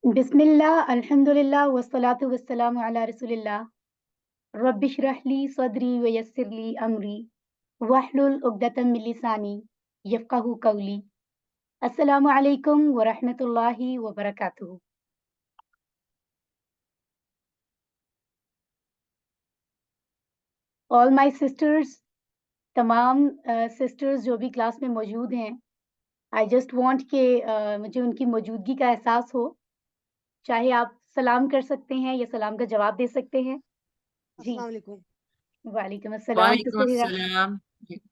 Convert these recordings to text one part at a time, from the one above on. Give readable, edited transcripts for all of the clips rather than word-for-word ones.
बिस्मिल्लाह अल्हम्दुलिल्लाह वस्सलातु वस्सलामु अला रसूलिल्लाह रब्बिश रह ली सदरी वयस्सिर ली अमरी वहलुल उक़दतम मिन लिसानी यफ़क़हू क़ौली। अस्सलामु अलैकुम व रहमतुल्लाहि व बरकातुहू। ऑल माय सिस्टर्स, तमाम सिस्टर्स जो भी क्लास में मौजूद हैं, आई जस्ट वांट कि मुझे उनकी मौजूदगी का एहसास हो। चाहे आप सलाम कर सकते हैं या सलाम का जवाब दे सकते हैं। जी, अस्सलाम वालेकुम। वालेकुम अस्सलाम वालेकुम सिस्टर हिरा। अस्सलाम।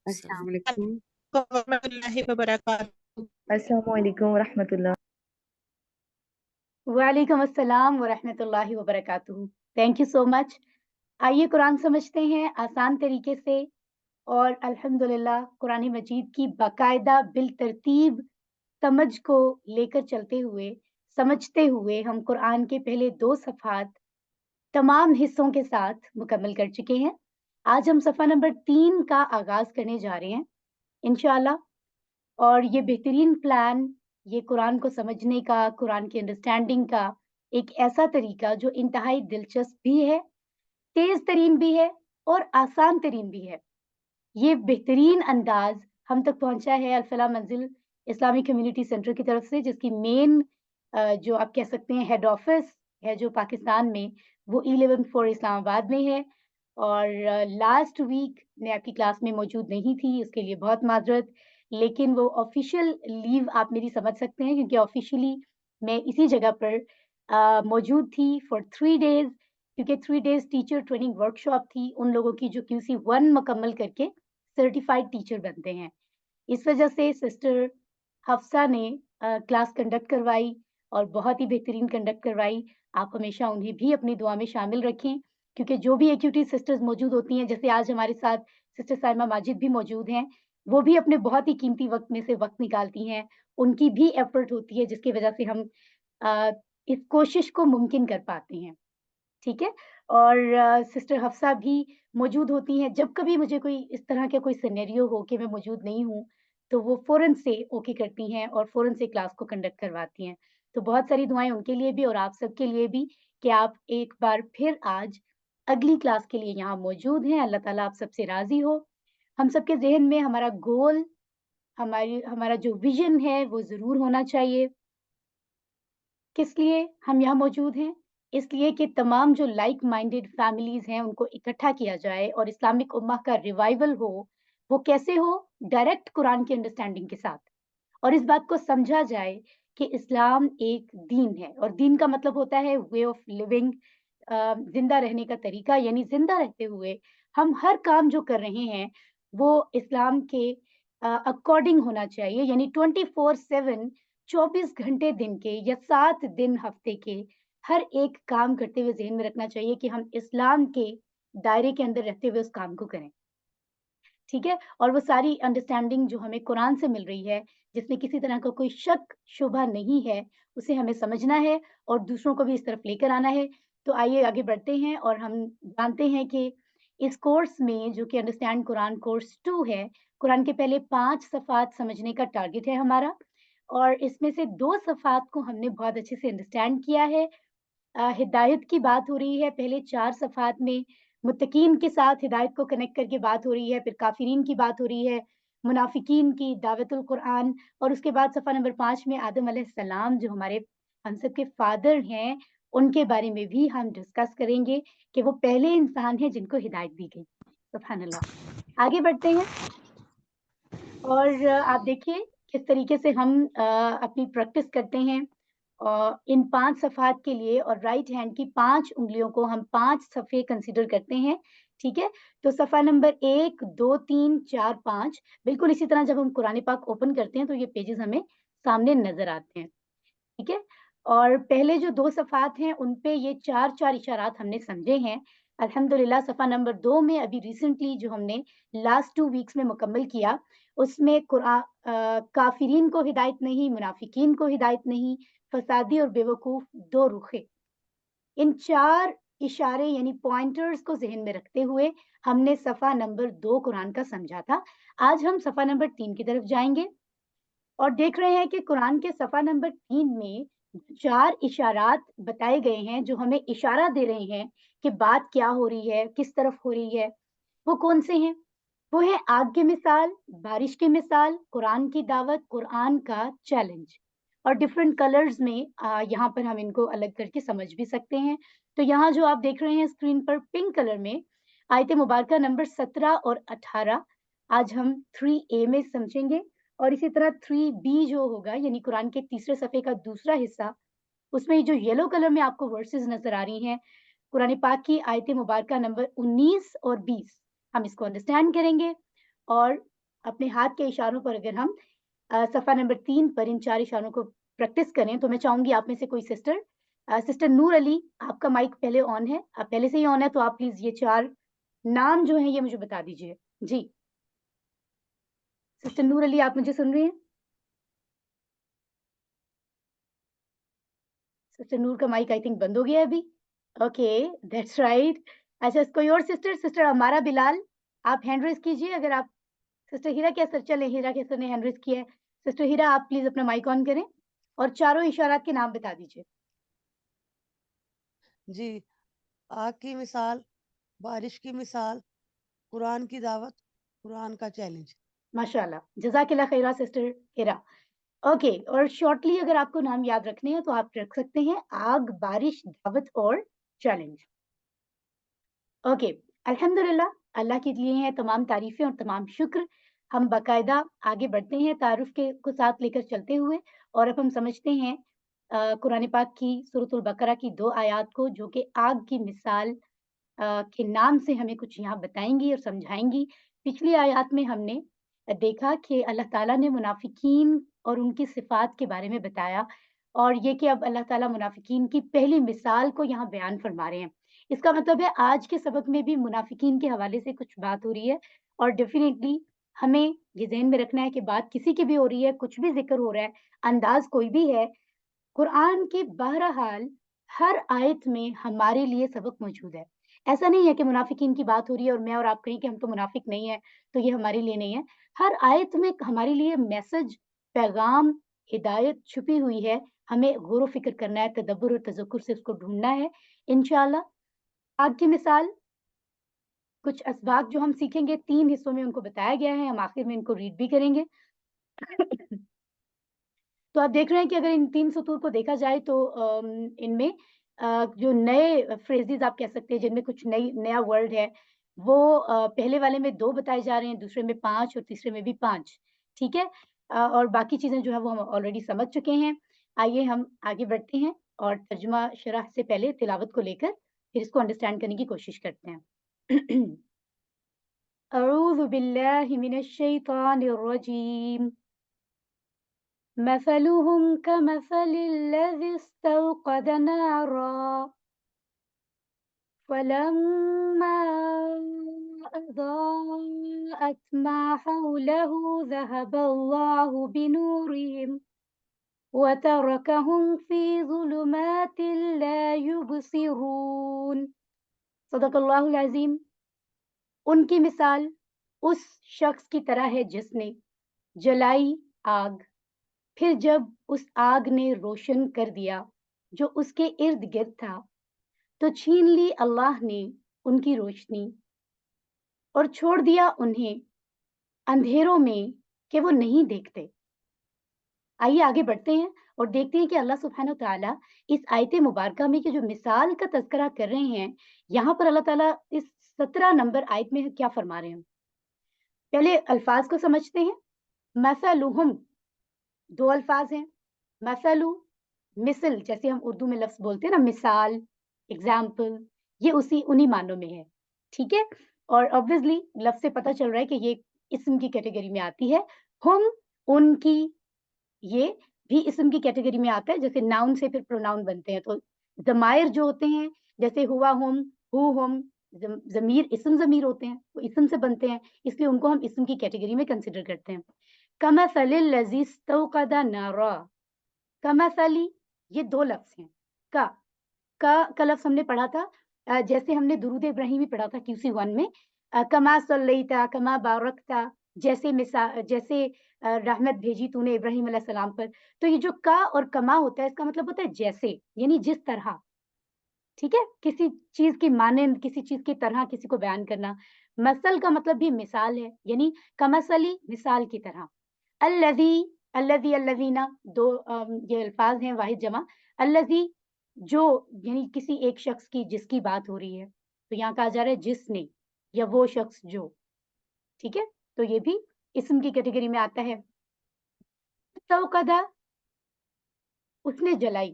अस्सलाम वालेकुम। वरहमतुल्लाहि वबरकातुहू। अस्सलाम वालेकुम रहमतुल्लाह। वालेकुम अस्सलाम व रहमतुल्लाहि व बरकातुहू। Thank you so much. आइए कुरान समझते हैं आसान तरीके से और अल्हम्दुलिल्लाह कुरान मजीद की बाकायदा बिल-तरतीब समझ को लेकर चलते हुए, समझते हुए हम कुरान के पहले 2 सफ़हात तमाम हिस्सों के साथ मुकम्मल कर चुके हैं। आज हम सफ़हा नंबर 3 का आगाज़ करने जा रहे हैं इंशाअल्लाह। और ये बेहतरीन प्लान, ये कुरान को समझने का, कुरान की अंडरस्टैंडिंग का एक ऐसा तरीका जो इंतहाई दिलचस्प भी है, तेज़ तरीन भी है और आसान तरीन भी है। ये बेहतरीन अंदाज़ हम तक पहुँचा है अल-फलाह मंज़िल इस्लामिक कम्युनिटी सेंटर की तरफ से, जिसकी मेन जो आप कह सकते हैं हेड ऑफ़िस है जो पाकिस्तान में, वो E11 इस्लामाबाद में है। और लास्ट वीक मैं आपकी क्लास में मौजूद नहीं थी, उसके लिए बहुत माज़रत। लेकिन वो ऑफ़िशियल लीव आप मेरी समझ सकते हैं क्योंकि ऑफ़िशियली मैं इसी जगह पर मौजूद थी फॉर 3 डेज़, क्योंकि 3 डेज़ टीचर ट्रेनिंग वर्कशॉप थी उन लोगों की जो QC1 मुकम्मल करके सर्टिफाइड टीचर बनते हैं। इस वजह से सिस्टर हफ्सा ने क्लास कंडक्ट करवाई और बहुत ही बेहतरीन कंडक्ट करवाई। आप हमेशा उन्हें भी अपनी दुआ में शामिल रखें, क्योंकि जो भी एक्यूटी सिस्टर्स मौजूद होती हैं, जैसे आज हमारे साथ सिस्टर साइमा माजिद भी मौजूद हैं, वो भी अपने बहुत ही कीमती वक़्त में से वक़्त निकालती हैं। उनकी भी एफ़र्ट होती है जिसकी वजह से हम अ, इस कोशिश को मुमकिन कर पाते हैं। ठीक है? और सिस्टर हफ्सा भी मौजूद होती हैं, जब कभी मुझे कोई इस तरह का कोई सिनेरियो हो कि मैं मौजूद नहीं हूँ, तो वो फ़ौरन से ओके करती हैं और फ़ौरन से क्लास को कंडक्ट करवाती हैं। तो बहुत सारी दुआएँ उनके लिए भी और आप सबके लिए भी कि आप एक बार फिर आज अगली क्लास के लिए यहाँ मौजूद हैं। अल्लाह ताला आप सबसे राज़ी हो। हम सबके ज़हन में हमारा गोल, हमारा जो विज़न है, वो ज़रूर होना चाहिए। किस लिए हम यहाँ मौजूद हैं? इसलिए कि तमाम जो लाइक माइंडेड फैमिलीज़ हैं, उनको इकट्ठा किया जाए और इस्लामिक उम्मा का रिवाइवल हो। वो कैसे हो? डायरेक्ट कुरान की अंडरस्टैंडिंग के साथ। और इस बात को समझा जाए कि इस्लाम एक दीन है और दीन का मतलब होता है वे ऑफ लिविंग, ज़िंदा रहने का तरीका, यानी ज़िंदा रहते हुए हम हर काम जो कर रहे हैं, वो इस्लाम के अकॉर्डिंग होना चाहिए, यानी 24/7 24 घंटे दिन के या 7 दिन हफ्ते के हर एक काम करते हुए ज़हन में रखना चाहिए कि हम इस्लाम के दायरे के अंदर रहते हुए उस काम को करें। ठीक है? और वो सारी अंडरस्टैंडिंग जो हमें कुरान से मिल रही है, जिसमें किसी तरह का कोई शक, शुबहा नहीं है, उसे हमें समझना है और दूसरों को भी इस तरफ लेकर आना है। तो आइए आगे बढ़ते हैं और हम जानते हैं कि इस कोर्स में जो कि अंडरस्टैंड कुरान कोर्स 2 है, कुरान के पहले 5 सफ़हात समझने का टारगेट है हमारा और इसमें से 2 सफ़हात को हमने बहुत अच्छे से अंडरस्टैंड किया है। हिदायत की बात हो रही है, पहले 4 सफ़हात में मुत्तकीन के साथ हिदायत को कनेक्ट करके बात हो रही है, फिर काफ़िरीन की बात हो रही है, मुनाफ़िकीन की, दावतुल कुरान और उसके बाद सफ़हा नंबर 5 में आदम अलैहिस्सलाम जो हमारे हम सब के फ़ादर हैं, उनके बारे में भी हम डिस्कस करेंगे कि वो पहले इंसान हैं जिनको हिदायत दी गई। सुब्हान अल्लाह। आगे बढ़ते हैं और आप देखिए किस तरीके से हम अपनी प्रैक्टिस करते हैं इन 5 सफ़हात के लिए और राइट हैंड की 5 उँगलियों को हम 5 सफ़े कंसीडर करते हैं, ठीक है? तो सफ़हा नंबर 1, 2, 3, 4, 5 बिल्कुल इसी तरह जब हम कुरान पाक ओपन करते हैं तो ये पेजेज़ हमें सामने नज़र आते हैं, ठीक है? और पहले जो 2 सफ़हात हैं उन पे ये 4-4 इशारात हमने समझे हैं। अल्हम्दुलिल्लाह सफ़हा नंबर 2 में अभी रिसेंटली जो हमने लास्ट 2 वीक्स में मुकम्मल किया, उसमें काफ़िरीन को हिदायत नहीं, मुनाफ़िकीन को हिदायत नहीं, फ़सादी और बेवकूफ़ 2 रुखे। इन 4 इशारे यानी पॉइंटर्स को ज़हन में रखते हुए हमने सफ़हा नंबर 2 कुरान का समझा था। आज हम सफ़हा नंबर 3 की तरफ जाएँगे और देख रहे हैं कि कुरान के सफ़हा नंबर 3 में 4 इशारात बताए गए हैं जो हमें इशारा दे रहे हैं कि बात क्या हो रही है, किस तरफ हो रही है, वो कौन से हैं? वो है आग की मिसाल, बारिश की मिसाल, कुरान की दावत, कुरान का चैलेंज। और डिफरेंट कलर्स में यहाँ पर हम इनको अलग करके समझ भी सकते हैं। तो यहाँ जो आप देख रहे हैं स्क्रीन पर पिंक कलर में आयत मुबारका नंबर 17 और 18 आज हम 3A में समझेंगे, और इसी तरह 3B जो होगा यानी कुरान के तीसरे सफ़े का दूसरा हिस्सा, उसमें जो येलो कलर में आपको वर्सेस नज़र आ रही हैं, कुरान पाक की आयत मुबारका नंबर 19 और 20, हम इसको अंडरस्टैंड करेंगे। और अपने हाथ के इशारों पर अगर हम सफ़ा नंबर 3 पर इन 4 इशारों को प्रैक्टिस करें, तो मैं चाहूँगी आप में से कोई सिस्टर नूर अली, आपका माइक पहले ऑन है, आप पहले से ही ऑन है, तो आप प्लीज़ ये 4 नाम जो हैं ये मुझे बता दीजिए। जी, सिस्टर नूर अली, आप मुझे सुन रही हैं? सिस्टर नूर का माइक आई थिंक बंद हो गया है अभी। Okay, that's right. अच्छा, कोई और सिस्टर अमारा बिलाल, आप हैंड रेज़ कीजिए अगर आप। सिस्टर हीरा कैसर, चलें हीरा कैसर ने हैंड रेज़ किया है। सिस्टर हीरा, आप प्लीज़ अपना माइक ऑन करें और चारों इशारात के नाम बता दीजिए। जी, आग की मिसाल, बारिश की मिसाल, कुरान की दावत, कुरान का चैलेंज। माशाल्लाह, जज़ाकिल्लाह खैरा सिस्टर हीरा। ओके, और शॉर्टली अगर आपको नाम याद रखने हैं तो आप रख सकते हैं आग, बारिश, दावत और चैलेंज। ओके, अल्हम्दुलिल्लाह, अल्लाह के लिए हैं तमाम तारीफ़ें और तमाम शुक्र। हम बाकायदा आगे बढ़ते हैं तारुफ़ के को साथ लेकर चलते हुए, और अब हम समझते हैं कुरान पाक की सूरतुल बकरा की 2 आयात को, जो कि आग की मिसाल के नाम से हमें कुछ यहाँ बताएँगी और समझाएँगी। पिछली आयत में हमने देखा कि अल्लाह ताला ने मुनाफ़िकीन और उनकी सिफ़ात के बारे में बताया, और ये कि अब अल्लाह ताला मुनाफ़िकीन की पहली मिसाल को यहाँ बयान फ़रमा रहे हैं। इसका मतलब है आज के सबक में भी मुनाफ़िकीन के हवाले से कुछ बात हो रही है, और डेफ़िनिटली हमें ये ज़हन में रखना है कि बात किसी की भी हो रही है, कुछ भी ज़िक्र हो रहा है, अंदाज़ कोई भी है, कुरान की बहरहाल हर आयत में हमारे लिए सबक मौजूद है। ऐसा नहीं है कि मुनाफ़िकीन की बात हो रही है और मैं और आप कहें कि हम तो मुनाफ़िक नहीं हैं, तो ये हमारे लिए नहीं है। हर आयत में हमारे लिए मैसेज, पैगाम, हिदायत छुपी हुई है। हमें गौर व फ़िक्र करना है, तदब्बर और तज़क्कुर से उसको ढूँढना है। इंशाअल्लाह आग की मिसाल, कुछ असबाब जो हम सीखेंगे 3 हिस्सों में उनको बताया गया है, हम आखिर में इनको रीड भी करेंगे। तो आप देख रहे हैं कि अगर इन 3 सतूर को देखा जाए तो इनमें जो नए फ्रेजेज़ आप कह सकते हैं जिनमें कुछ नया वर्ड है, वो पहले वाले में 2 बताए जा रहे हैं, दूसरे में 5 और तीसरे में भी 5, ठीक है? और बाकी चीज़ें जो है वो हम ऑलरेडी समझ चुके हैं। आइए हम आगे बढ़ते हैं और तर्जुमा शरह से पहले तिलावत को लेकर फिर इसको अंडरस्टैंड करने की कोशिश करते हैं। अऊज़ु बिल्लाहि मिनश शैतानिर रजीम। مثلهم كمثل الذي استوقد نارا فلما أضاءت ما حوله ذهب الله بنورهم وتركهم في ظلمات لا يبصرون صدق الله العظيم। उनकी मिसाल उस शख्स की तरह है जिसने जलाई आग, फिर जब उस आग ने रोशन कर दिया जो उसके इर्द गिर्द था, तो छीन ली अल्लाह ने उनकी रोशनी और छोड़ दिया उन्हें अंधेरों में कि वो नहीं देखते। आइए आगे बढ़ते हैं और देखते हैं कि अल्लाह सुब्हानहू तआला इस आयत मुबारका में कि जो मिसाल का तज़किरा कर रहे हैं, यहाँ पर अल्लाह ताला इस 17 नंबर आयत में क्या फरमा रहे हैं। पहले अल्फाज को समझते हैं। मसलुहुम 2 अल्फाज हैं। मसलु, मिसल, जैसे हम उर्दू में लफ्ज़ बोलते हैं ना, मिसाल, एग्ज़ाम्पल, ये उन्हीं मानों में है, ठीक है? और ऑब्वियसली लफ्ज़ से पता चल रहा है कि ये इस्म की कैटेगरी में आती है। हुम, उनकी, ये भी इस्म की कैटेगरी में आता है, जैसे नाउन से फिर प्रोनाउन बनते हैं, तो ज़माइर जो होते हैं, जैसे हुआ हुम, हु हुम, ज़मीर इस्म ज़मीर होते हैं, वो इस्म से बनते हैं, इसलिए उनको हम इस्म की कैटेगरी में कंसिडर करते हैं। कमसलिल लज़ी इस्तौक़द नारा, कमसली, ये 2 लफ्ज़ हैं। का लफ्ज़ हमने पढ़ा था जैसे हमने दुरूद इब्राहिमी पढ़ा था QC 1 में, कमा सल्लैता, कमा बारकता, جیسے رحمت بھیجی تو نے ابراہیم علیہ السلام پر. تو یہ جو کا اور کما ہوتا ہے اس کا مطلب ہوتا ہے جیسے، یعنی جس طرح. ٹھیک ہے، کسی چیز کی مانند، کسی چیز کی طرح کسی کو بیان کرنا. مثل کا مطلب بھی مثال ہے، یعنی کمثلی، مثال کی طرح. الذی، الذی، الذین، دو یہ الفاظ ہیں واحد جمع. الذی جو، یعنی کسی ایک شخص کی جس کی بات ہو رہی ہے، تو یہاں کہا جا رہا ہے جس نے، یا وہ شخص جو. ٹھیک ہے، تو یہ بھی اسم کی کیٹیگری میں آتا ہے. توقدا، اس نے جلائی.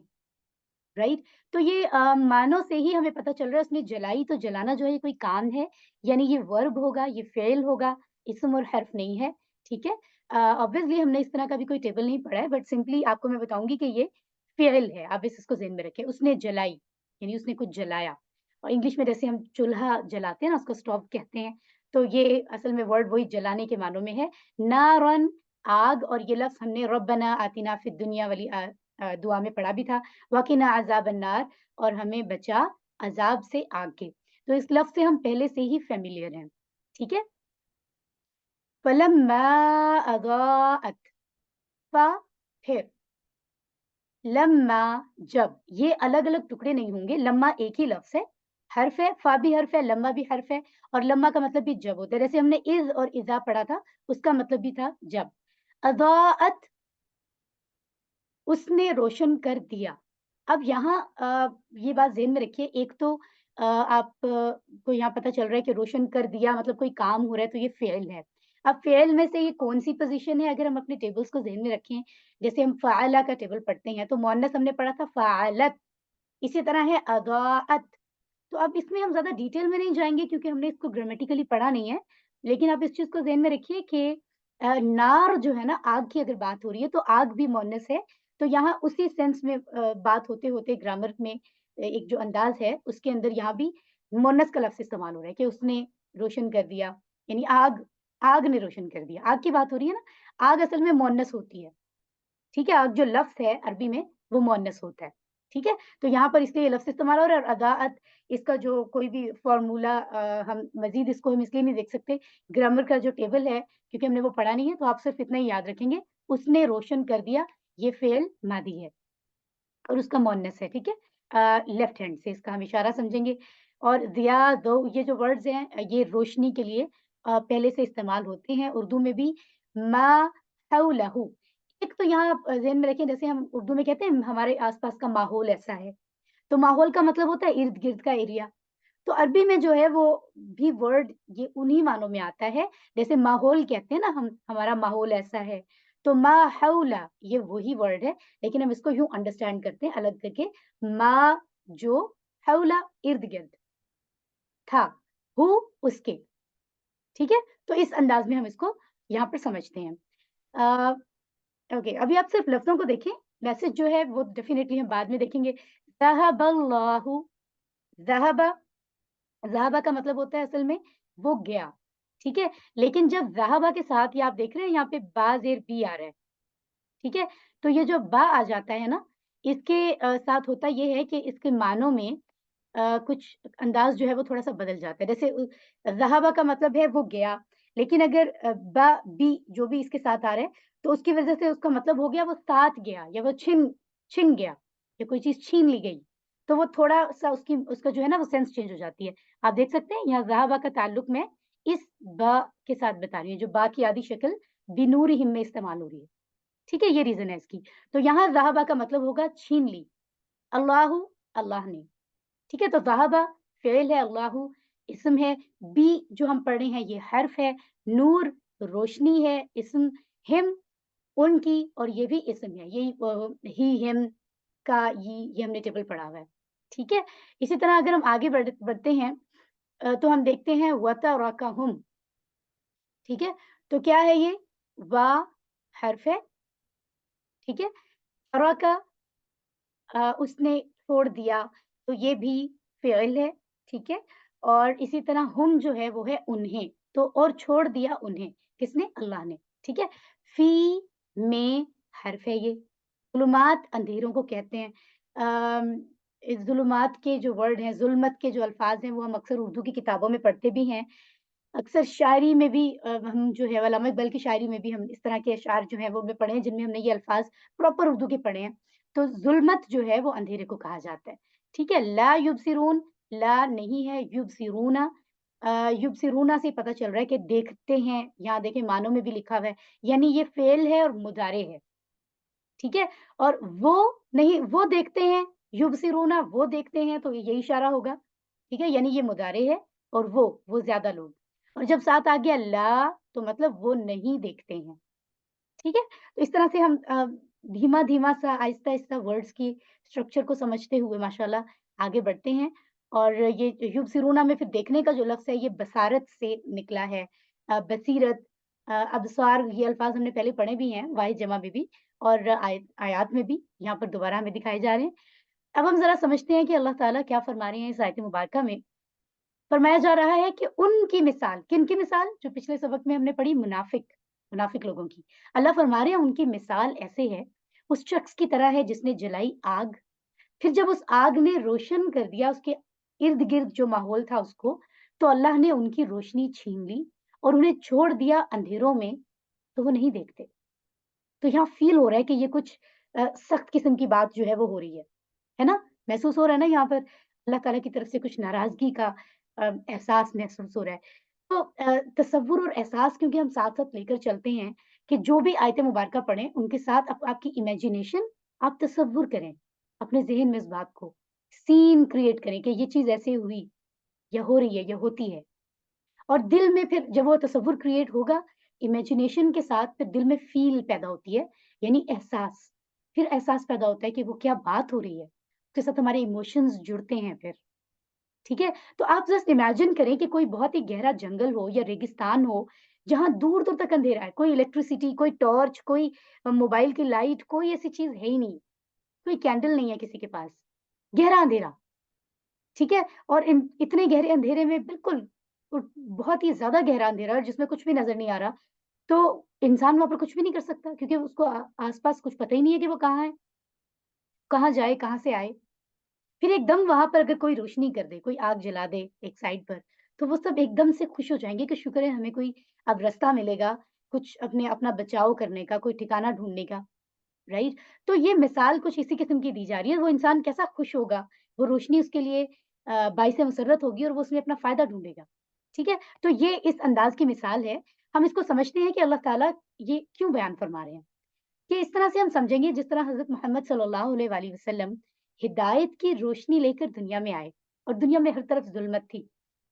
رائٹ، تو یہ معنوں سے ہی ہمیں پتہ چل رہا ہے اس نے جلائی. تو جلانا جو ہے یہ کوئی کام ہے، یعنی یہ ورب ہوگا، یہ فعل ہوگا، اسم اور حرف نہیں ہے. ٹھیک ہے، obviously ہم نے اس طرح کا بھی کوئی ٹیبل نہیں پڑھا ہے، بٹ سمپلی آپ کو میں بتاؤں گی کہ یہ فعل ہے. آپ اس کو ذہن میں رکھیں. اس نے جلائی یعنی اس نے کچھ جلایا. اور انگلش میں جیسے ہم چولہا جلاتے ہیں نا، اس کو اسٹوو کہتے ہیں. تو یہ اصل میں ورڈ وہی جلانے کے معنوں میں ہے. نارن، آگ. اور یہ لفظ ہم نے ربنا آتنا فی الدنیا والی دعا میں پڑھا بھی تھا. وقنا عذاب النار، اور ہمیں بچا عذاب سے آگ کے. تو اس لفظ سے ہم پہلے سے ہی فیملیئر ہیں. ٹھیک ہے. فلما اضاءت، پھر، لما جب. یہ الگ الگ ٹکڑے نہیں ہوں گے، لما ایک ہی لفظ ہے، حرف ہے، فا بھی حرف ہے، لما بھی حرف ہے. اور لما کا مطلب بھی جب ہوتا ہے. جیسے ہم نے اذ اور اذا پڑھا تھا، اس کا مطلب بھی تھا جب. اضاءت، اس نے روشن کر دیا. اب یہاں یہ بات ذہن میں رکھیے. ایک تو آپ کو یہاں پتہ چل رہا ہے کہ روشن کر دیا مطلب کوئی کام ہو رہا ہے، تو یہ فعل ہے. اب فعل میں سے یہ کون سی پوزیشن ہے؟ اگر ہم اپنے ٹیبلز کو ذہن میں رکھیں، جیسے ہم فعلہ کا ٹیبل پڑھتے ہیں تو مؤنث ہم نے پڑھا تھا فعلت. اسی طرح ہے اضاءت. تو اب اس میں ہم زیادہ ڈیٹیل میں نہیں جائیں گے کیونکہ ہم نے اس کو گرامیٹیکلی پڑھا نہیں ہے. لیکن آپ اس چیز کو ذہن میں رکھیے کہ نار جو ہے نا، آگ کی اگر بات ہو رہی ہے تو آگ بھی مؤنث ہے. تو یہاں اسی سینس میں بات ہوتے ہوتے گرامر میں ایک جو انداز ہے اس کے اندر یہاں بھی مؤنث کا لفظ استعمال ہو رہا ہے کہ اس نے روشن کر دیا، یعنی آگ نے روشن کر دیا. آگ کی بات ہو رہی ہے نا. آگ اصل میں مؤنث ہوتی ہے. ٹھیک ہے، آگ جو لفظ ہے عربی میں وہ مؤنث ہوتا ہے. ٹھیک ہے، تو یہاں پر اس لیے یہ لفظ استعمال ہو رہا ہے. اور اضاءت، اس کا جو کوئی بھی فارمولا ہم مزید اس کو ہم اس لیے نہیں دیکھ سکتے. گرامر کا جو ٹیبل ہے کیونکہ ہم نے وہ پڑھا نہیں ہے، تو آپ صرف اتنا ہی یاد رکھیں گے، اس نے روشن کر دیا. یہ فعل ماضی ہے اور اس کا مؤنث ہے. ٹھیک ہے، لیفٹ ہینڈ سے اس کا ہم اشارہ سمجھیں گے. اور ضیاء، دو، یہ جو ورڈز ہیں یہ روشنی کے لیے پہلے سے استعمال ہوتے ہیں اردو میں بھی. ما حولہ، ایک تو یہاں آپ ذہن میں رکھیں، جیسے ہم اردو میں کہتے ہیں ہمارے آس پاس کا ماحول ایسا ہے، تو ماحول کا مطلب ہوتا ہے ارد گرد کا ایریا. تو عربی میں جو ہے وہ بھی ورڈ یہ انہی معنوں میں آتا ہے. جیسے ماحول کہتے ہیں نا ہم، ہمارا ماحول ایسا ہے، تو ما حولہ یہ وہی ورڈ ہے، لیکن ہم اس کو یوں انڈرسٹینڈ کرتے ہیں الگ کر کے. ما جو، حولہ ارد گرد، تھا، ہو اس کے. ٹھیک ہے، تو اس انداز میں ہم اس کو یہاں پر سمجھتے ہیں. اوکے، ابھی آپ صرف لفظوں کو دیکھیں، میسج جو ہے وہ ڈیفینیٹلی ہم بعد میں دیکھیں گے. ذہب اللہ، ذہب، ذہبہ کا مطلب ہوتا ہے اصل میں وہ گیا. ٹھیک ہے، لیکن جب ذہبہ کے ساتھ یہ آپ دیکھ رہے ہیں یہاں پہ با زیر بی آ رہا ہے. ٹھیک ہے، تو یہ جو با آ جاتا ہے نا، اس کے ساتھ ہوتا یہ ہے کہ اس کے معنوں میں کچھ انداز جو ہے وہ تھوڑا سا بدل جاتا ہے. جیسے ذہبہ کا مطلب ہے وہ گیا، لیکن اگر با بی جو بھی اس کے ساتھ آ رہا ہے تو اس کی وجہ سے اس کا مطلب ہو گیا وہ ساتھ گیا، یا وہ چھن گیا، یا کوئی چیز چھین لی گئی. تو وہ تھوڑا سا اس کا جو ہے نا وہ سینس چینج ہو جاتی ہے. آپ دیکھ سکتے ہیں یہاں ذہبہ کا تعلق میں اس با کے ساتھ بتا رہی ہے، جو با کی آدھی شکل بنورہم میں استعمال ہو رہی ہے. ٹھیک ہے، یہ ریزن ہے اس کی. تو یہاں ذہبہ کا مطلب ہوگا چھین لی. اللہ، اللہ نے. ٹھیک ہے، تو ذہبہ فعل ہے، اللہ اسم ہے، بی جو ہم پڑھ رہے ہیں یہ حرف ہے، نور روشنی ہے اسم، ہم ان کی، اور یہ بھی اسم ہے. یہی ہی ہم کا یہ ہم نے ٹیبل پڑھا ہوا ہے. ٹھیک ہے، اسی طرح اگر ہم آگے بڑھتے ہیں تو ہم دیکھتے ہیں وَتَرَكَهُمْ. ٹھیک ہے، تو کیا ہے یہ؟ وا حرف ہے. ٹھیک ہے، ترکا اس نے چھوڑ دیا، تو یہ بھی فعل ہے. ٹھیک ہے، اور اسی طرح ہم جو ہے وہ ہے انہیں، تو اور چھوڑ دیا انہیں، کس نے؟ اللہ نے. ٹھیک ہے، فی میں حرف ہے. یہ ظلمات اندھیروں کو کہتے ہیں. اس ظلمات کے جو ورڈ ہیں، ظلمت کے جو الفاظ ہیں وہ ہم اکثر اردو کی کتابوں میں پڑھتے بھی ہیں. अक्सर शायरी में भी हम जो है अल्लामा इकबाल की शायरी में भी हम इस तरह के अशआर जो हैं वो हमने पढ़े हैं, जिनमें हमने ये अल्फाज़ प्रॉपर उर्दू के पढ़े हैं। तो ज़ुल्मत जो है वो अंधेरे को कहा जाता है, ठीक है? ला युबसिरून, ला नहीं है, युबसिरूना। युबसिरूना से पता चल रहा है कि देखते हैं, यहाँ देखें मानों में भी लिखा हुआ है, यानी ये फ़ेल है और मुज़ारे है, ठीक है? और वो नहीं, वो देखते हैं, युबसिरूना वो देखते हैं, तो यही इशारा होगा, ठीक है? यानी ये मुज़ारे है और वो ज़्यादा लोग। और जब साथ आ गया ला, तो मतलब वो नहीं देखते हैं, ठीक है? तो इस तरह से हम धीमा-धीमा सा, आहिस्ता-आहिस्ता वर्ड्स की स्ट्रक्चर को समझते हुए माशाल्लाह आगे बढ़ते हैं। और ये युबसिरूना में फिर देखने का जो लफ्ज़ है, ये बसारत से निकला है। बसीरत, अब्सार, ये अल्फ़ाज़ हमने पहले पढ़े भी हैं, वाहिद जमा में भी और आयात में भी, यहाँ पर दोबारा हमें दिखाए जा रहे हैं। अब हम ज़रा समझते हैं कि अल्लाह ताला क्या फरमा रहे हैं इस आयत मुबारका में। फरमाया जा रहा है कि उनकी मिसाल, किनकी मिसाल? जो पिछले सबक में हमने पढ़ी, मुनाफिक लोगों की। अल्लाह फरमा रहे हैं उनकी मिसाल ऐसे है, उस शख्स की तरह है जिसने जलाई आग, फिर जब उस आग ने रोशन कर दिया उसके इर्द-गिर्द जो माहौल था उसको, तो अल्लाह ने उनकी रोशनी छीन ली और उन्हें छोड़ दिया अंधेरों में, तो वो नहीं देखते। तो यहाँ फ़ील हो रहा है कि ये कुछ सख्त किस्म की बात जो है वो हो रही है ना? महसूस हो रहा है ना यहाँ पर अल्लाह ताला की तरफ से कुछ नाराज़गी का एहसास महसूस हो रहा है। तो तसव्वुर और एहसास क्योंकि हम साथ-साथ लेकर चलते हैं कि जो भी आयत मुबारका पढ़ें, उनके साथ आपकी इमेजिनेशन, आप तसव्वुर करें, अपने ज़हन में इस बात को, सीन क्रिएट करें कि ये चीज़ ऐसे हुई या हो रही है या होती है। और दिल में फिर जब वो तसव्वुर क्रिएट होगा, इमेजिनेशन के साथ फिर दिल में फ़ील पैदा होती है, यानी एहसास। फिर एहसास पैदा होता है कि वो क्या बात हो रही है, उसके साथ हमारे इमोशंस जुड़ते हैं फिर, ठीक है? तो आप जस्ट इमेजिन करें कि कोई बहुत ही गहरा जंगल हो या रेगिस्तान हो, जहाँ दूर-दूर तक अंधेरा है, कोई इलेक्ट्रिसिटी, कोई टॉर्च, कोई मोबाइल की लाइट, कोई ऐसी चीज़ है ही नहीं, कोई कैंडल नहीं है किसी के पास, गहरा अंधेरा। ठीक है? और इन इतने गहरे अंधेरे में बिल्कुल बहुत ही ज़्यादा गहरा अंधेरा है जिसमें कुछ भी नज़र नहीं आ रहा, तो इंसान वहाँ पर कुछ भी नहीं कर सकता क्योंकि उसको आस-पास कुछ पता ही नहीं है कि वो कहाँ है, कहाँ जाए, कहाँ से आए। फिर एकदम वहाँ पर अगर कोई रोशनी कर दे, कोई आग जला दे एक साइड पर, तो वो सब एकदम से खुश हो जाएँगे कि शुक्र है हमें कोई अब रास्ता मिलेगा, कुछ अपना बचाव करने का, कोई ठिकाना ढूँढने का। राइट? तो ये मिसाल कुछ इसी किस्म की दी जा रही है, वो इंसान कैसा खुश होगा, वो रोशनी उसके लिए बाइसे मुसर्रत होगी और वो उसमें अपना फ़ायदा ढूँढेगा, ठीक है? तो ये इस अंदाज़ की मिसाल है, हम इसको समझते हैं कि अल्लाह ताला ये क्यों बयान फरमा रहे हैं, कि इस तरह से हम समझेंगे जिस तरह हज़रत मोहम्मद सल्लल्लाहु अलैहि वसल्लम हिदायत की रोशनी लेकर दुनिया में आए और दुनिया में हर तरफ ज़ुल्मत थी,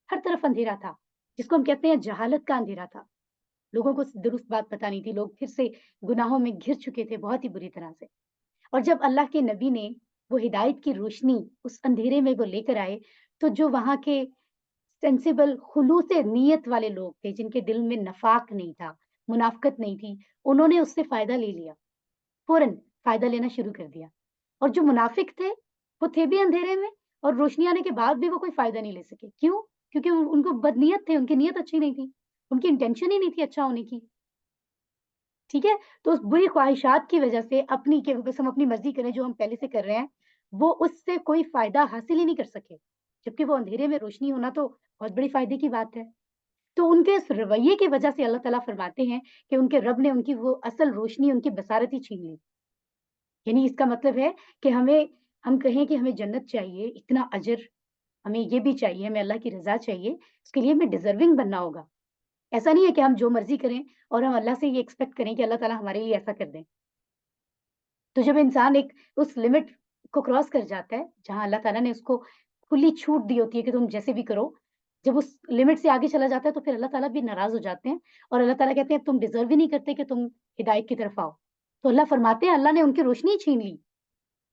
हर तरफ अंधेरा था, जिसको हम कहते हैं जहालत का अंधेरा था। लोगों को दुरुस्त बात पता नहीं थी, लोग फिर से गुनाहों में घिर चुके थे बहुत ही बुरी तरह से। और जब अल्लाह के नबी ने वो हिदायत की रोशनी उस अंधेरे में वो लेकर आए, तो जो वहाँ के सेंसिबल खुलूस नीयत वाले लोग थे, जिनके दिल में नफाक नहीं था, मुनाफ़िकत नहीं थी, उन्होंने उससे फ़ायदा ले लिया, फ़ौरन फ़ायदा लेना शुरू कर दिया। और जो मुनाफ़िक थे, वो थे भी अंधेरे में और रोशनी आने के बाद भी वो कोई फ़ायदा नहीं ले सके। क्यों? क्योंकि उनको बदनीयत थे, उनकी नीयत अच्छी नहीं थी, उनकी इंटेंशन ही नहीं थी अच्छा होने की। ठीक है? तो उस बुरी ख्वाहिशात की वजह से अपनी कि बस हम अपनी मर्ज़ी करें जो हम पहले से कर रहे हैं, वो उससे कोई फ़ायदा हासिल ही नहीं कर सके। जबकि वो अंधेरे में रोशनी होना तो बहुत बड़ी फ़ायदे की बात है। तो उनके इस रवैये की वजह से अल्लाह ताला फरमाते हैं कि उनके रब ने उनकी वो असल रोशनी, उनकी बसारत ही छीन ली। यानी इसका मतलब है कि हम कहें कि हमें जन्नत चाहिए, इतना अजर, हमें ये भी चाहिए, हमें अल्लाह की रज़ा चाहिए, उसके लिए हमें डिज़र्विंग बनना होगा। ऐसा नहीं है कि हम जो मर्ज़ी करें और हम अल्लाह से ये एक्सपेक्ट करें कि अल्लाह ताला हमारे लिए ऐसा कर दें। तो जब इंसान एक उस लिमिट को क्रॉस कर जाता है, जहाँ अल्लाह ताला ने उसको खुली छूट दी होती है कि तुम जैसे भी करो, जब उस लिमिट से आगे चला जाता है, तो फिर अल्लाह ताला भी नाराज़ हो जाते हैं और अल्लाह ताला कहते हैं, "तुम डिज़र्व ही नहीं करते कि तुम हिदायत की तरफ आओ।" तो अल्लाह फरमाते हैं, अल्लाह ने उनकी रोशनी ही छीन ली।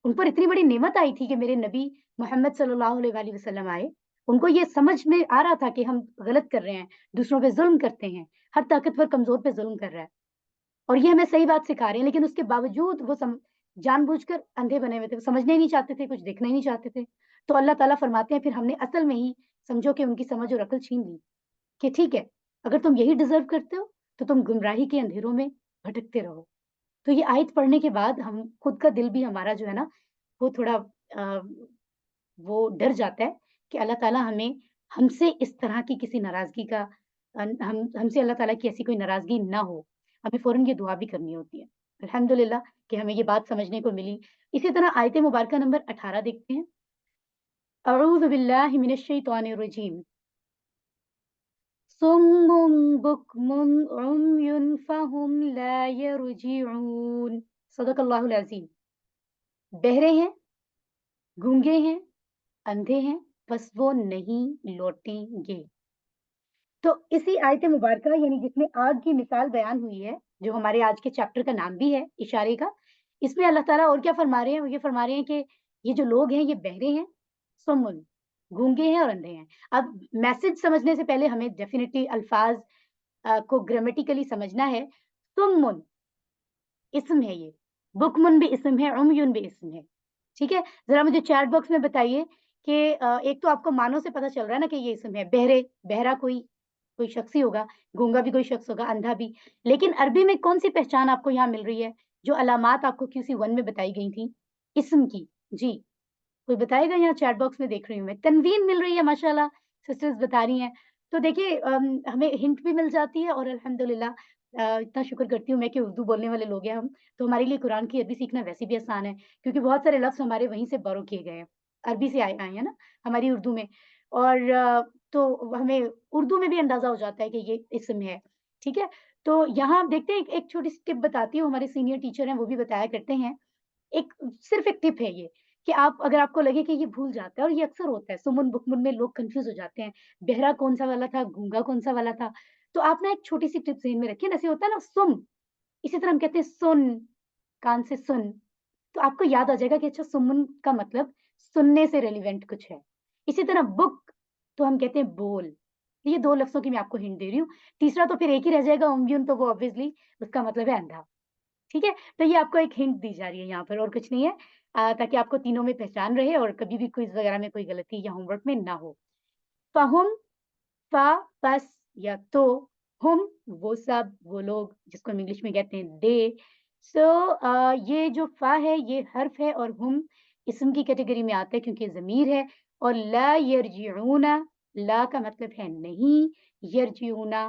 उन पर इतनी बड़ी नेमत आई थी कि मेरे नबी मोहम्मद सल्लल्लाहु अलैहि वसल्लम आए। उनको ये समझ में आ रहा था कि हम गलत कर रहे हैं, दूसरों पे ज़ुल्म करते हैं, हर ताकतवर कमज़ोर पे ज़ुल्म कर रहा है। और ये हमें सही बात सिखा रहे हैं, लेकिन उसके बावजूद वो जानबूझकर अंधे बने हुए थे, वो समझना ही नहीं चाहते थे, कुछ देखना ही नहीं चाहते थे। तो अल्लाह ताला फरमाते हैं फिर हमने असल में ही समझो कि उनकी समझ और अक्ल छीन ली, कि ठीक है, अगर तुम यही डिज़र्व करते हो, तो तुम गुमराही के अंधेरों में भटकते रहो। तो ये आयत पढ़ने के बाद हम खुद का दिल भी हमारा जो है ना, वो थोड़ा वो डर जाता है कि अल्लाह ताला हमें हमसे इस तरह की किसी नाराज़गी का हमसे अल्लाह ताला की ऐसी कोई नाराज़गी ना हो, हमें फ़ौरन ये दुआ भी करनी होती है। अल्हम्दुलिल्लाह कि हमें ये बात समझने को मिली। इसी तरह आयत मुबारका नंबर 18 देखते हैं। अऊज़ु बिल्लाहि मिनश शैतानिर रजीम। सुम्मुन बुकमुन उम्युन फहुम ला यरजिऊन। सदक़ल्लाहुल अज़ीम। बहरे हैं, गूंगे हैं, अंधे हैं, बस वो नहीं लौटेंगे। तो इसी आयत मुबारका यानी जिसमें आग की मिसाल बयान हुई है, जो हमारे आज के चैप्टर का नाम भी है इशारे का, इसमें अल्लाह ताला और क्या फरमा रहे हैं? वो ये फरमा रहे हैं कि ये जो लोग हैं ये बहरे हैं, सुम्मुन, गूंगे हैं और अंधे हैं। अब मैसेज समझने से पहले हमें डेफिनिटली अल्फाज को ग्रामेटिकली समझना है। सुम्मुन इस्म है ये, बुकमुन भी इस्म है, उम्युन भी इस्म है। ठीक है? ज़रा मुझे चैट बॉक्स में बताइए कि एक तो आपको मानों से पता चल रहा है ना कि ये इस्म है, बहरे, बहरा कोई शख्स ही होगा, गूंगा भी कोई शख्स होगा, अंधा भी। लेकिन अरबी में कौन-सी पहचान आपको यहाँ मिल रही है, जो अलामात आपको QC1 में बताई गई थी, इस्म की? जी, कोई बताएगा? यहाँ चैट बॉक्स में देख रही हूँ मैं। तनवीन मिल रही है माशाल्लाह, सिस्टर्स बता रही हैं। तो देखिए हमें हिंट भी मिल जाती है और अल्हम्दुलिल्लाह इतना शुक्र करती हूँ मैं कि उर्दू बोलने वाले लोग हैं हम, तो हमारे लिए कुरान की अरबी सीखना वैसे भी आसान है, क्योंकि बहुत सारे लफ्ज़ हमारे वहीं से बोरो किए गए हैं, अरबी से आए आए हैं ना, हमारी उर्दू में। और तो हमें उर्दू में भी अंदाज़ा हो जाता है कि ये इस्म है, ठीक है? तो यहाँ आप देखते हैं एक छोटी-सी टिप बताती हूँ, हमारे सीनियर टीचर हैं, वो भी बताया करते हैं। एक सिर्फ़ एक टिप है ये, कि आप अगर आपको लगे कि ये भूल जाता है और ये अक्सर होता है, सुमन-बुकमुन में लोग कन्फ्यूज़ हो जाते हैं, बहरा कौन-सा वाला था, गूंगा कौन-सा वाला था। तो आप ना एक छोटी-सी टिप ज़हन में रखिए ना, ऐसे होता है ना सुम, इसी तरह हम कहते हैं सुन, कान से सुन, तो आपको याद आ जाएगा कि अच्छा सुमन का मतलब सुनने से रिलेवेंट कुछ है। इसी तरह बुक, तो हम कहते हैं बोल। ये 2 लफ्ज़ों की मैं आपको हिंट दे रही हूँ। तीसरा तो फिर एक ही रह जाएगा उम्युन, तो वो ऑब्वियसली उसका मतलब है अंधा। ठीक है? तो ये आपको एक हिंट दी जा रही है यहाँ पर और कुछ नहीं है, ताकि आपको तीनों में पहचान रहे और कभी भी क्विज़ वगैरह में कोई गलती या होमवर्क में ना हो। फ़हुम, फ़ा, बस या तो, हुम वो सब, वो लोग जिसको हम इंग्लिश में कहते हैं दे। सो ये जो फ़ा है ये हर्फ है और हुम इस्म की कैटेगरी में आता है क्योंकि ज़मीर है। और ला यरजिऊना, ला का मतलब है नहीं, यरजिऊना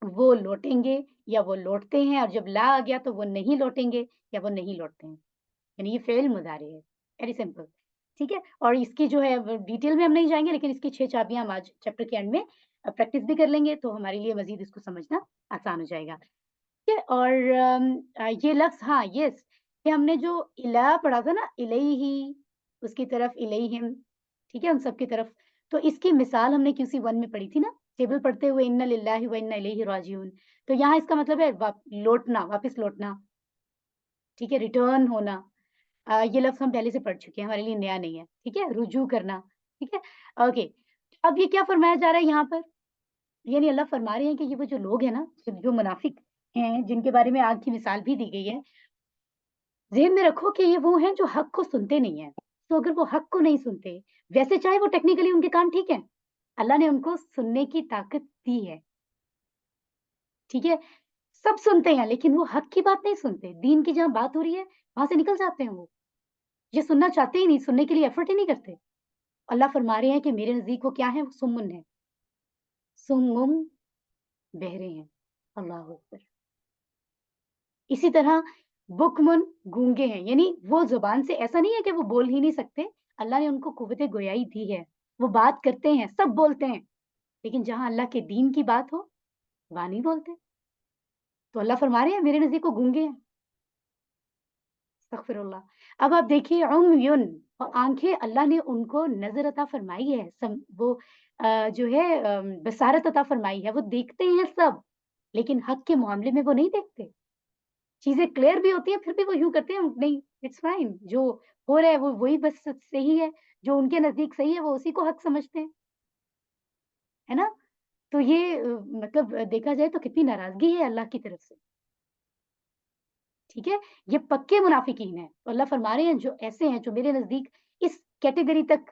वो लौटेंगे या वो लौटते हैं, और जब ला आ गया तो वो नहीं लौटेंगे या वो नहीं लौटते हैं। यानी ये फ़ेल मुज़ारे है, वेरी सिंपल, ठीक है? और इसकी जो है वो डिटेल में हम नहीं जाएँगे, लेकिन इसकी 6 चाबियाँ हम आज चैप्टर के एंड में प्रैक्टिस भी कर लेंगे, तो हमारे लिए मज़ीद इसको समझना आसान हो जाएगा, ठीक है? और ये लफ्ज़ हाँ, येस, ये हमने जो इला पढ़ा था ना, इलैही, उसकी तरफ इलैहिम, ठीक है? उन सब की तरफ। तो इसकी मिसाल हमने QC1 में पढ़ी थी ना, टेबल पढ़ते हुए इन्ना लिल्लाहि व इन्ना इलैहि राजिऊन। तो यहाँ इसका मतलब है लौटना, वापस लौटना, ठीक है? रिटर्न होना। ये लफ्ज़ हम पहले से पढ़ चुके हैं, हमारे लिए नया नहीं है, ठीक है? रुजू करना, ठीक है? ओके, अब ये क्या फरमाया जा रहा है यहाँ पर? यानी अल्लाह फरमा रहे हैं कि ये वो जो लोग हैं ना, जो मुनाफ़िक हैं, जिनके बारे में आग की मिसाल भी दी गई है, ज़हन में रखो कि ये वो हैं जो हक़ को सुनते नहीं हैं। तो अगर वो हक़ को नहीं सुनते, वैसे चाहे वो टेक्निकली उनके कान ठीक हैं, अल्लाह ने उनको सुनने की ताकत दी है, ठीक है? सब सुनते हैं, लेकिन वो हक़ की बात नहीं सुनते। दीन की जहाँ बात हो रही है, वहाँ से निकल जाते हैं वो। ये सुनना चाहते ही नहीं, सुनने के लिए एफ़र्ट ही नहीं करते। अल्लाह फरमा रहे हैं कि मेरे नज़दीक वो क्या है? वो सुम्मुन है। सुम्मुम, बहरे हैं। अल्लाहू अकबर। इसी तरह बुकमुन, गूंगे हैं, यानी वो ज़ुबान से ऐसा नहीं है कि वो बोल ही नहीं सकते, अल्लाह ने उनको क़ुव्वत गोयाई दी है। वो बात करते हैं, सब बोलते हैं, लेकिन जहाँ अल्लाह के दीन की बात हो, वहाँ नहीं बोलते। तो अल्लाह फरमा रहे हैं मेरे नज़दीक वो गूंगे हैं। अस्तग़फ़िरुल्लाह। अब आप देखिए उम्युन, और आँखें अल्लाह ने उनको नज़र अता फ़रमाई है, वो जो है बसारत अता फ़रमाई है, वो देखते हैं सब, लेकिन हक़ के मामले में वो नहीं देखते। चीज़ें क्लियर भी होती हैं, फिर भी वो यूँ करते हैं, नहीं इट्स फाइन, जो हो रहा है वो वही बस सही है, जो उनके नज़दीक सही है वो उसी को हक़ समझते हैं, है ना? तो ये मतलब देखा जाए तो कितनी नाराज़गी है अल्लाह की तरफ से। ठीक है? ये पक्के मुनाफ़िकीन हैं। तो अल्लाह फरमा रहे हैं जो ऐसे हैं, जो मेरे नज़दीक इस कैटेगरी तक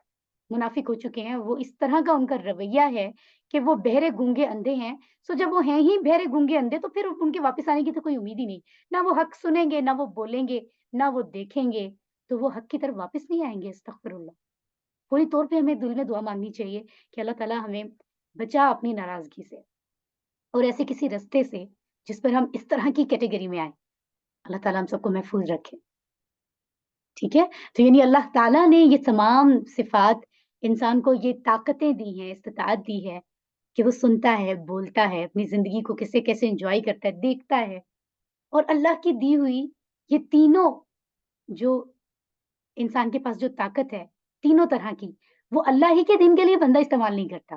मुनाफ़िक हो चुके हैं, वो इस तरह का उनका रवैया है कि वो बहरे, गूंगे, अंधे हैं। सो जब वो हैं ही बहरे, गूंगे, अंधे, तो फिर उनके वापस आने की तो कोई उम्मीद ही नहीं। ना वो हक़ सुनेंगे, ना वो बोलेंगे, ना वो देखेंगे, तो वो हक़ की तरफ वापस नहीं आएँगे, अस्तग़फ़िरुल्लाह। पूरी तौर पे हमें दिल में दुआ माँगनी चाहिए कि अल्लाह ताला हमें बचा अपनी नाराज़गी से। اور ایسے کسی رستے سے جس پر ہم اس طرح کی کیٹیگری میں آئیں. اللہ تعالیٰ ہم سب کو محفوظ رکھے. ٹھیک ہے، تو یعنی اللہ تعالیٰ نے یہ تمام صفات انسان کو یہ طاقتیں دی ہیں، استطاعت دی ہے کہ وہ سنتا ہے، بولتا ہے، اپنی زندگی کو کیسے انجوائے کرتا ہے، دیکھتا ہے. اور اللہ کی دی ہوئی یہ تینوں جو انسان کے پاس جو طاقت ہے تینوں طرح کی، وہ اللہ ہی کے دین کے لیے بندہ استعمال نہیں کرتا.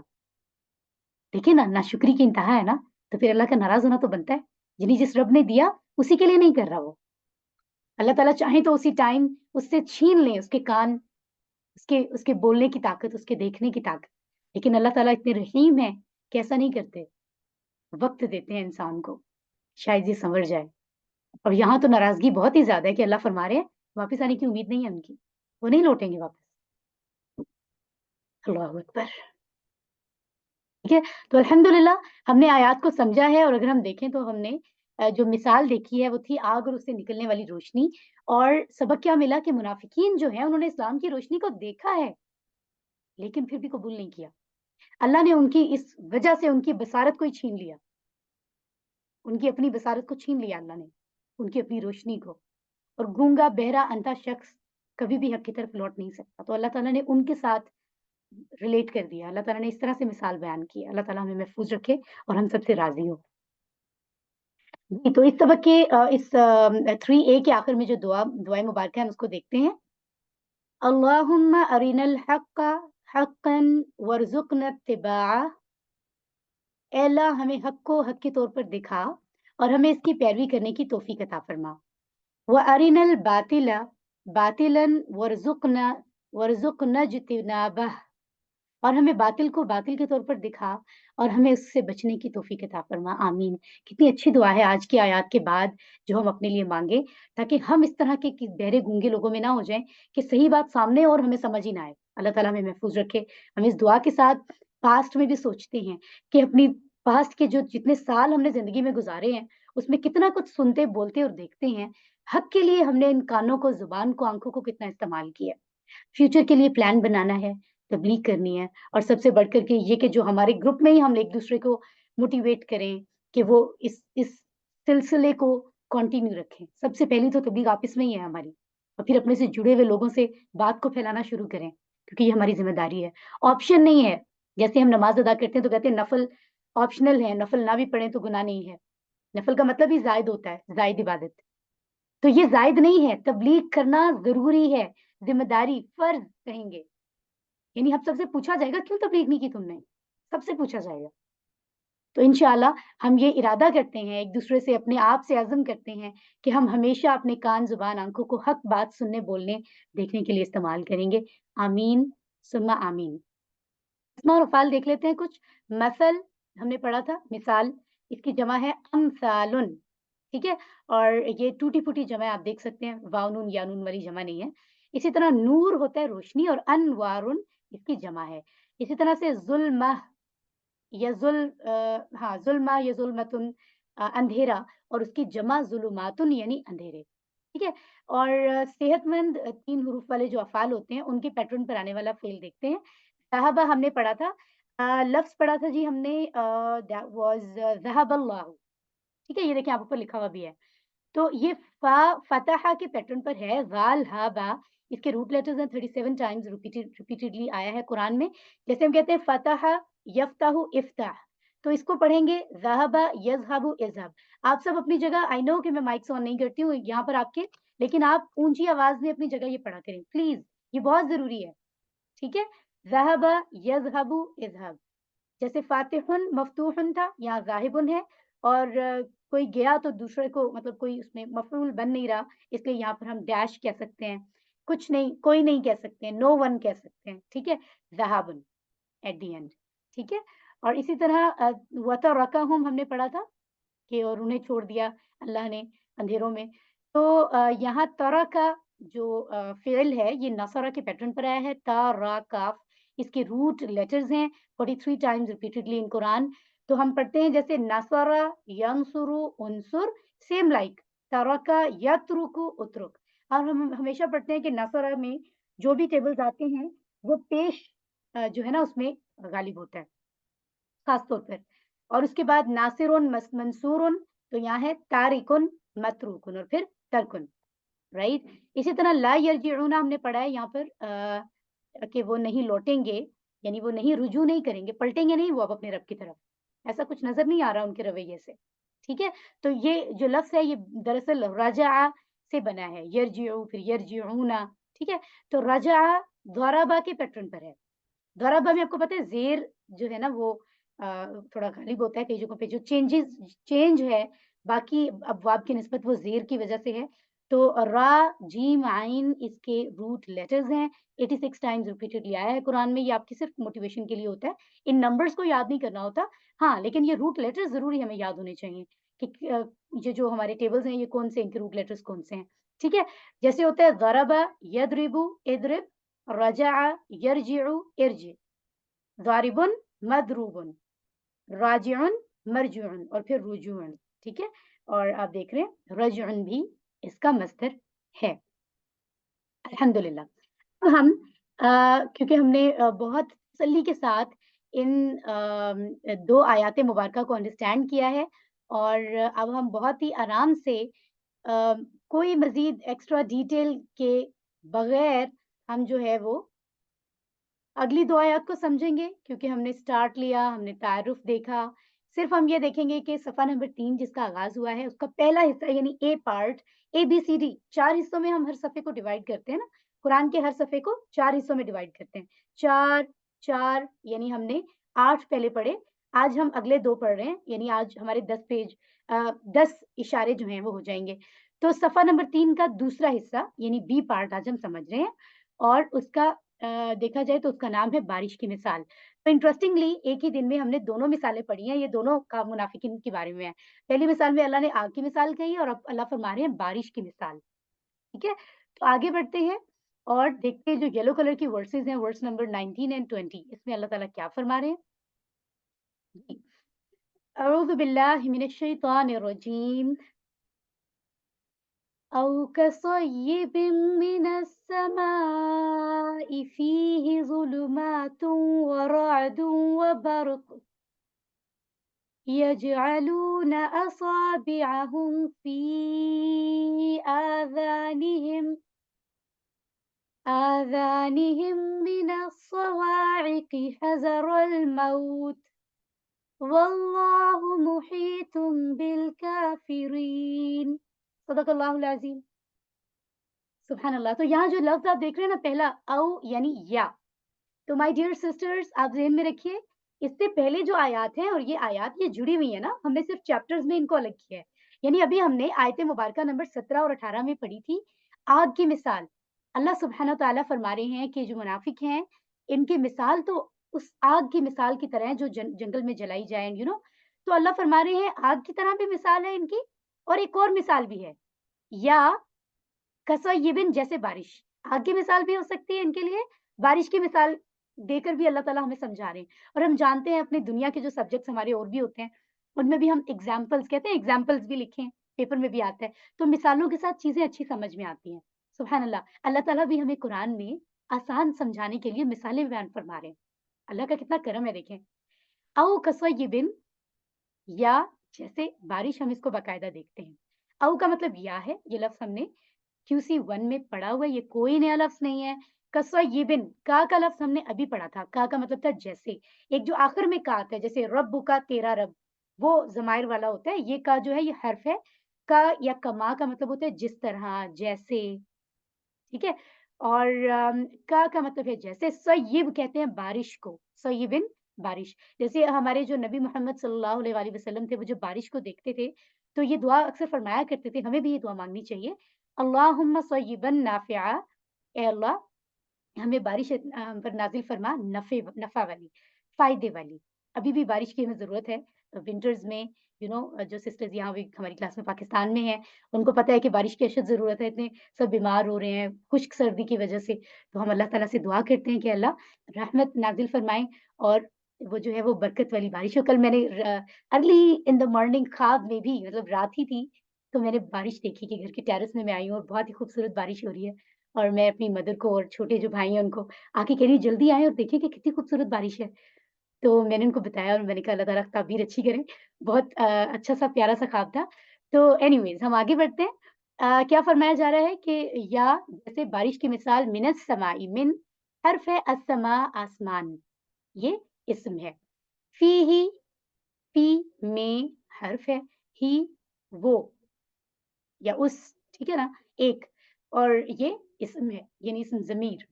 دیکھیں نا، ناشکری کی انتہا ہے نا. تو پھر اللہ کا ناراض ہونا تو بنتا ہے. یعنی جس رب نے دیا اسی کے لیے نہیں کر رہا وہ. اللہ تعالیٰ چاہیں تو اسی ٹائم اس سے چھین لیں اس کے کان، اس کے بولنے کی طاقت، اس کے دیکھنے کی طاقت. لیکن اللہ تعالیٰ اتنے رحیم ہیں کہ ایسا نہیں کرتے، وقت دیتے ہیں انسان کو، شاید یہ سنور جائے. اور یہاں تو ناراضگی بہت ہی زیادہ ہے کہ اللہ فرما رہے ہیں واپس آنے کی امید نہیں ہے ان کی، وہ نہیں لوٹیں گے واپس. اللہ اکبر. ٹھیک ہے، تو الحمدللہ ہم نے آیات کو سمجھا ہے. اور اگر ہم دیکھیں تو ہم نے جو مثال دیکھی ہے وہ تھی آگ اور اس سے نکلنے والی روشنی. اور سبق کیا ملا کہ منافقین جو ہیں انہوں نے اسلام کی روشنی کو دیکھا ہے لیکن پھر بھی قبول نہیں کیا. اللہ نے ان کی اس وجہ سے ان کی بصارت کو ہی چھین لیا، ان کی اپنی بصارت کو چھین لیا اللہ نے، ان کی اپنی روشنی کو. اور گونگا بہرا اندھا شخص کبھی بھی حق کی طرف لوٹ نہیں سکتا. تو اللہ تعالیٰ نے ان کے ساتھ ریلیٹ کر دیا. اللہ تعالیٰ نے اس طرح سے مثال بیان کی. اللہ تعالیٰ ہمیں محفوظ رکھے اور ہم سب سے راضی ہو. جی، تو اس سبق کے اس 3A کے آخر میں جو دعائیں مبارکہ ہیں ہم اس کو دیکھتے ہیں. اللہم ارنا الحق حقا وارزقنا اتباعہ. اے اللہ ہمیں حق کو حق کے طور پر دکھا اور ہمیں اس کی پیروی کرنے کی توفیق عطا فرما. وارنا الباطل باطلا وارزقنا اجتنابہ. اور ہمیں باطل کو باطل کے طور پر دکھا اور ہمیں اس سے بچنے کی توفیق عطا فرما. آمین. کتنی اچھی دعا ہے آج کی آیات کے بعد جو ہم اپنے لیے مانگے، تاکہ ہم اس طرح کے بہرے گونگے لوگوں میں نہ ہو جائیں کہ صحیح بات سامنے اور ہمیں سمجھ ہی نہ آئے. اللہ تعالیٰ ہمیں محفوظ رکھے. ہم اس دعا کے ساتھ پاسٹ میں بھی سوچتے ہیں کہ اپنی پاسٹ کے جو جتنے سال ہم نے زندگی میں گزارے ہیں اس میں کتنا کچھ سنتے بولتے اور دیکھتے ہیں. حق کے لیے ہم نے ان کانوں کو، زبان کو، آنکھوں کو کتنا استعمال کیا. فیوچر کے لیے پلان بنانا ہے، تبلیغ کرنی ہے. اور سب سے بڑھ کر کے یہ کہ جو ہمارے گروپ میں ہی ہم ایک دوسرے کو موٹیویٹ کریں کہ وہ اس سلسلے کو کنٹینیو رکھیں. سب سے پہلی تو تبلیغ آپس میں ہی ہے ہماری، اور پھر اپنے سے جڑے ہوئے لوگوں سے بات کو پھیلانا شروع کریں کیونکہ یہ ہماری ذمہ داری ہے. آپشن نہیں ہے. جیسے ہم نماز ادا کرتے ہیں تو کہتے ہیں نفل آپشنل ہے، نفل نہ بھی پڑھیں تو گناہ نہیں ہے. نفل کا مطلب ہی زائد ہوتا ہے، زائد عبادت. تو یہ زائد نہیں ہے، تبلیغ کرنا ضروری ہے، ذمہ داری، فرض کہیں گے. یعنی ہم سب سے پوچھا جائے گا کیوں تبلیغ نہیں کی تم نے، سب سے پوچھا جائے گا. تو انشاءاللہ ہم یہ ارادہ کرتے ہیں، ایک دوسرے سے اپنے آپ سے عزم کرتے ہیں کہ ہم ہمیشہ اپنے کان، زبان، آنکھوں کو حق بات سننے، بولنے، دیکھنے کے لیے استعمال کریں گے. آمین ثم آمین. اسماء اور افعال دیکھ لیتے ہیں کچھ. مثل ہم نے پڑھا تھا، مثال اس کی جمع ہے امثالن. ٹھیک ہے، اور یہ ٹوٹی پھوٹی جمع آپ دیکھ سکتے ہیں، واو نون یا نون والی جمع نہیں ہے. اسی طرح نور ہوتا ہے روشنی، اور انوارن اس کی جمع ہے. اسی طرح سے ظلمہ یا ظلمہ یا ظلمتن اندھیرا، اور اس کی جمع ظلماتن یعنی اندھیرے. ٹھیک ہے. اور صحت مند 3 حروف والے جو افعال ہوتے ہیں ان کے پیٹرن پر آنے والا فعل دیکھتے ہیں. ذہبہ ہم نے پڑھا تھا، لفظ پڑھا تھا جی ہم نے ذہب اللہ. ٹھیک ہے، یہ دیکھیں آپ اوپر لکھا ہوا بھی ہے. تو یہ فتح کے پیٹرن پر ہے. غال ہا با، اس کے روٹ لیٹرز ہیں 37 ٹائمز ریپیٹڈلی آیا ہے قرآن میں. جیسے ہم کہتے ہیں فتح یفتح افتح، تو اس کو پڑھیں گے ذہب یذہب اذهب. آپ سب اپنی جگہ، آئی نو کہ میں مائکس آن نہیں کرتی ہوں یہاں پر آپ کے، لیکن آپ اونچی آواز میں اپنی جگہ یہ پڑھا کریں پلیز، یہ بہت ضروری ہے. ٹھیک ہے، ذہب یذہب اذهب. جیسے فاتح مفتوح تھا، یہاں ذاہب ہے، اور کوئی گیا تو دوسرے کو مطلب کوئی اس میں مفعول بن نہیں رہا، اس لیے یہاں پر ہم ڈیش کہہ سکتے ہیں. کچھ نہیں، کوئی نہیں کہہ سکتے ہیں، نو ون کہہ سکتے ہیں. ٹھیک ہے، ذہابن ایٹ دی اینڈ. ٹھیک ہے. اور اسی طرح وترکہم ہم نے پڑھا تھا کہ اور انہیں چھوڑ دیا اللہ نے اندھیروں میں. تو یہاں ترکا جو فعل ہے یہ نصرہ کے پیٹرن پر آیا ہے. تا را کاف اس کے روٹ لیٹرز ہیں 43 ٹائمز ریپیٹڈلی ان قرآن. تو ہم پڑھتے ہیں جیسے نصرہ ینصرو انصر، سیم لائک ترکا یترکو اترک. اور ہم ہمیشہ پڑھتے ہیں کہ نصرہ میں جو بھی ٹیبلز آتے ہیں وہ پیش جو ہے نا اس میں غالب ہوتا ہے خاص طور پر. اور اس کے بعد ناصرن منصورن، تو یہاں ہے تارکن متروکن اور پھر ترکن، رائٹ. اسی طرح لا یرجعون ہم نے پڑھا ہے یہاں پر کہ وہ نہیں لوٹیں گے، یعنی وہ نہیں رجوع نہیں کریں گے، پلٹیں گے نہیں وہ اب اپنے رب کی طرف، ایسا کچھ نظر نہیں آ رہا ان کے رویے سے. ٹھیک ہے، تو یہ جو لفظ ہے یہ دراصل رجع سے بنا ہے، یرجعو پھر یرجعون. ٹھیک ہے، تو رجع ضربہ کے پیٹرن پر ہے. ضربہ میں آپ کو پتہ ہے زیر جو ہے نا وہ تھوڑا غالب ہوتا ہے کئی جگہوں پہ، جو چینج ہے باقی ابواب کی نسبت وہ زیر کی وجہ سے ہے. تو را جیم عین اس کے روٹ لیٹرز ہیں، 86 ٹائمز ریپیٹڈلی آیا ہے قرآن میں. یہ آپ کی صرف موٹیویشن کے لیے ہوتا ہے، ان نمبرز کو یاد نہیں کرنا ہوتا. ہاں لیکن یہ روٹ لیٹرز ضروری ہمیں یاد ہونے چاہیے کہ یہ جو ہمارے ٹیبلز ہیں یہ کون سے، ان کے روٹ لیٹرز کون سے ہیں. ٹھیک ہے، جیسے ہوتا ہے ضرب یضرب اضرب، رجع یرجع ارجع، ضارب مضروب، راجع مرجع اور پھر رجوع. ٹھیک ہے، اور آپ دیکھ رہے ہیں رجع بھی اس کا مصدر ہے. الحمدللہ. ہم کیونکہ ہم نے بہت تسلی کے ساتھ ان 2 آیات مبارکہ کو انڈرسٹینڈ کیا ہے، اور اب ہم بہت ہی آرام سے کوئی مزید ایکسٹرا ڈیٹیل کے بغیر ہم جو ہے وہ اگلی 2 آیات کو سمجھیں گے، کیونکہ ہم نے سٹارٹ لیا، ہم نے تعارف دیکھا. صرف ہم یہ دیکھیں گے کہ صفحہ نمبر 3 جس کا آغاز ہوا ہے اس کا پہلا حصہ یعنی A part, A B C D 4 حصوں میں ہم ہر صفحے کو ڈیوائیڈ کرتے ہیں نا، قرآن کے ہر صفحے کو 4 حصوں میں ڈیوائیڈ کرتے ہیں. 4 یعنی ہم نے 8 پہلے پڑھے، آج ہم اگلے 2 پڑھ رہے ہیں، یعنی آج ہمارے 10 پیج 10 اشارے جو ہیں وہ ہو جائیں گے. تو صفحہ نمبر 3 کا دوسرا حصہ یعنی بی پارٹ آج ہم سمجھ رہے ہیں، اور اس کا دیکھا جائے تو اس کا نام ہے بارش کی مثال. تو انٹرسٹنگلی ایک ہی دن میں ہم نے دونوں مثالیں پڑھی ہیں، یہ دونوں کا منافقین کے بارے میں ہے. پہلی مثال میں اللہ نے آگ کی مثال کہی اور اب اللہ فرما رہے ہیں بارش کی مثال. ٹھیک ہے، تو آگے بڑھتے ہیں اور دیکھتے ہیں جو یلو کلر کی ورسز ہیں، ورس نمبر 19 اینڈ 20، اس میں اللہ تعالیٰ کیا فرما رہے ہیں. اعوذ باللہ من الشیطان الرجیم. أو كصيب من السماء فيه ظلمات ورعد وبرق يجعلون أصابعهم في آذانهم من الصواعق حذر الموت والله محيط بالكافرين. صدق اللہ العظیم. سبحان اللہ. تو یہاں جو لفظ آپ دیکھ رہے ہیں نا پہلا او یعنی یا، تو مائی ڈیئر سسٹرز آپ ذہن میں رکھیے اس سے پہلے جو آیات ہیں، اور یہ آیات یہ جڑی ہوئی ہیں نا، ہم نے صرف چیپٹرز میں ان کو الگ کیا ہے. یعنی ابھی ہم نے آیت مبارکہ نمبر 17 اور 18 میں پڑھی تھی آگ کی مثال. اللہ سبحانہ تعالیٰ فرما رہے ہیں کہ جو منافق ہیں ان کی مثال تو اس آگ کی مثال کی طرح ہے جو جنگل میں جلائی جائے تو اللہ فرما رہے ہیں آگ کی طرح بھی مثال ہے ان کی، اور ایک اور مثال بھی ہے یا کصیبن جیسے بارش. آگ کی مثال بھی ہو سکتی ہے ان کے لیے، بارش کی مثال دے کر بھی اللہ تعالیٰ ہمیں سمجھا رہے ہیں. اور ہم جانتے ہیں اپنے دنیا کے جو سبجیکٹس ہمارے اور بھی ہوتے ہیں ان میں بھی ہم ایگزامپلس کہتے ہیں، ایگزامپلس بھی لکھیں، پیپر میں بھی آتا ہے، تو مثالوں کے ساتھ چیزیں اچھی سمجھ میں آتی ہیں. سبحان اللہ. اللہ تعالیٰ بھی ہمیں قرآن میں آسان سمجھانے کے لیے مثالیں بیان فرما رہے ہیں. اللہ کا کتنا کرم ہے دیکھیں. او کصیبن یا جیسے بارش، ہم اس کو باقاعدہ دیکھتے ہیں. او کا مطلب یا ہے، یہ لفظ ہم نے QC 1 میں پڑھا ہوا ہے، یہ کوئی نیا لفظ نہیں ہے. کصیبن کا لفظ ہم نے ابھی پڑھا تھا، کا مطلب تھا جیسے. ایک جو آخر میں کا آتا ہے جیسے رب کا تیرا رب، وہ ضمائر والا ہوتا ہے. یہ کا جو ہے یہ حرف ہے. کا یا کما کا مطلب ہوتا ہے جس طرح، جیسے. ٹھیک ہے، اور کا مطلب ہے جیسے. سیب کہتے ہیں بارش کو، سیبن بارش. جیسے ہمارے جو نبی محمد صلی اللہ علیہ وآلہ وسلم تھے، وہ جو بارش کو دیکھتے تھے تو یہ دعا اکثر فرمایا کرتے تھے. ہمیں بھی یہ دعا مانگنی چاہیے، اللہم صیبن نافعا، اے اللہ ہمیں بارش پر نازل فرما نفع والی، فائدے والی. ابھی بھی بارش کی ہمیں ضرورت ہے ونٹرز میں. جو سسٹرز یہاں بھی ہماری کلاس میں پاکستان میں ہیں ان کو پتہ ہے کہ بارش کی اشد ضرورت ہے. اتنے سب بیمار ہو رہے ہیں خشک سردی کی وجہ سے. تو ہم اللہ تعالیٰ سے دعا کرتے ہیں کہ اللہ رحمت نازل فرمائیں اور وہ جو ہے وہ برکت والی بارش ہو. کل میں نے ارلی ان دا مارننگ خواب میں بھی، مطلب رات ہی تھی، تو میں نے بارش دیکھی کہ گھر کے ٹیرس میں آئی ہوں اور بہت ہی خوبصورت بارش ہو رہی ہے. اور میں اپنی مدر کو اور چھوٹے جو بھائی ہیں ان کو آ کے کہہ رہی جلدی آئیں اور دیکھیں کہ کتنی خوبصورت بارش ہے. تو मैंने उनको बताया और मैंने कहा अल्लाह ताला ताबीर अच्छी करे। बहुत अच्छा सा प्यारा सा ख्वाब था। तो एनीवेज़ हम आगे बढ़ते हैं। क्या फरमाया जा रहा है कि या जैसे बारिश की मिसाल मिनस समाई, मिन हर्फ है अस्समा आसमान, ये इस्म है। फीही, फी में हर्फ है, ही वो या उस, ठीक है ना? एक, और ये इस्म है यानी इस्म ज़मीर,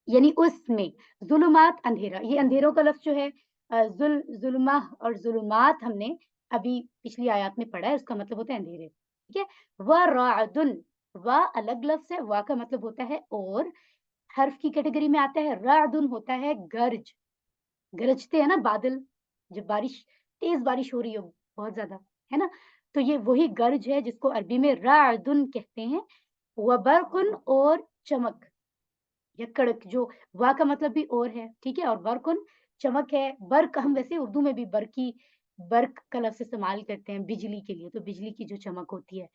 यानी उसमें, ज़ुलुमात अंधेरा, ये अंधेरों का लफ्ज़ जो है ज़ुल्मा और ज़ुलुमात हमने अभी पिछली आयत में पढ़ा है, उसका मतलब होता है अंधेरे, ठीक है? व राअदुन, व अलग लफ्ज़ है, व का मतलब होता है और, हर्फ की कैटेगरी में आता है, राअदुन होता है गरज, गरजते हैं ना बादल, जब बारिश, तेज़ बारिश हो रही हो बहुत ज़्यादा, है ना? तो ये वही गरज है जिसको अरबी में राअदुन कहते हैं। व बरकुन, और चमक या कड़क, जो वा का मतलब भी और है, ठीक है? और बरकुन चमक है। बर्क हम वैसे उर्दू में भी बर्की, बर्क का लफ्ज़ इस्तेमाल करते हैं बिजली के लिए, तो बिजली की जो चमक होती है,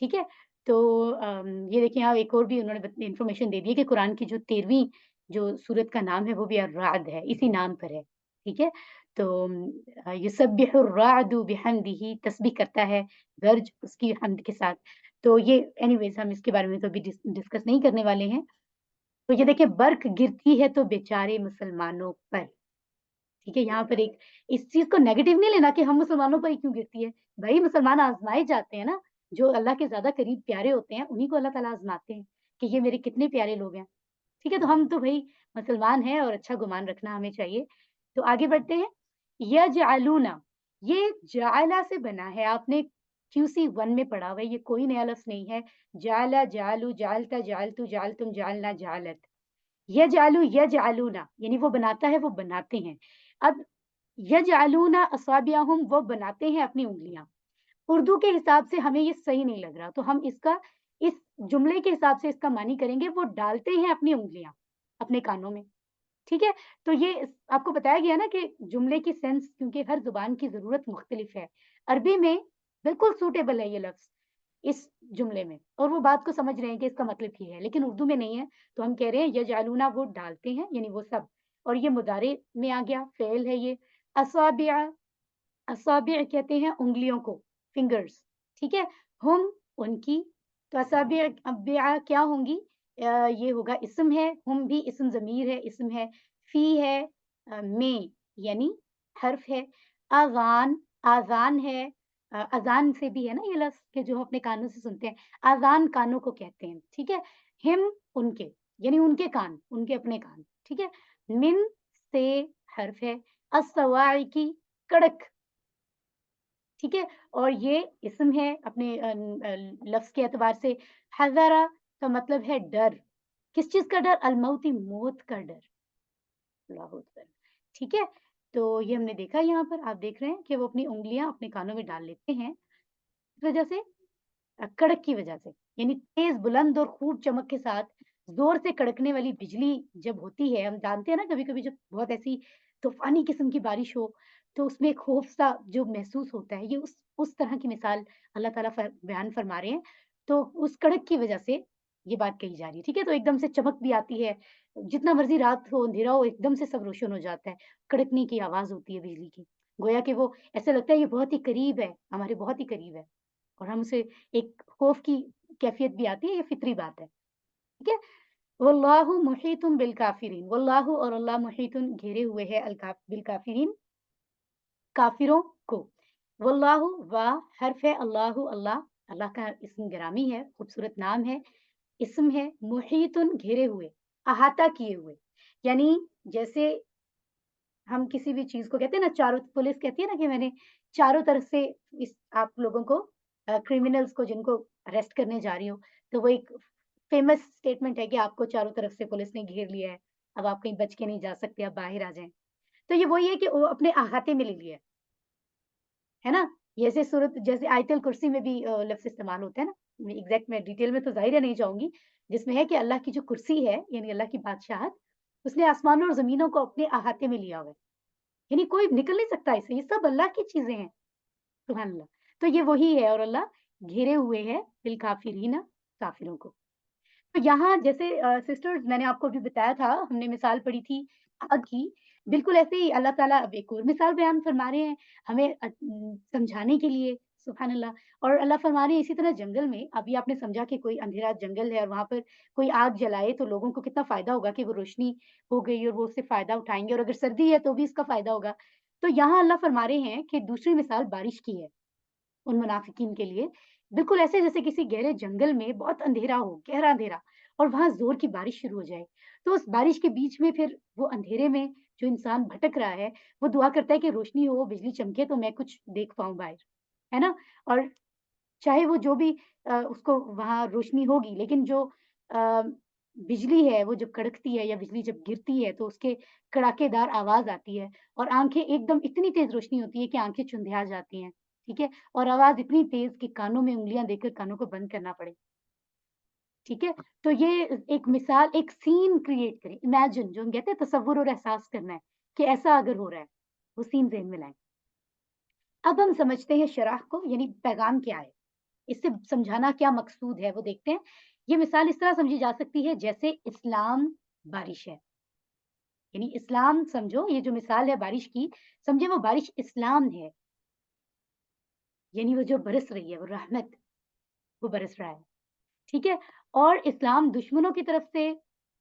ठीक है? तो ये देखिए यहाँ एक और भी उन्होंने इन्फॉर्मेशन दे दी है कि कुरान की जो 13वीं जो सूरत का नाम है वो भी अर्राद है, इसी नाम पर है, ठीक है? तो युसब्बिहु अर्रादु बिहम्दिही, तस्बीह करता है गरज उसकी हम्द के साथ। तो ये एनीवेज़ हम इसके बारे में तो अभी डिस्कस नहीं करने वाले हैं। तो ये देखिए बर्क गिरती है तो बेचारे मुसलमानों पर, ठीक है? यहाँ पर एक इस चीज़ को नेगेटिव नहीं लेना कि हम मुसलमानों पर ही क्यों गिरती है। भई मुसलमान आज़माए जाते हैं ना, जो अल्लाह के ज़्यादा करीब प्यारे होते हैं, उन्हीं को अल्लाह ताला आज़माते हैं कि ये मेरे कितने प्यारे लोग हैं, ठीक है? तो हम तो भई मुसलमान हैं और अच्छा गुमान रखना हमें चाहिए। तो आगे बढ़ते हैं। यजअलूना, ये जअला से बना है, आपने क्यूसी 1 में पढ़ा हुआ है, ये कोई नया लफ्ज़ नहीं है। जअला, जअलू, जअलता, जअलतु, जअलतुम, जअलना, जअलत। यजअलु, यजअलूना यानी वो बनाता है, वो बनाते हैं। अब यजअलूना असाबिअहुम, वो बनाते हैं अपनी उँगलियाँ। उर्दू के हिसाब से हमें ये सही नहीं लग रहा, तो हम इसका इस जुमले के हिसाब से इसका मानी करेंगे, वो डालते हैं अपनी उँगलियाँ अपने कानों में, ठीक है? तो ये आपको बताया गया ना कि जुमले की सेंस, क्योंकि हर ज़ुबान की ज़रूरत मुख्तलिफ है। अरबी में बिल्कुल सूटेबल है ये लफ्ज़ इस जुमले में, और वो बात को समझ रहे हैं कि इसका मतलब ये है, लेकिन उर्दू में नहीं है, तो हम कह रहे हैं यजअलूना, वो डालते हैं, यानी वो सब, और ये मुदारे में आ गया, फ़ेल है ये। असाबिअ, असाबिअ कहते हैं उँगलियों को, फिंगर्स, ठीक है? हुम, उनकी, तो असाबिअ अबिअ क्या होंगी? ये होगा इस्म है, हुम भी इस्म ज़मीर है, इस्म है, फ़ी है, में यानी हर्फ है, अज़ान, आज़ान है, अज़ान से भी है ना ये लफ्ज़ कि जो हम अपने कानों से सुनते हैं, अज़ान कानों को कहते हैं, ठीक है? हिम, उनके, यानी उनके कान, उनके अपने कान, ठीक है? मिन, से हर्फ है, अस्सवाइकी, कड़क, ठीक है? और ये इस्म है अपने लफ्ज़ के एतबार से। हज़रा का मतलब है डर, किस चीज़ का डर? अल-मौती, मौत का डर। अल्लाहु अकबर, ठीक है? तो ये हमने देखा यहाँ पर, आप देख रहे हैं कि वो अपनी उँगलियाँ अपने कानों में डाल लेते हैं, इस वजह से, कड़क की वजह से, यानी तेज़, बुलंद और खूब चमक के साथ ज़ोर से कड़कने वाली बिजली जब होती है, हम जानते हैं ना कभी-कभी जब बहुत ऐसी तूफ़ानी किस्म की बारिश हो, तो उसमें खौफ़-सा जो महसूस होता है, ये उस तरह की मिसाल अल्लाह ताला बयान फरमा रहे हैं। तो उस कड़क की वजह से ये बात कही जा रही है, ठीक है? तो एकदम से चमक भी आती है, जितना मर्ज़ी रात हो, अंधेरा हो, एकदम से सब रोशन हो जाता है, कड़कने की आवाज़ होती है बिजली की। गोया कि वो ऐसा लगता है ये बहुत ही करीब है, हमारे बहुत ही करीब है। और हम उसे एक खौफ की कैफ़ियत भी आती है, ये फ़ितरी बात है, ठीक है? वल्लाहु मुहीतुन बिल काफ़िरीन, वल्लाहु और अल्लाह मुहीतुन घेरे हुए है बिल काफ़िरीन, काफ़िरों को। वल्लाहु, वा हर्फ़ है, अल्लाहु अल्लाह, अल्लाह का इस्म गिरामी है, खूबसूरत नाम है, इस्म है, मुहीतुन घेरे हुए, अहाता किए हुए। यानी जैसे हम किसी भी चीज़ को कहते हैं ना, चारों पुलिस कहती है ना कि मैंने चारों तरफ से इस आप लोगों को, क्रिमिनल्स को जिनको अरेस्ट करने जा रही हो, तो वो एक फ़ेमस स्टेटमेंट है कि आपको चारों तरफ से पुलिस ने घेर लिया है, अब आप कहीं बच के नहीं जा सकते, आप बाहर आ जाएँ। तो ये वही है कि वो अपने अहाते में ले लिया है ना? जैसे सूरत, जैसे आयतुल कुर्सी में भी लफ्ज़ इस्तेमाल होता है ना, एग्ज़ैक्ट मैं डिटेल में तो ज़ाहिर है नहीं जाऊँगी, जिसमें है कि अल्लाह की जो कुर्सी है, यानी अल्लाह की बादशाहत, उसने आसमानों और ज़मीनों को अपने अहाते में लिया हुआ है। यानी कोई निकल नहीं सकता इससे, ये सब अल्लाह की चीज़ें हैं, सुभान अल्लाह। तो ये वही है, और अल्लाह घिरे हुए है बिल काफ़िरीना, काफ़िरों को। तो यहाँ जैसे सिस्टर्स मैंने आपको अभी बताया था, हमने मिसाल पढ़ी थी आग की, بالکل ऐसे ही अल्लाह ताला अब एक और मिसाल बयान फरमा रहे हैं हमें समझाने के लिए, सुभान अल्लाह। और अल्लाह फरमा रहे हैं इसी तरह जंगल में, अभी आपने समझा कि कोई अंधेरा जंगल है और वहाँ पर कोई आग जलाए तो लोगों को कितना फ़ायदा होगा कि वो रोशनी हो गई और वो उससे फ़ायदा उठाएँगे, और अगर सर्दी है तो भी इसका फ़ायदा होगा। तो यहाँ अल्लाह फरमा रहे हैं कि दूसरी मिसाल बारिश की है, उन मुनाफ़िकीन के लिए। बिल्कुल ऐसे जैसे किसी गहरे जंगल में बहुत अंधेरा हो, गहरा अंधेरा, और वहाँ ज़ोर की बारिश शुरू हो जाए। तो उस बारिश के बीच में फिर वो अंधेरे में जो इंसान भटक रहा है, वो दुआ करता है कि रोशनी हो, बिजली चमके तो मैं कुछ देख पाऊँ बाहर, है ना? और चाहे वो जो भी उसको वहाँ रोशनी होगी, लेकिन जो अ, बिजली है वो जब कड़कती है या बिजली जब गिरती है तो उसके कड़ाकेदार आवाज़ आती है, और आँखें एकदम इतनी तेज़ रोशनी होती है कि आँखें चुंधिया जाती हैं, ठीक है? और आवाज़ इतनी तेज़ कि कानों में उँगलियाँ देकर कानों को बंद करना पड़े, ठीक है? तो ये एक मिसाल, एक सीन क्रिएट करें, इमेजिन, जो हम कहते हैं तसव्वुर और एहसास करना है कि ऐसा अगर हो रहा है, वो सीन ज़हन में लाएँ। अब हम समझते हैं शरह को, यानी पैगाम क्या है? इससे समझाना क्या मकसूद है वो देखते हैं। ये मिसाल इस तरह समझी जा सकती है जैसे इस्लाम बारिश है। यानी इस्लाम समझो, ये जो मिसाल है बारिश की, समझे वो बारिश इस्लाम है। यानी वो जो बरस रही है वो रहमत, वो बरस रहा है। ठीक है? और इस्लाम दुश्मनों की तरफ से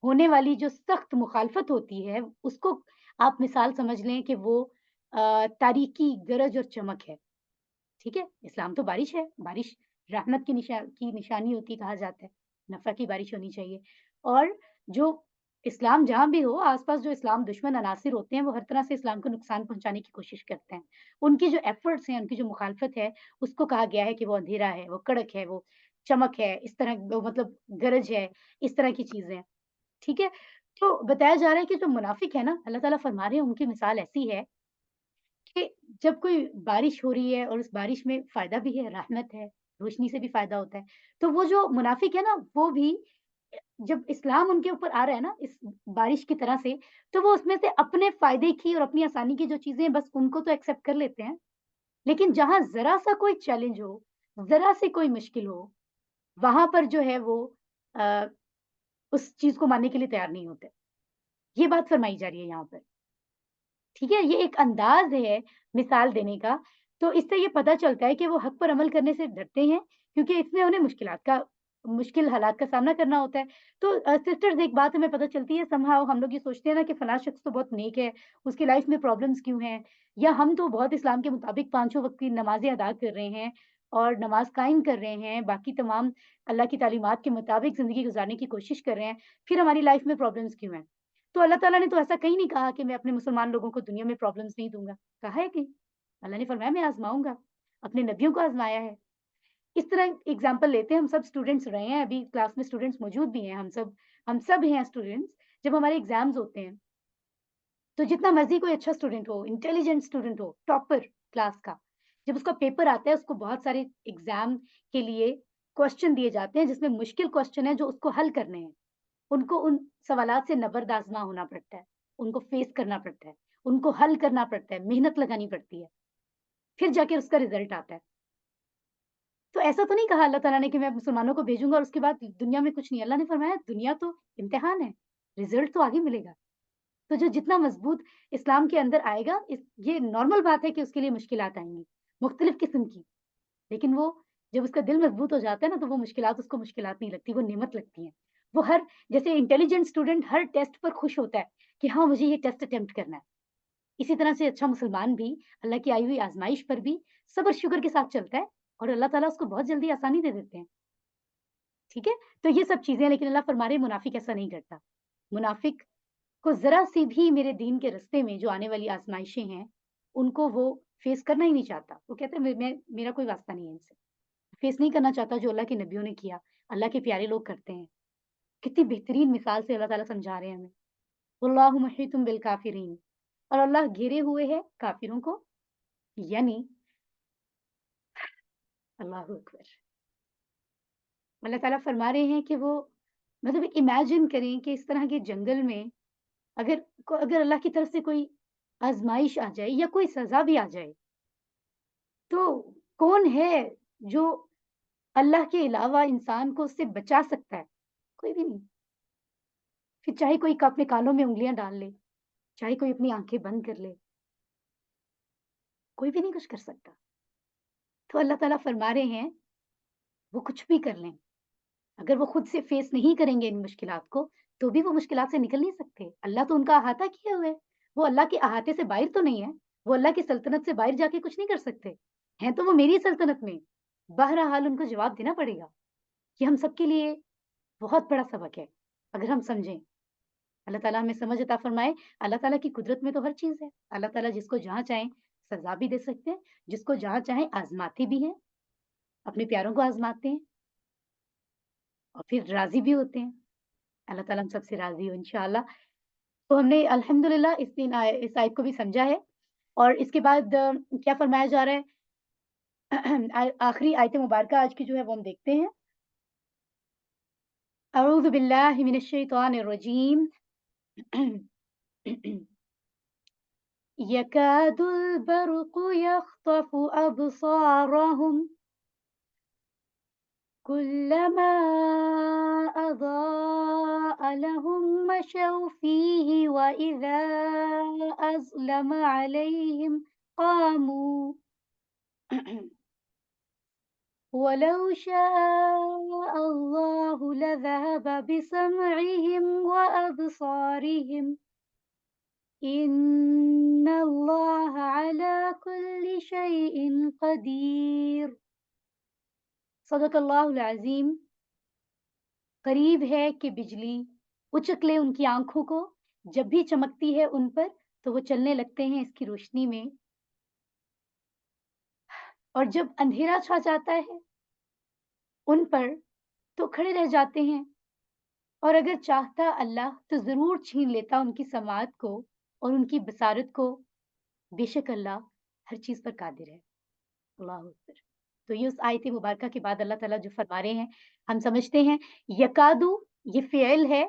होने वाली जो सख्त मुखालफत होती है, उसको आप मिसाल समझ लें कि वो तारीकी, गरज और चमक है। ठीक है? इस्लाम तो बारिश है, बारिश रहमत की निशानी होती कहा जाता है, नफ़ा की बारिश होनी चाहिए। और जो इस्लाम जहाँ भी हो, आस-पास जो इस्लाम दुश्मन अनासिर होते हैं, वो हर तरह से इस्लाम को नुकसान पहुँचाने की कोशिश करते हैं। उनकी जो एफ़र्ट्स हैं, उनकी जो मुखालफत है, उसको कहा गया है कि वो अंधेरा है, वो कड़क है, वो चमक है, इस तरह वो मतलब गरज है, इस तरह की चीज़ें हैं। ठीक है? तो बताया जा रहा है कि जो मुनाफ़िक है ना, अल्लाह ताला फरमा रहे हैं उनकी मिसाल ऐसी है कि जब कोई बारिश हो रही है और उस बारिश में फ़ायदा भी है, रहमत है, रोशनी से भी फ़ायदा होता है। तो वो जो मुनाफ़िक है ना, वो भी जब इस्लाम उनके ऊपर आ रहा है ना, इस बारिश की तरह से, तो वो उसमें से अपने फ़ायदे की और अपनी आसानी की जो चीज़ें हैं, बस उनको तो एक्सेप्ट कर लेते हैं। लेकिन जहाँ ज़रा-सा कोई चैलेंज हो, ज़रा-सी कोई मुश्किल हो, वहाँ पर जो है वो अ, उस चीज़ को मानने के लिए तैयार नहीं होते। ये बात फ़रमाई जा रही है यहाँ पर। ठीक है? ये एक अंदाज़ है मिसाल देने का, तो इससे ये पता चलता है कि वो हक़ पर अमल करने से डरते हैं, क्योंकि इसमें उन्हें मुश्किल हालात का सामना करना होता है। तो सिस्टर्स, एक बात हमें पता चलती है, समहाउ हम लोग ये सोचते हैं ना कि फलाँ शख़्स तो बहुत नेक है, उसकी लाइफ़ में प्रॉब्लम्स क्यों हैं? या हम तो बहुत इस्लाम के मुताबिक पाँचों वक़्त की नमाज़ें अदा कर रहे हैं और नमाज़ कायम कर रहे हैं, बाकी तमाम अल्लाह की तालीमात के मुताबिक ज़िंदगी गुज़ारने की कोशिश कर रहे हैं, फिर हमारी लाइफ़ में प्रॉब्लम्स क्यों हैं? तो अल्लाह ताला ने तो ऐसा कहीं नहीं कहा कि मैं अपने मुसलमान लोगों को दुनिया में प्रॉब्लम्स नहीं दूँगा। कहा है कहीं? अल्लाह ने फरमाया मैं आज़माऊँगा, अपने नबियों को आज़माया है। इस तरह एग्ज़ाम्पल लेते हैं, हम सब स्टूडेंट्स रहे हैं, अभी क्लास में स्टूडेंट्स मौजूद भी हैं, हम सब हैं स्टूडेंट्स। जब हमारे एग्ज़ाम्स होते हैं, तो जितना मर्ज़ी कोई अच्छा स्टूडेंट हो, इंटेलिजेंट स्टूडेंट हो, टॉपर क्लास का, जब उसका पेपर आता है, उसको बहुत सारे एग्ज़ाम के लिए क्वेश्चन दिए जाते हैं, जिसमें मुश्किल क्वेश्चन है जो उसको हल करने हैं। उनको उन सवालात से नबर्दाज़मा होना पड़ता है, उनको फ़ेस करना पड़ता है, उनको हल करना पड़ता है, मेहनत लगानी पड़ती है, फिर जाके उसका रिज़ल्ट आता है। तो ऐसा तो नहीं कहा अल्लाह ताला ने कि मैं मुसलमानों को भेजूँगा और उसके बाद दुनिया में कुछ नहीं। अल्लाह ने फरमाया दुनिया तो इम्तिहान है, रिज़ल्ट तो आगे मिलेगा। तो जो जितना मज़बूत इस्लाम के अंदर आएगा, ये नॉर्मल बात है कि उसके लिए मुश्किलात आएँगी, मुख्तलिफ़ किस्म की। लेकिन वो जब उसका दिल मज़बूत हो जाता है ना, तो वो मुश्किलात उसको मुश्किलात नहीं लगती, वो नेमत लगती हैं। वो हर जैसे इंटेलिजेंट स्टूडेंट हर टेस्ट पर खुश होता है कि हाँ, मुझे ये टेस्ट अटेम्प्ट करना है। इसी तरह से अच्छा मुसलमान भी अल्लाह की आई हुई आज़माइश पर भी सब्र-शुक्र के साथ चलता है और अल्लाह ताला उसको बहुत जल्दी आसानी दे देते हैं। ठीक है? तो ये सब चीज़ें हैं, लेकिन अल्लाह फरमा रहे हैं मुनाफ़िक ऐसा नहीं करता। मुनाफ़िक को ज़रा-सी भी मेरे दीन के रास्ते में जो आने वाली आज़माइशें हैं, उनको वो फ़ेस करना ही नहीं चाहता। वो कहता है मैं मेरा कोई वास्ता नहीं है इनसे। फेस नहीं करना चाहता जो अल्लाह के नबियों ने किया, अल्लाह के प्यारे लोग करते हैं। कितनी बेहतरीन मिसाल से अल्लाह ताला समझा रहे हैं हमें। वल्लाहु मुहीतुम बिल काफ़िरीन, और अल्लाह घेरे हुए है काफ़िरों को, यानी अल्लाहु अकबर। अल्लाह ताला फरमा रहे हैं कि वो मतलब इमेजिन करें कि इस तरह के जंगल में अगर अल्लाह की तरफ से कोई आज़माइश आ जाए या कोई सज़ा भी आ जाए, तो कौन है जो अल्लाह के अलावा इंसान को उससे बचा सकता है? कोई भी नहीं। फिर चाहे कोई क अपने कानों में उँगलियाँ डाल ले, चाहे कोई अपनी आंखें बंद कर ले, कोई भी नहीं कुछ कर सकता। तो अल्लाह ताला फरमा रहे हैं, वो कुछ भी कर लें, अगर वो खुद से फेस नहीं करेंगे इन मुश्किलात को, तो भी वो मुश्किलात से निकल नहीं सकते। अल्लाह तो उनका अहाता किए हुए है। वो अल्लाह के अहाते से बाहर तो नहीं है। वो अल्लाह की सल्तनत से बाहर जाके कुछ नहीं कर सकते। हैं तो वो मेरी सल्तनत में। बहरहाल उनको जवाब देना पड़ेगा। ये हम सबके लिए बहुत बड़ा सबक है, अगर हम समझें। अल्लाह ताला हमें समझ अता फरमाए। अल्लाह ताला की कुदरत में तो हर चीज़ है। अल्लाह ताला जिसको जहाँ चाहें सज़ा भी दे सकते हैं, जिसको जहाँ चाहें आज़माते भी हैं, अपने प्यारों को आज़माते हैं और फिर राज़ी भी होते हैं। अल्लाह ताला हम सबसे राज़ी हो इंशाअल्लाह। तो हमने अल्हम्दुलिल्लाह इस आयत को भी समझा है और इसके बाद क्या फरमाया जा रहा है? आखिरी आयत मुबारका आज की जो है वो हम देखते हैं। अऊज़ु बिल्लाहि मिनश शैतानिर रजीम। यकादुल बर्क़ु यख़्तफ़ु अबसारहुम कुल्लमा अज़ाअ लहुम मशौ फ़ीहि व इज़ा अज़लम अलैहिम क़ामू वलौ शाअ अल्लाहु लज़हब बिसमइहिम व अबसारिहिम इन्नल्लाह अला कुल्लि शैइन क़दीर। सदक़ल्लाहुल अज़ीम। करीब है कि बिजली उचक ले उनकी आँखों को, जब भी चमकती है उन पर, तो वो चलने लगते हैं इसकी रोशनी में और जब अंधेरा छा जाता है उन पर, तो खड़े रह जाते हैं और अगर चाहता अल्लाह तो ज़रूर छीन लेता उनकी समाअत को और उनकी बसारत को। बेशक अल्लाह हर चीज़ पर कादिर है। अल्लाहु अकबर। तो ये उस आयत मुबारका के बाद अल्लाह ताला जो फरमा रहे हैं, हम समझते हैं यकादु ये फ़िइल है,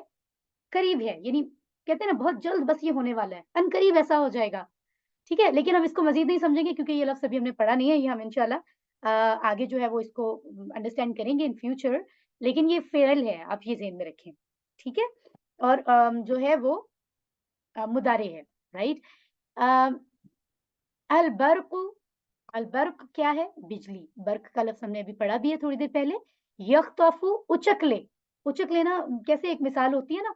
करीब है, यानी कहते हैं ना बहुत जल्द बस ये होने वाला है, अनकरीब ऐसा हो जाएगा, ठीक है? लेकिन हम इसको मज़ीद नहीं समझेंगे क्योंकि ये लफ्ज़ अभी हमने पढ़ा नहीं है, ये हम इंशाअल्लाह आगे जो है वो इसको अंडरस्टैंड करेंगे इन फ्यूचर। लेकिन ये फ़िइल है, आप ये ज़हन में रखें, ठीक है? और जो है वो मुदारे है, राइट? अ, अल-बर्क़ु अलबर्क क्या है? बिजली। बर्क का लफ्ज़ हमने अभी पढ़ा भी है थोड़ी देर पहले। यख्तफ़ु उचक ले। उचक लेना कैसे एक मिसाल होती है ना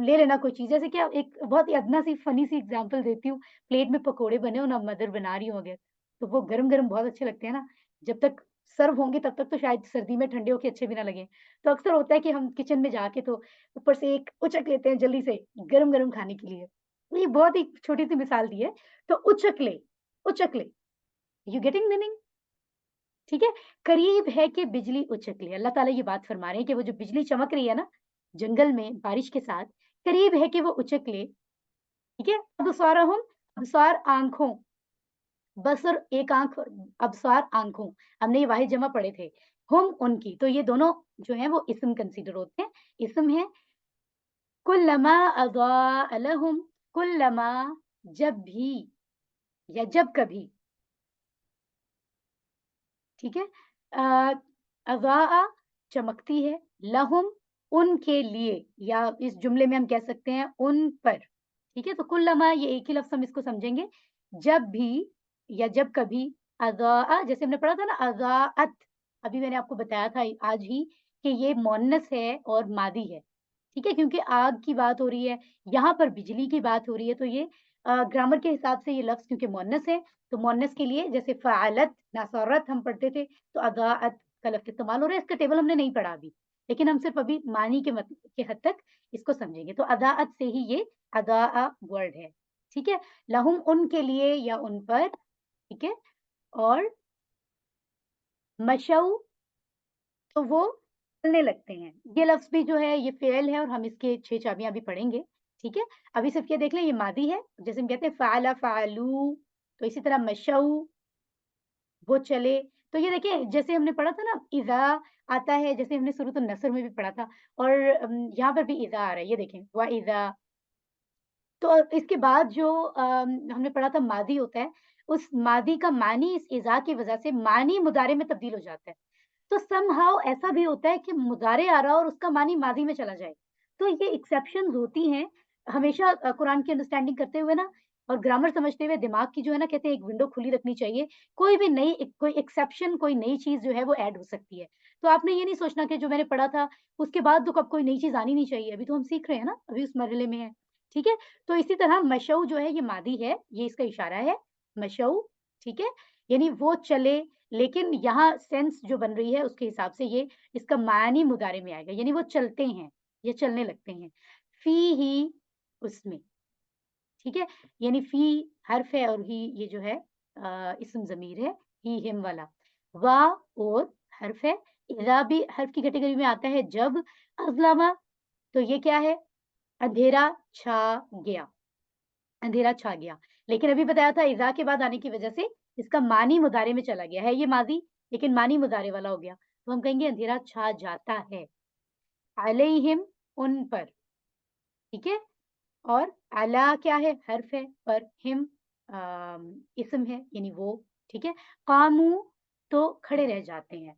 ले लेना कोई चीज़। जैसे कि एक बहुत ही अदना सी फ़नी सी एग्ज़ाम्पल देती हूँ। प्लेट में पकोड़े बने हों ना मदर बना रही हों अगर, तो वो गरम-गरम बहुत अच्छे लगते हैं ना। जब तक सर्व होंगे तब तक तो शायद सर्दी में ठंडे होके अच्छे भी ना लगें। तो अक्सर होता है कि हम किचन में जाके तो ऊपर से एक उचक लेते हैं जल्दी से गरम-गरम खाने के लिए। तो ये बहुत ही छोटी-सी मिसाल दी है। तो उचक ले। You getting meaning? ठीक है? करीब है कि बिजली उचक ले। अल्लाह ताला ये बात फरमा रहे हैं कि वो जो बिजली चमक रही है ना, जंगल में बारिश के साथ, करीब है कि वो उचक ले, ठीक है? अबसारहुम अबसार आँखों, बसर एक आँख और अबसार आँखों। हमने ये वाहिद जमा पढ़े थे। हुम उनकी, तो ये दोनों जो हैं वो इस्म कंसीडर होते हैं। इस्म है कुल्लमा अज़ाअ लहुम, कुल्लमा जब भी या जब कभी, ठीक है? अज़ाअ चमकती है, लहुम उनके लिए या इस जुमले में हम कह सकते हैं उन पर, ठीक है? तो कुल्लमा ये एक ही लफ्ज़ हम इसको समझेंगे, जब भी या जब कभी अज़ाअ जैसे हमने पढ़ा था ना अज़ाअत, अभी मैंने आपको बताया था आज ही कि ये मुअन्नस है और मादी है, ठीक है? क्योंकि आग की बात हो रही है, यहाँ पर बिजली की बात हो रही है, तो ये ग्रामर के हिसाब से ये लफ्ज़ क्योंकि मुअन्नस है, तो मुअन्नस के लिए जैसे फ़अलत, नसरत हम पढ़ते थे, तो अज़ाअत का लफ्ज़ इस्तेमाल हो रहा है, इसका टेबल हमने नहीं पढ़ा अभी। लेकिन हम सिर्फ़ अभी मानी के हद तक इसको समझेंगे। तो अज़ाअत से ही ये अज़ाअ वर्ड है, ठीक है? लहुम उनके लिए या उन पर, ठीक है? और मशऊ तो वो चलने लगते हैं। ये लफ्ज़ भी जो है ये फ़िइल है और हम इसके 6 चाबियाँ भी पढ़ेंगे, ठीक है? अभी सिर्फ़ ये देख लें ये मादी है, जैसे हम कहते हैं फ़अल फ़अलू, तो इसी तरह मशऊ वो चले। तो ये देखिए जैसे हमने पढ़ा था ना इज़ा आता है, जैसे हमने सूरत अन-नस्र में भी पढ़ा था और यहाँ पर भी इज़ा आ रहा है, ये देखें व इज़ा। तो इसके बाद जो हमने पढ़ा था मादी होता है, उस मादी का मानी इस इज़ा की वज़ह से मानी मुदारे में तब्दील हो जाता है। तो समहाउ ऐसा भी होता है कि मुज़ारे आ रहा हो और उसका मानी माज़ी में चला जाए। तो ये एक्सेप्शंस होती हैं ہمیشہ قرآن کی انڈرسٹینڈنگ کرتے ہوئے نا اور گرامر سمجھتے ہوئے دماغ کی جو ہے نا کہتے ہیں ایک ونڈو کھلی رکھنی چاہیے. کوئی بھی نئی کوئی ایکسیپشن کوئی نئی چیز جو ہے وہ ایڈ ہو سکتی ہے. تو آپ نے یہ نہیں سوچنا کہ جو میں نے پڑھا تھا اس کے بعد تو اب کوئی نئی چیز آنی نہیں چاہیے. ابھی تو ہم سیکھ رہے ہیں نا, ابھی اس مرحلے میں ہے. ٹھیک ہے, تو اسی طرح مشو جو ہے یہ ماضی ہے, یہ اس کا اشارہ ہے مشو. ٹھیک ہے, یعنی وہ چلے, لیکن یہاں سینس جو بن رہی ہے اس کے حساب سے یہ اس کا معنی مضارع میں آئے گا, یعنی وہ چلتے ہیں یا چلنے لگتے ہیں. فی ہی, اس میں. ٹھیک ہے, یعنی فی حرف ہے اور ہی یہ جو ہے اسم ضمیر ہے, ہی ہم والا. وا اور حرف ہے. اذا بھی حرف کی کیٹیگری میں آتا ہے جب. اظلما تو یہ کیا ہے, اندھیرا چھا گیا, اندھیرا چھا گیا. لیکن ابھی بتایا تھا اذا کے بعد آنے کی وجہ سے اس کا معنی مضارع میں چلا گیا ہے, یہ ماضی لیکن معنی مضارع والا ہو گیا, تو ہم کہیں گے اندھیرا چھا جاتا ہے. علیہم, ان پر. ٹھیک ہے, اور علا کیا ہے, حرف ہے, پر ہم اسم ہے یعنی وہ. ٹھیک ہے, قامو تو کھڑے رہ جاتے ہیں.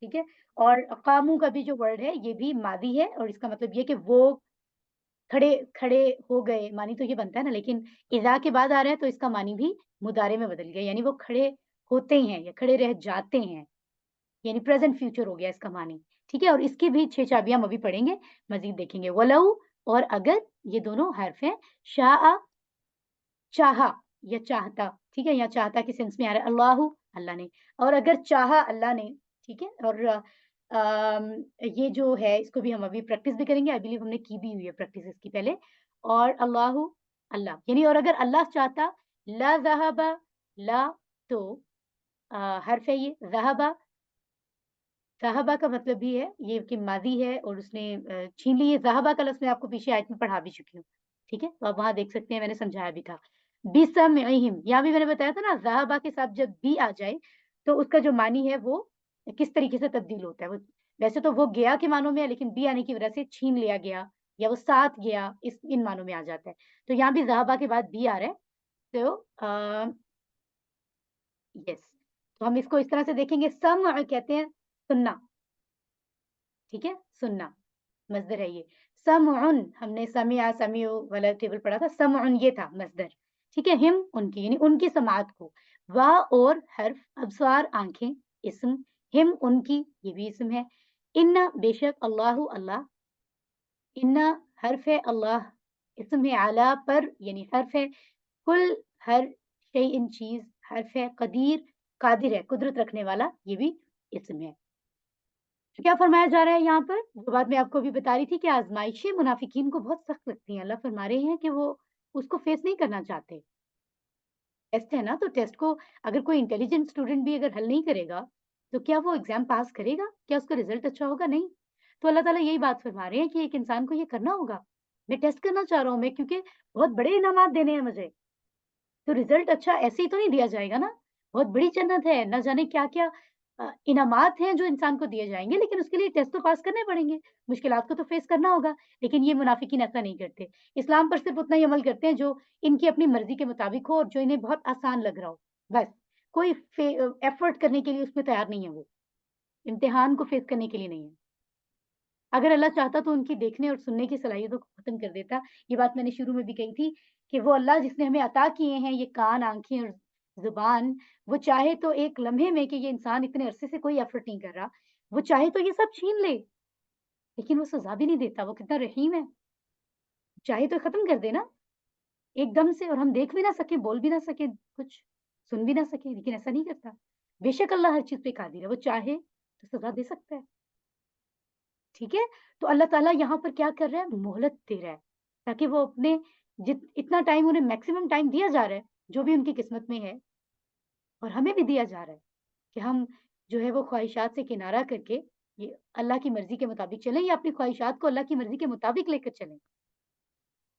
ٹھیک ہے, اور قامو کا بھی جو ورڈ ہے یہ بھی ماضی ہے اور اس کا مطلب یہ کہ وہ کھڑے ہو گئے, معنی تو یہ بنتا ہے نا, لیکن اذا کے بعد آ رہا ہے تو اس کا معنی بھی مضارع میں بدل گیا, یعنی وہ کھڑے ہوتے ہیں یا کھڑے رہ جاتے ہیں, یعنی پریزنٹ فیوچر ہو گیا اس کا معنی. ٹھیک ہے, اور اس کی بھی 6 چابیاں ہم ابھی پڑھیں گے, مزید دیکھیں گے. ولو, اور اگر, یہ دونوں حرف ہیں. شاء, چاہا یا چاہتا. ٹھیک ہے, یا چاہتا کے سینس میں آ رہا ہے اللہ, اللہ نے, اور اگر چاہا اللہ نے. ٹھیک ہے, اور یہ جو ہے اس کو بھی ہم ابھی پریکٹس بھی کریں گے, آئی بلیو ہم نے کی بھی ہوئی ہے پریکٹس اس کی پہلے. اور اللہ, اللہ, یعنی اور اگر اللہ چاہتا. لا ذهب, لا تو حرف ہے یہ, ذهب, ذهب کا مطلب بھی ہے یہ کہ ماضی ہے اور اس نے چھین لی ہے. ذهب کا لفظ میں آپ کو پیچھے آیت میں پڑھا بھی چکی ہوں. ٹھیک ہے, تو آپ وہاں دیکھ سکتے ہیں, میں نے سمجھایا بھی تھا. بسمعہم, یہاں بھی میں نے بتایا تھا نا ذهب کے ساتھ جب بھی آ جائے تو اس کا جو معنی ہے وہ کس طریقے سے تبدیل ہوتا ہے. وہ ویسے تو وہ گیا کے معنوں میں ہے, لیکن بھی آنے کی وجہ سے چھین لیا گیا یا وہ ساتھ گیا, ان معنوں میں آ جاتا ہے. تو یہاں بھی ذهب کے بعد بھی آ رہا ہے. تو یس, تو ہم اس کو اس طرح سے دیکھیں گے. سمع کہتے ہیں سننا. ٹھیک ہے, سننا مصدر ہے یہ. سمعن, ہم نے سمع سمیع والا ٹیبل پڑھا تھا, سمعن یہ تھا مصدر. ٹھیک ہے, ہم ان کی یعنی ان کی سماعت کو. وا اور حرف, ابصار آنکھیں, اسم. ہم ان کی, یہ بھی اسم ہے. ان بے شک, اللہ اللہ. ان حرف ہے, اللہ اسم ہے. علا پر یعنی حرف ہے. کل ہر شیء ان چیز, حرف ہے. قدیر قادر ہے, قدرت رکھنے والا, یہ بھی اسم ہے. کیا فرمایا جا رہا ہے یہاں پر, جو بات میں آپ کو بھی بتا رہی تھی کہ آزمائشیں منافقین کو بہت سخت لگتی ہیں. اللہ فرما رہے ہیں کہ وہ اس کو فیس نہیں کرنا چاہتے. ٹیسٹ ہے نا, تو ٹیسٹ کو اگر کوئی انٹیلیجنٹ اسٹوڈنٹ بھی اگر حل نہیں کرے گا تو کیا وہ ایگزام پاس کرے گا, کیا اس کا رزلٹ اچھا ہوگا؟ نہیں. تو اللہ تعالیٰ یہی بات فرما رہے ہیں کہ ایک انسان کو یہ کرنا ہوگا. میں ٹیسٹ کرنا چاہ رہا ہوں, میں کیونکہ بہت بڑے انعامات دینے ہیں مجھے, تو رزلٹ اچھا ایسے ہی تو نہیں دیا جائے گا نا. بہت بڑی جنت ہے, نہ جانے کیا کیا انعامات ہیں جو انسان کو دیے جائیں گے, لیکن اس کے لیے ٹیسٹ تو پاس کرنے پڑیں گے, مشکلات کو تو فیس کرنا ہوگا. لیکن یہ منافقین ایسا نہیں کرتے. اسلام پر صرف اتنا ہی عمل کرتے ہیں جو ان کی اپنی مرضی کے مطابق ہو اور جو انہیں بہت آسان لگ رہا ہو, بس. کوئی ایفرٹ کرنے کے لیے اس میں تیار نہیں ہے, وہ امتحان کو فیس کرنے کے لیے نہیں ہے. اگر اللہ چاہتا تو ان کی دیکھنے اور سننے کی صلاحیتوں کو ختم کر دیتا. یہ بات میں نے شروع میں بھی کہی تھی کہ وہ اللہ جس نے ہمیں عطا کیے ہیں یہ کان, آنکھیں اور زبان, وہ چاہے تو ایک لمحے میں کہ یہ انسان اتنے عرصے سے کوئی ایفرٹ نہیں کر رہا, وہ چاہے تو یہ سب چھین لے, لیکن وہ سزا بھی نہیں دیتا. وہ کتنا رحیم ہے, چاہے تو ختم کر دے نا ایک دم سے, اور ہم دیکھ بھی نہ سکیں, بول بھی نہ سکیں, کچھ سن بھی نہ سکیں, لیکن ایسا نہیں کرتا. بے شک اللہ ہر چیز پہ قادر ہے, وہ چاہے تو سزا دے سکتا ہے. ٹھیک ہے, تو اللہ تعالیٰ یہاں پر کیا کر رہا ہے, مہلت دے رہا ہے تاکہ وہ اپنے اتنا ٹائم, انہیں میکسیمم ٹائم دیا جا رہا ہے جو بھی ان کی قسمت میں ہے, اور ہمیں بھی دیا جا رہا ہے کہ ہم جو ہے وہ خواہشات سے کنارہ کر کے یہ اللہ کی مرضی کے مطابق چلیں, یا اپنی خواہشات کو اللہ کی مرضی کے مطابق لے کر چلیں.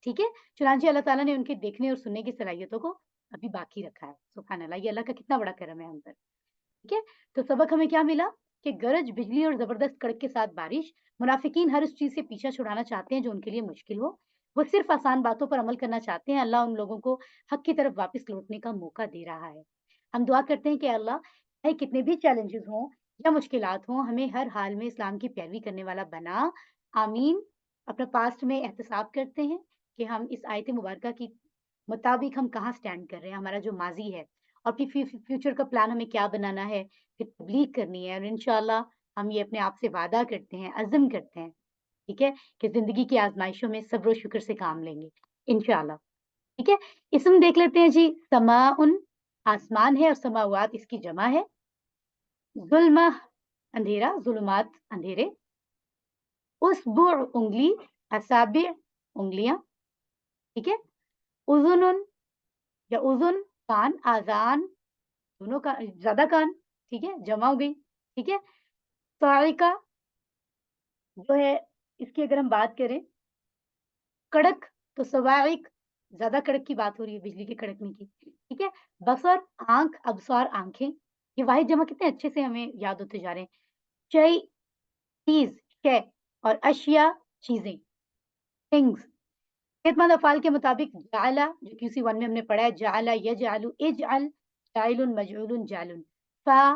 ٹھیک ہے, چنانچہ اللہ تعالیٰ نے ان کے دیکھنے اور سننے کی صلاحیتوں کو ابھی باقی رکھا ہے. سبحان اللہ, یہ اللہ کا کتنا بڑا کرم ہے ہم پر. ٹھیک ہے, تو سبق ہمیں کیا ملا کہ گرج بجلی اور زبردست کڑک کے ساتھ بارش, منافقین ہر اس چیز سے پیچھا چھڑانا چاہتے ہیں جو ان کے لیے مشکل ہو. وہ صرف آسان باتوں پر عمل کرنا چاہتے ہیں. اللہ ان لوگوں کو حق کی طرف واپس لوٹنے کا موقع دے رہا ہے. ہم دعا کرتے ہیں کہ اللہ چاہے کتنے بھی چیلنجز ہوں یا مشکلات ہوں, ہمیں ہر حال میں اسلام کی پیروی کرنے والا بنا. آمین. اپنا پاسٹ میں احتساب کرتے ہیں کہ ہم اس آیت مبارکہ کی مطابق ہم کہاں سٹینڈ کر رہے ہیں، ہمارا جو ماضی ہے اور پھر فیوچر کا پلان ہمیں کیا بنانا ہے، پھر تبلیغ کرنی ہے، اور انشاءاللہ ہم یہ اپنے آپ سے وعدہ کرتے ہیں، عزم کرتے ہیں، ٹھیک ہے، کہ زندگی کی آزمائشوں میں صبر و شکر سے کام لیں گے انشاءاللہ، ٹھیک ہے۔ اسم دیکھ لیتے ہیں جی، سماؤن آسمان ہے اور سماوات اس کی جمع ہے، ظلمہ اندھیرا، ظلمات اندھیرے، اسبوع انگلی، اصابع انگلیاں، ٹھیک ہے، اذن یا اذن کان، آذان دونوں کا زیادہ کان، ٹھیک ہے، جمع ہو گئی، ٹھیک ہے۔ صاعقہ جو ہے اس کی اگر ہم بات کریں کڑک، تو صواعق زیادہ کڑک کی بات ہو رہی ہے، بجلی کے کڑکنے کی، ٹھیک ہے۔ بصر آنکھ، ابصار آنکھیں، یہ واحد جمع کتنے اچھے سے ہمیں یاد ہوتے جا رہے ہیں۔ شیء چیز، شے، اور اشیاء چیزیں، تھنگز۔ صحت مند افعال کے مطابق جعلا جو QC1 میں ہم نے پڑھا ہے، جعلا یجعل، اجعل، جاعل مجعول جعل، فا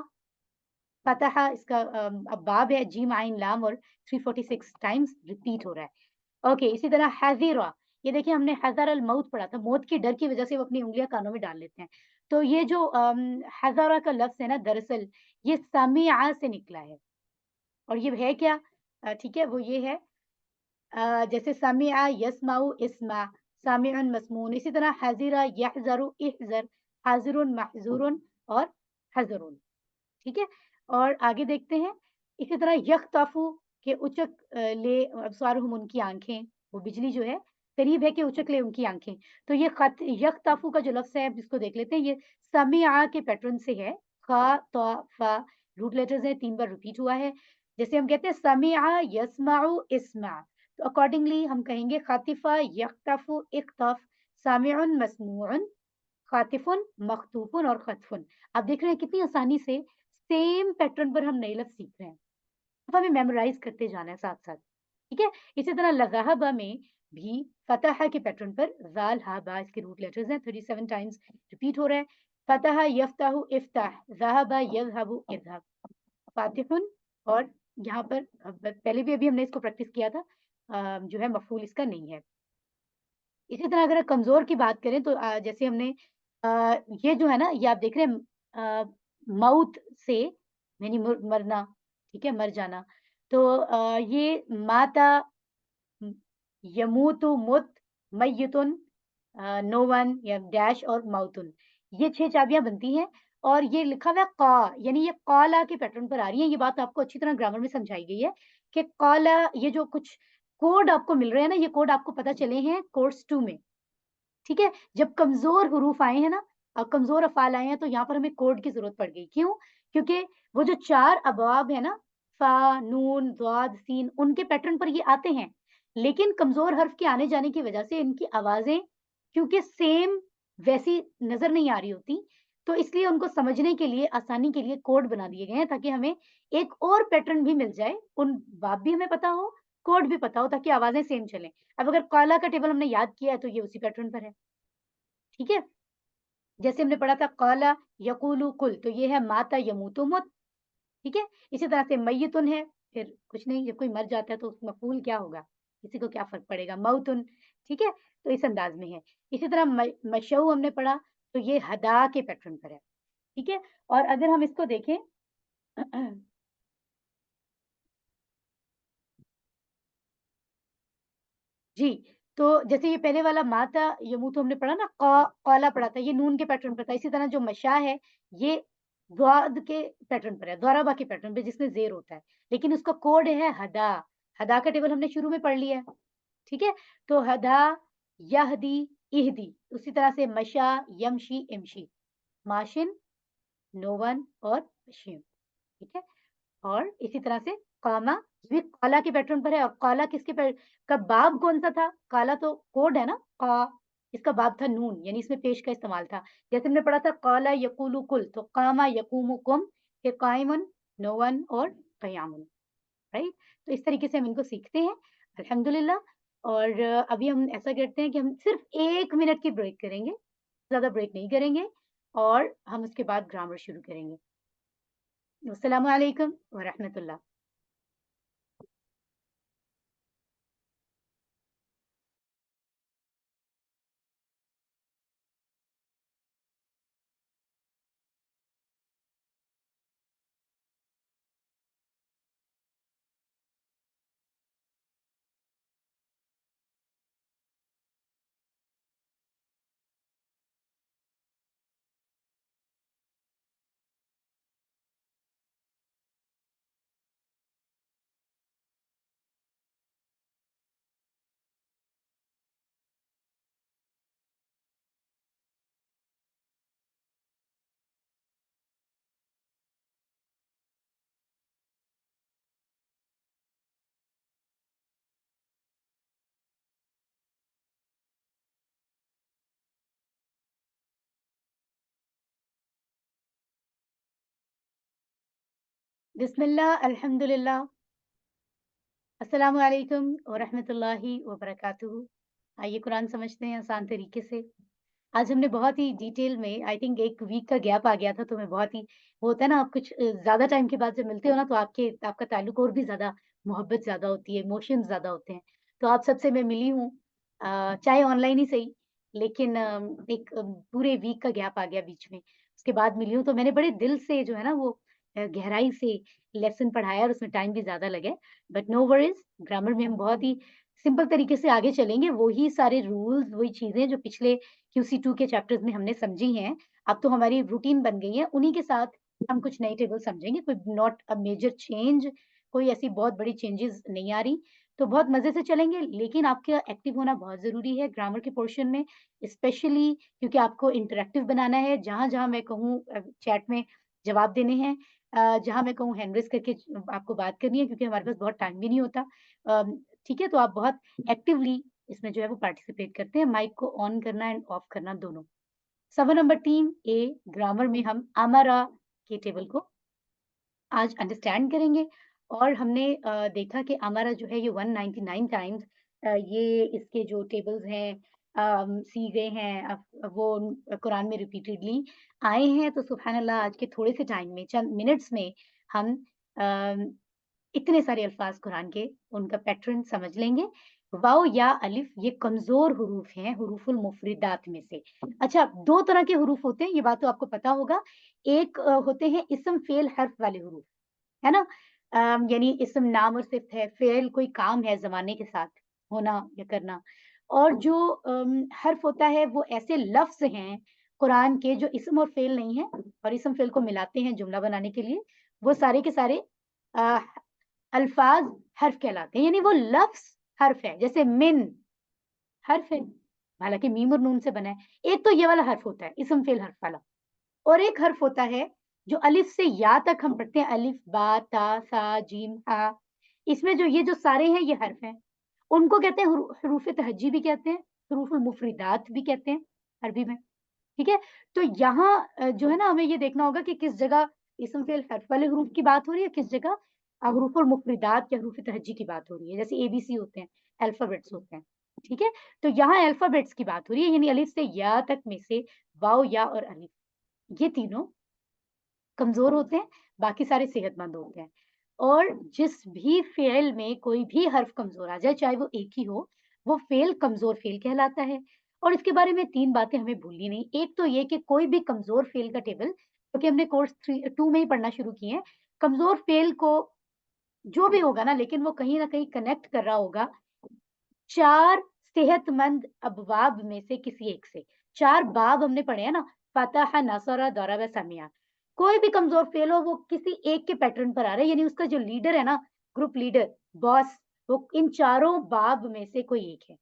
فتح اس کا اب باب ہے، جیم عین لام، اور 346 ٹائمز ریپیٹ ہو رہا ہے، اوکے۔ اسی طرح حذرا، یہ دیکھیں ہم نے حذر الموت پڑھا تھا، موت کے ڈر کی وجہ سے وہ اپنی انگلیاں کانوں میں ڈال لیتے ہیں، تو یہ جو حذرا کا لفظ ہے نا، دراصل یہ سمیع سے نکلا ہے، اور یہ ہے کیا، ٹھیک ہے، وہ یہ ہے جیسے سمع یسمع اسمع، سامع مسمون، اسی طرح حذر یحذر احذر، حاضر محذور اور حذر، ٹھیک ہے۔ اور آگے دیکھتے ہیں، اسی طرح یخطفو کہ اچک لے ابصارہم ان کی آنکھیں، وہ بجلی جو ہے قریب ہے کہ اچک لے ان کی آنکھیں، تو یہ خط یخطفو کا جو لفظ ہے جس کو دیکھ لیتے ہیں، یہ سمع کے پیٹرن سے ہے، خا طا فا روٹ لیٹرز ہیں، 3 بار ریپیٹ ہوا ہے، جیسے ہم کہتے ہیں سمع یسمع اسمع، تو اکارڈنگلی ہم کہیں گے خاطفہ یخطف اختف، سامع مسموع، خاطف مخطوف اور خطف۔ آپ دیکھ رہے ہیں کتنی آسانی سے سیم پیٹرن پر ہم نئے لفظ سیکھ رہے ہیں، اب ہمیں میمورائز کرتے جانا ہے ساتھ ساتھ، ٹھیک ہے۔ اسی طرح لذہبہ میں بھی فتح کے پیٹرن پر ذال ہا با اس کے روٹ لیٹرز ہیں، 37 ٹائمز ریپیٹ ہو رہا ہے، فتح یفتح افتح، ذہب یذہب اذہب، فاتح، اور یہاں پر پہلے بھی ابھی ہم نے اس کو پریکٹس کیا تھا، جو ہے مفعول اس کا نہیں ہے۔ اسی طرح اگر کمزور کی بات کریں تو جیسے ہم نے یہ جو ہے نا، یہ آپ دیکھ رہے ہیں موت سے یعنی مرنا، ٹھیک ہے، مر جانا، تو یہ ماتا یموت مت میتن نو ون یا ڈیش اور موتن، یہ 6 چابیاں بنتی ہیں، اور یہ لکھا ہوا ہے قا، یعنی یہ قالا کے پیٹرن پر آ رہی ہیں، یہ بات آپ کو اچھی طرح گرامر میں سمجھائی گئی ہے کہ قالا، یہ جو کچھ کوڈ آپ کو مل رہے ہیں نا، یہ کوڈ آپ کو پتہ چلے ہیں کورس 2 میں، ٹھیک ہے۔ جب کمزور حروف آئے ہیں نا اور کمزور افعال آئے ہیں تو یہاں پر ہمیں کوڈ کی ضرورت پڑ گئی، کیوں؟ کیونکہ وہ جو 4 ابواب ہے نا، فا نون ضاد سین، ان کے پیٹرن پر یہ آتے ہیں، لیکن کمزور حرف کے آنے جانے کی وجہ سے ان کی آوازیں کیونکہ سیم ویسی نظر نہیں آ رہی ہوتی، تو اس لیے ان کو سمجھنے کے لیے آسانی کے لیے کوڈ بنا دیے گئے ہیں تاکہ ہمیں ایک اور پیٹرن بھی مل جائے، ان باب بھی ہمیں پتا ہو، کوڈ بھی پتا ہو، تاکہ آوازیں سیم چلیں۔ اب اگر قالا کا ٹیبل ہم نے یاد کیا ہے تو یہ اسی پیٹرن پر ہے، ٹھیک ہے۔ جیسے ہم نے پڑھا تھا قالا یقولو کل، تو یہ ہے ماتا یموتو مت، ٹھیک ہے۔ اسی طرح سے میتن ہے، پھر کچھ نہیں، جب کوئی مر جاتا ہے تو اس مفعول کیا ہوگا، کسی کو کیا فرق پڑے گا، موتن، ٹھیک ہے، تو اس انداز میں ہے۔ اسی طرح مشو ہم نے پڑھا تو یہ ہدا کے پیٹرن پر ہے، ٹھیک ہے۔ اور اگر ہم اس کو دیکھیں جی، تو جیسے یہ پہلے والا ماتا یموت ہم نے پڑھا نا، قالا پڑھا تھا، یہ نون کے پیٹرن پر تھا، اسی طرح جو مشا ہے یہ ضاد کے پیٹرن پر ہے، ضربہ کے پیٹرن پہ جس میں زیر ہوتا ہے، لیکن اس کا کوڈ ہے ہدا، ہدا کا ٹیبل ہم نے شروع میں پڑھ لیا ہے، ٹھیک ہے۔ تو ہدا یہدی اہدی، اسی طرح سے مشا یمشی امشی، ماشن نوون اور مشیم، ٹھیک ہے۔ اور اسی طرح سے قاما بھی قالا کے پیٹرن پر ہے، اور قالا کس کے کا باب کون سا تھا، قالا تو کوڈ ہے نا، قا اس کا باب تھا نون، یعنی اس میں پیش کا استعمال تھا، جیسے ہم نے پڑھا تھا قالا یقولو کل، تو قاما یقوم کم، کہ قائمن نوون اور قیامن، رائٹ۔ تو اس طریقے سے ہم ان کو سیکھتے ہیں الحمدللہ۔ اور ابھی ہم ایسا کرتے ہیں کہ ہم صرف 1 منٹ کی بریک کریں گے، زیادہ بریک نہیں کریں گے، اور ہم اس کے بعد گرامر شروع کریں گے۔ السلام علیکم ورحمۃ اللہ۔ बिस्मिल्लाह, अल्हम्दुलिल्लाह, अस्सलामु अलैकुम व रहमतुल्लाहि व बरकातुहू। आइए कुरान समझते हैं आसान तरीके से। आज हमने बहुत ही डिटेल में, आई थिंक 1 वीक का गैप आ गया था, तो मैं बहुत ही, वो होता है ना, आप कुछ ज़्यादा टाइम के बाद जब मिलते हो ना, तो आपका ताल्लुक और भी ज़्यादा, मोहब्बत ज़्यादा होती है, इमोशंस ज़्यादा होते हैं। तो आप सबसे मैं मिली हूँ, चाहे ऑनलाइन ही सही, लेकिन एक पूरे वीक का गैप आ गया बीच में। उसके बाद मिली हूँ, तो मैंने बड़े दिल से जो है ना वो गहराई से लेसन पढ़ाया और उसमें टाइम भी ज़्यादा लगे। बट नो वरीज़, ग्रामर में हम बहुत ही सिंपल तरीके से आगे चलेंगे। वही सारे रूल्स, वही चीज़ें जो पिछले QC2 के चैप्टर्स में हमने समझी हैं, अब तो हमारी रूटीन बन गई है, उन्हीं के साथ हम कुछ नई टेबल समझेंगे, कोई नॉट अ मेजर चेंज, कोई ऐसी बहुत बड़ी चेंजेज़ नहीं आ रही, तो बहुत मज़े से चलेंगे, लेकिन आपका एक्टिव होना बहुत ज़रूरी है ग्रामर के पोर्शन में, स्पेशली क्योंकि आपको इंटरैक्टिव बनाना है, जहाँ-जहाँ मैं कहूँ चैट में जवाब देने हैं, जहाँ मैं कहूँ हैंड रेज़ करके आपको बात करनी है, क्योंकि हमारे पास बहुत टाइम भी नहीं होता। ठीक है? तो आप बहुत एक्टिवली इसमें जो है वो पार्टिसिपेट करते हैं, माइक को ऑन करना एंड ऑफ करना दोनों। सवाल नंबर 3 ए, ग्रामर में हम अमारा के टेबल को आज अंडरस्टैंड करेंगे, और हमने देखा कि अमारा जो है ये 199 टाइम्स ये इसके जो टेबल्स हैं सीगे हैं, वो कुरान में रिपीटेडली आए हैं। तो सुभान अल्लाह, आज के थोड़े से टाइम में, चंद मिनट्स में, हम अ, इतने सारे अल्फाज कुरान के, उनका पैटर्न समझ लेंगे। वाव या अलिफ ये कमज़ोर हुरूफ हैं, हुरूफुल मुफ़रिदात में से। अच्छा, 2 तरह के हुरूफ होते हैं, ये बात तो आपको पता होगा। एक होते हैं इस्म, फ़ेल, हर्फ़ वाले हुरूफ, है ना? यानी इस्म नाम और सिफ़त है, फ़ेल कोई काम है ज़माने के साथ होना या करना। और जो हर्फ़ होता है, वो ऐसे लफ़्ज़ हैं कुरान के जो इस्म और फ़ेल नहीं हैं, और इस्म फ़ेल को मिलाते हैं जुमला बनाने के लिए। वो सारे के सारे अ, अल्फ़ाज़ हर्फ़ कहलाते हैं, यानी वो लफ़्ज़ हर्फ़ है, जैसे मिन हर्फ़ है, हालाँकि मीम और नून से बना है। एक तो ये वाला हर्फ़ होता है, इस्म फ़ेल हर्फ़ वाला, और एक हर्फ़ होता है जो अलिफ से या तक हम पढ़ते हैं, अलिफ, बा, ता, सा, जीम, हा। इसमें जो ये जो सारे हैं, ये हर्फ़ हैं। उनको कहते हैं हुरूफ़ तहज्जी भी कहते हैं, हुरूफ़ुल मुफ़रिदात भी कहते हैं अरबी में, ठीक है? तो यहाँ जो है ना, हमें ये देखना होगा कि किस जगह इस्म फ़ेल हर्फ़ वाले हुरूफ़ की बात हो रही है, किस जगह हुरूफ़ुल मुफ़रिदात या हुरूफ़ तहज्जी की बात हो रही है। जैसे एबीसी होते हैं, अल्फ़ाबेट्स होते हैं, ठीक है? तो यहाँ अल्फ़ाबेट्स की बात हो रही है, यानी अलिफ से या तक में से वाव, या और अलिफ, ये तीनों कमज़ोर होते हैं, बाकी सारे सेहतमंद होते हैं। और जिस भी फ़ेल में कोई भी हर्फ़ कमज़ोर आ जाए, चाहे वो एक ही हो, वो फ़ेल कमज़ोर फ़ेल कहलाता है। और इसके बारे में 3 बातें हमें भूलनी नहीं। एक तो ये कि कोई भी कमज़ोर फ़ेल का टेबल, क्योंकि हमने कोर्स 2 में ही पढ़ना शुरू किए हैं, कमज़ोर फ़ेल को जो भी होगा ना, लेकिन वो कहीं न कहीं कनेक्ट कर रहा होगा 4 सेहतमंद अबवाब में से किसी एक से। 4 बाब हमने पढ़े हैं ना, फ़तह, नसरा, दरब, समिया। कोई भी कमज़ोर फ़ेल हो, वो किसी एक के पैटर्न पर आ रहा है, यानी उसका जो लीडर है ना, ग्रुप लीडर, बॉस, वो इन चारों बाब में से कोई एक है।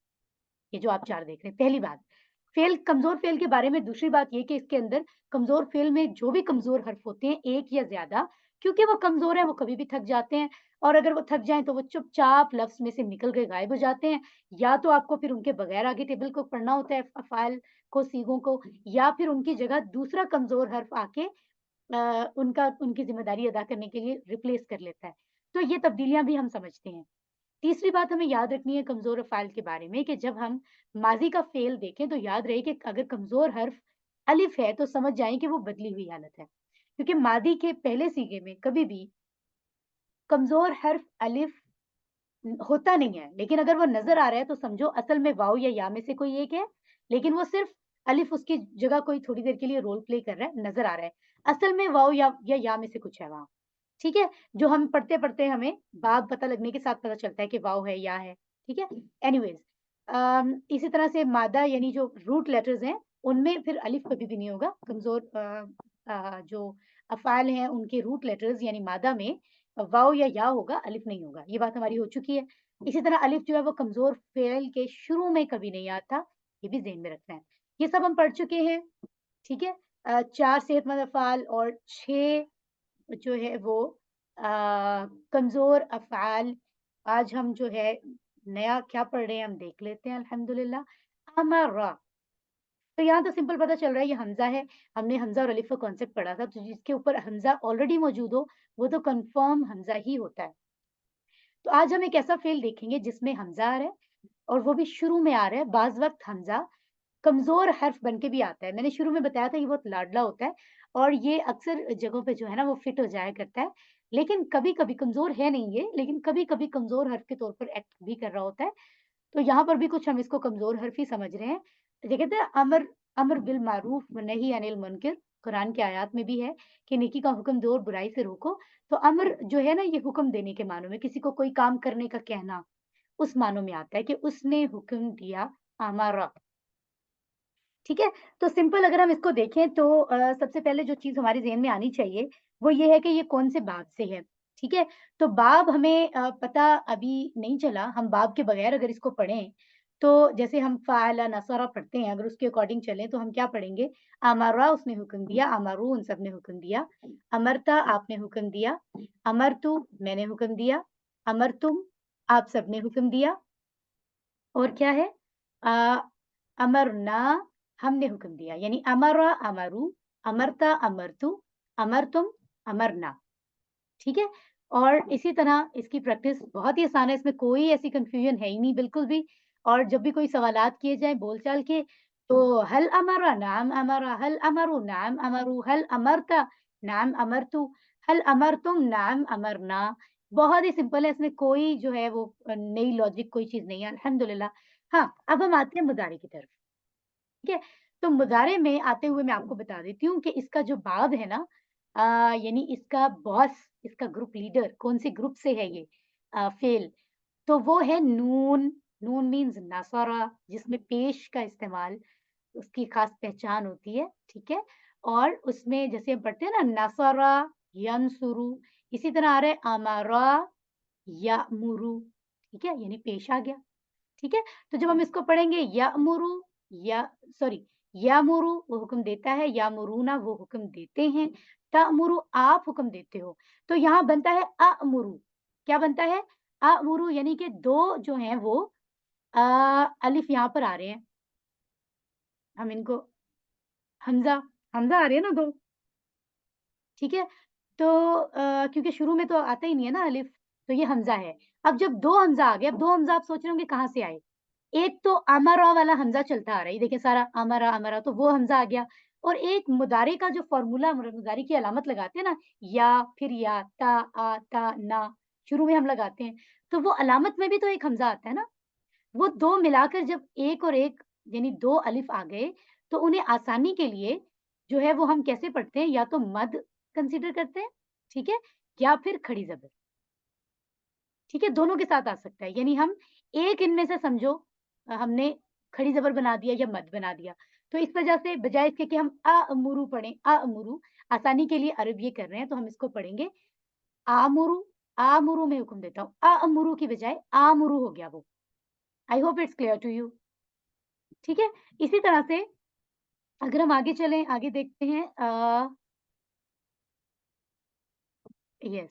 ये जो आप 4 देख रहे हैं, पहली बात। कमज़ोर फ़ेल के बारे में दूसरी बात ये कि इसके अंदर कमज़ोर फ़ेल में जो भी कमज़ोर हर्फ़ होते हैं, एक या ज़्यादा, क्योंकि वो कमज़ोर हैं, वो कभी भी थक जाते हैं, और अगर वो थक जाएँ, तो वो चुपचाप लफ्ज़ में से निकल के गायब हो जाते हैं। या तो आपको फिर उनके बगैर आगे टेबल को पढ़ना होता है, अफ़आल को, सीगों को, या फिर उनकी जगह दूसरा कमज़ोर हर्फ़ आके उनकी ज़िम्मेदारी अदा करने के लिए रिप्लेस कर लेता है। तो ये तब्दीलियाँ भी हम समझते हैं। तीसरी बात हमें याद रखनी है कमज़ोर अफ़आल के बारे में, कि जब हम माज़ी का फ़ेल देखें, तो याद रहे कि अगर कमज़ोर हर्फ़ अलिफ़ है, तो समझ जाएँ कि वो बदली हुई हालत है। क्योंकि मादी के पहले सीगे में कभी भी कमज़ोर हर्फ़ अलिफ़ होता नहीं है, लेकिन अगर वो नज़र आ रहा है, तो समझो असल में वाव या में से कोई एक है, लेकिन वो सिर्फ़ अलिफ़ उसकी जगह कोई थोड़ी देर के लिए रोल प्ले कर रहा है, नज़र आ रहा है। असल में वाव या में से कुछ है वहाँ। ठीक है? जो हम पढ़ते-पढ़ते हमें बाब पता लगने के साथ पता चलता है कि वाव है, या है, ठीक है? एनीवेज़, इसी तरह से मादा, यानी जो रूट लेटर्स हैं, उनमें फिर अलिफ कभी भी नहीं होगा। कमज़ोर जो अफ़आल हैं, उनके रूट लेटर्स यानी मादा में वाव या होगा, अलिफ नहीं होगा। ये बात हमारी हो चुकी है। इसी तरह अलिफ जो है वो कमज़ोर फ़ेल के शुरू में कभी नहीं आता, ये भी ज़हन में रखना है। ये सब हम पढ़ चुके हैं, ठीक है? 4 सेहतमंद अफ़आल और 6 जो है वो कमज़ोर अफ़आल। आज हम जो है नया क्या पढ़ रहे हैं, हम देख लेते हैं अल्हम्दुलिल्लाह। अमरा, تو यहाँ तो सिंपल पता चल रहा है ये हमजा है, हमने हमजा और अलिफ का कॉन्सेप्ट पढ़ा था, तो जिसके ऊपर हमजा ऑलरेडी मौजूद हो वो तो कंफर्म हमजा ही होता है। तो आज हम एक ऐसा फेल देखेंगे जिसमें हमजा आ रहा है और वो भी शुरू में आ रहा है। बाज वक्त हमजा कमजोर हर्फ बन के भी आता है। मैंने शुरू में बताया था ये बहुत लाडला होता है और ये अक्सर जगहों पे जो है ना वो फिट हो जाया करता है, लेकिन कभी कभी कमजोर है नहीं ये, लेकिन कभी कभी कमजोर हर्फ के तौर पर एक्ट भी कर रहा होता है। तो यहाँ पर भी कुछ हम इसको कमजोर हर्फ ही समझ रहे हैं। ये कहते हैं अमर अमर बिल मारूफ व नही अनिल मुनकर, कुरान की आयत में भी है कि नेकी का हुक्म दो और बुराई से रोको। तो अमर जो है ना ये हुक्म देने के मानों में, किसी को कोई काम करने का कहना, उस मानों में आता है कि उसने हुक्म दिया, अमरा। ठीक है? तो सिंपल अगर हम इसको देखें तो सबसे पहले जो चीज़ हमारे ज़हन में आनी चाहिए, वो ये है कि ये कौन से बाब से है, ठीक है? तो बाब हमें पता अभी नहीं चला, हम बाब के बगैर अगर इसको पढ़ें, तो जैसे हम फ़अला नसरा पढ़ते हैं, अगर उसके अकॉर्डिंग चलें तो हम क्या पढ़ेंगे? अमरा उसने हुक्म दिया, अमरू उन सब ने हुक्म दिया, अमरता आपने हुक्म दिया, अमरतु मैंने हुक्म दिया, अमरतुम आप सब ने हुक्म दिया। और क्या है? अ, अमरना हमने हुक्म दिया, यानी अमरा अमरू, अमरता अमरतु, अमरतुम अमरना। ठीक है? और इसी तरह इसकी प्रैक्टिस बहुत ही आसान है, इसमें कोई ऐसी कन्फ्यूजन है ही नहीं बिल्कुल भी। और जब भी कोई सवालात किए जाएँ बोलचाल के, तो हल अमरा, नाम अमरा, हल अमरू, नाम अमरू, हल अमरता, नाम अमरतु, हल अमरतुम, नाम अमरना। बहुत ही सिंपल है, इसमें कोई जो है वो नई लॉजिक कोई चीज़ नहीं है, अल्हम्दुलिल्लाह। हाँ, अब हम आते हैं मुदारे की तरफ। ठीक है? तो मुज़ारे में आते हुए मैं आपको बता देती हूँ कि इसका जो बाब है ना, यानी इसका बॉस, इसका ग्रुप लीडर कौन से ग्रुप से है ये फ़ेल, तो वो है नून। नून मीन्स नसरा, जिसमें पेश का इस्तेमाल उसकी ख़ास पहचान होती है, ठीक है? और उसमें जैसे हम पढ़ते हैं ना नसरा, यंसुरु, इसी तरह आ रहा है अमरा, यअमुरु, ठीक है? यानी पेश आ गया। ठीक है? तो जब हम इसको पढ़ेंगे यअमुरु या सॉरी यामुरु वो हुक्म देता है, यामुरूना वो हुक्म देते हैं, तअमुरु आप हुक्म देते हो। तो यहाँ बनता है अअमुरु। क्या बनता है? अअमुरु, यानी कि 2 जो हैं वो अ, अलिफ यहाँ पर आ रहे हैं। हम इनको हमज़ा हमज़ा आ रहे हैं ना 2, ठीक है? तो क्योंकि शुरू में तो आता ही नहीं है ना अलिफ, तो ये हमज़ा है। अब जब 2 हमज़ा आ गए, अब 2 हमज़ा आप सोच रहे होंगे कहाँ से आए? एक तो अमरा वाला हमज़ा चलता आ रहा है, ये देखिए सारा अमरा, अमरा, तो वो हमज़ा आ गया। और एक मुदारे का जो फ़ॉर्मूला मुदारे की अलामत लगाते हैं ना, या, फिर या, ता, आ, ता, ना, शुरू में हम लगाते हैं, तो वो अलामत में भी तो एक हमज़ा आता है ना, वो 2 मिलाकर जब 1 और 1 यानी 2 अलिफ आ गए, तो उन्हें आसानी के लिए जो है वो हम कैसे पढ़ते हैं, या तो मद कंसीडर करते हैं, ठीक है? या फिर खड़ी ज़बर, ठीक है? दोनों के साथ आ सकता है, यानी हम एक इनमें से समझो हमने खड़ी ज़बर बना दिया या मद बना दिया। तो इस वजह से बजाय इसके कि हम अअमुरु पढ़ें, अअमुरु, आसानी के लिए अरब ये कर रहे हैं, तो हम इसको पढ़ेंगे आमुरु, आमुरु मैं हुक्म देता हूँ, अअमुरु की बजाय आमुरु हो गया वो। I hope it's clear to you, ठीक है? इसी तरह से अगर हम आगे चलें, आगे देखते हैं यस,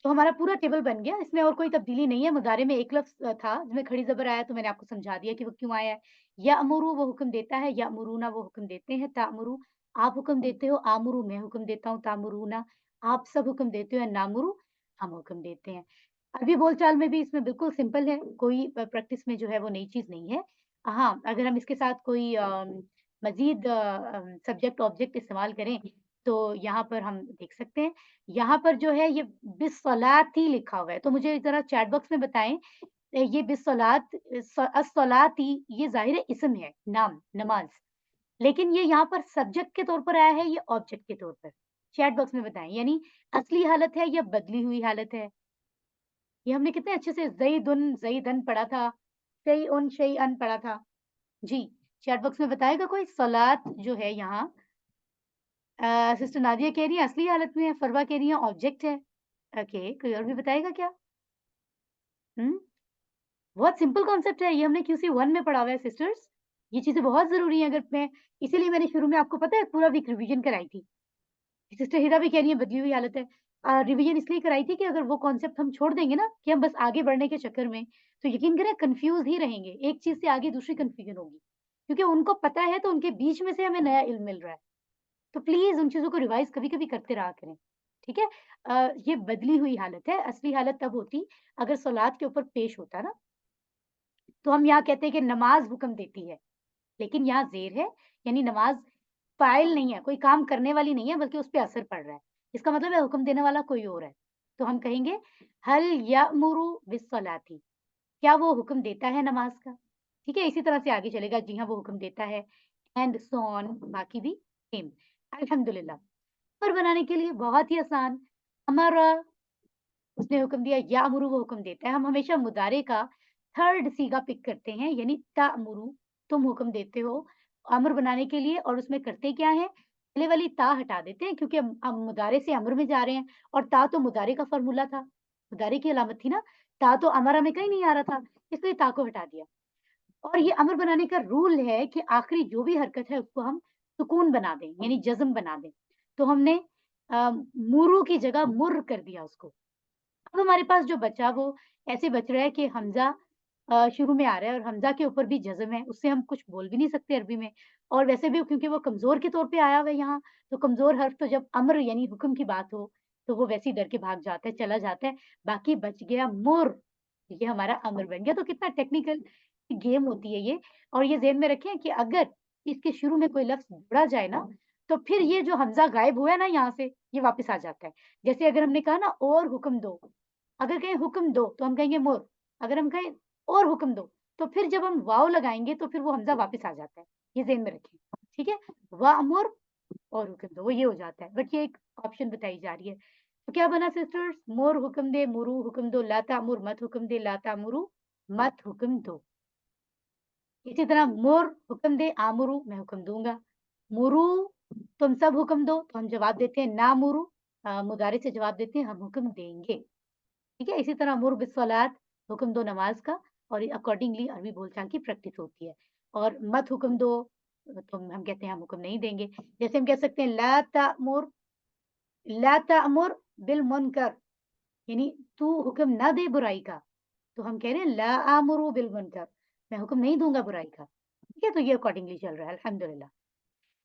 तो हमारा पूरा टेबल बन गया, इसमें और कोई तब्दीली नहीं है। मुदारे में एक लफ्ज़ था जिसमें खड़ी ज़बर आया, तो मैंने आपको समझा दिया कि वो क्यों आया है। यअमुरु वो हुक्म देता है, यअमुरूना वो हुक्म देते हैं, तअमुरु आप हुक्म देते हो, आमुरु मैं हुक्म देता हूँ, तअमुरूना आप सब हुक्म देते हो, नामुरु हम हुक्म देते हैं। अरबी बोलचाल में भी इसमें बिल्कुल सिंपल है, कोई प्रैक्टिस में जो है वो नई चीज़ नहीं है। हाँ, अगर हम इसके साथ कोई मज़ीद सब्जेक्ट ऑब्जेक्ट इस्तेमाल करें, तो यहाँ पर हम देख सकते हैं, यहाँ पर जो है ये बिस्सलाती लिखा हुआ है, तो मुझे ज़रा चैट बॉक्स में बताएँ ये बिस्सलात अस्सलाती ये ज़ाहिर है इस्म है, नाम, नमाज़। लेकिन ये यहाँ पर सब्जेक्ट के तौर पर आया है, ये ऑब्जेक्ट के तौर पर? चैट बॉक्स में बताएँ, यानी असली हालत है या बदली हुई हालत है? ये हमने कितने अच्छे से ज़ैदुन, ज़ैदन पढ़ा था, शैउन, शैअन पढ़ा था। जी, चैट बॉक्स में बताएगा कोई? सलात जो है यहाँ सिस्टर नादिया कह रही है असली हालत में है, फरवा कह रही है ऑब्जेक्ट है। ओके, कोई और भी बताएगा क्या? हुँ? बहुत सिंपल कॉन्सेप्ट है, ये हमने क्यूसी 1 में पढ़ा हुआ है सिस्टर्स। ये चीज़ें बहुत ज़रूरी हैं, अगर मैं इसीलिए मैंने शुरू में आपको पता है पूरा वीक रिवीजन कराई थी। सिस्टर हिरा भी कह रही है बदली हुई हालत है। रिवीजन इसलिए कराई थी कि अगर वो कॉन्सेप्ट हम छोड़ देंगे ना कि हम बस आगे बढ़ने के चक्कर में, तो यकीन करें कन्फ्यूज़ ही रहेंगे। एक चीज़ से आगे दूसरी कन्फ्यूजन होगी। کیونکہ ان کو پتا ہے تو ان کے بیچ میں سے ہمیں نیا علم مل رہا ہے. تو پلیز ان چیزوں کو ریوائز کبھی کبھی کرتے رہا کریں. ٹھیک ہے. یہ بدلی ہوئی حالت ہے. اصلی حالت تب ہوتی اگر صلات کے اوپر پیش ہوتا نا, تو ہم یہاں کہتے ہیں کہ نماز حکم دیتی ہے, لیکن یہاں زیر ہے, یعنی نماز فاعل نہیں ہے, کوئی کام کرنے والی نہیں ہے, بلکہ اس پہ اثر پڑ رہا ہے. اس کا مطلب ہے حکم دینے والا کوئی اور ہے. تو ہم کہیں گے ہل یأمر بالصلاۃ, کیا وہ حکم دیتا ہے نماز کا. ٹھیک ہے. اسی طرح سے آگے چلے گا, جی ہاں وہ حکم دیتا ہے, اینڈ سو آن, باقی بھی سیم. الحمدللہ. امر بنانے کے لیے بہت ہی آسان. ہمارا اس نے حکم دیا, یا امرو وہ حکم دیتا ہے. ہم ہمیشہ مضارع کا تھرڈ سیگا پک کرتے ہیں, یعنی تأمرو, تم حکم دیتے ہو امر بنانے کے لیے. اور اس میں کرتے کیا ہے, پہلے والی تا ہٹا دیتے ہیں, کیونکہ ہم مضارع سے امر میں جا رہے ہیں, اور تا تو مضارع کا فارمولا تھا, مضارع کی علامت تھی نا. تا تو امرا میں کہیں نہیں آ رہا تھا, اس لیے تا کو ہٹا دیا. اور یہ امر بنانے کا رول ہے کہ آخری جو بھی حرکت ہے اس کو ہم سکون بنا دیں, یعنی جزم بنا دیں. تو ہم نے مرو کی جگہ مر کر دیا اس کو. اب ہمارے پاس جو بچا وہ ایسے بچ رہا ہے کہ حمزہ شروع میں آ رہا ہے, اور حمزہ کے اوپر بھی جزم ہے, اس سے ہم کچھ بول بھی نہیں سکتے عربی میں. اور ویسے بھی کیونکہ وہ کمزور کے طور پہ آیا ہوا ہے یہاں, تو کمزور حرف تو جب امر یعنی حکم کی بات ہو تو وہ ویسے ہی ڈر کے بھاگ جاتا ہے, چلا جاتا ہے. باقی بچ گیا مر, یہ ہمارا امر بن گیا. تو کتنا ٹیکنیکل گیم ہوتی ہے یہ. اور یہ ذہن میں رکھیں کہ اگر اس کے شروع میں کوئی لفظ جڑا جائے نا, تو پھر یہ جو حمزہ غائب ہوا ہے نا یہاں سے, یہ واپس آ جاتا ہے. جیسے اگر ہم نے کہا نا اور حکم دو, اگر کہیں حکم دو تو ہم کہیں گے مر, اگر ہم کہیں اور حکم دو تو پھر جب ہم واو لگائیں گے تو پھر وہ حمزہ واپس آ جاتا ہے. یہ ذہن میں رکھیں. ٹھیک ہے. وامر اور حکم دو, وہ یہ ہو جاتا ہے. بٹ یہ ایک آپشن بتائی جا رہی ہے. تو کیا بنا سسٹرز, مور حکم دے, مرو حکم دو, لا تامر مت حکم دے, لا تامرو مت حکم دو. اسی طرح مور حکم دے, آمرو میں حکم دوں گا, مرو تم سب حکم دو, تو ہم جواب دیتے ہیں نا مرو, مضارع سے جواب دیتے ہیں ہم حکم دیں گے. ٹھیک ہے. اسی طرح مر بالصلاۃ, حکم دو نماز کا, اور اکارڈنگلی عربی بول چال کی پریکٹس ہوتی ہے. اور مت حکم دو تو ہم کہتے ہیں ہم حکم نہیں دیں گے. جیسے ہم کہہ سکتے ہیں لا تأمر, لا تأمر بالمنکر, یعنی تو حکم نہ دے برائی کا, تو ہم کہہ رہے ہیں لا آمرو بالمنکر, میں حکم نہیں دوں گا برائی کا. ٹھیک ہے. تو یہ اکارڈنگلی چل رہا ہے الحمدللہ.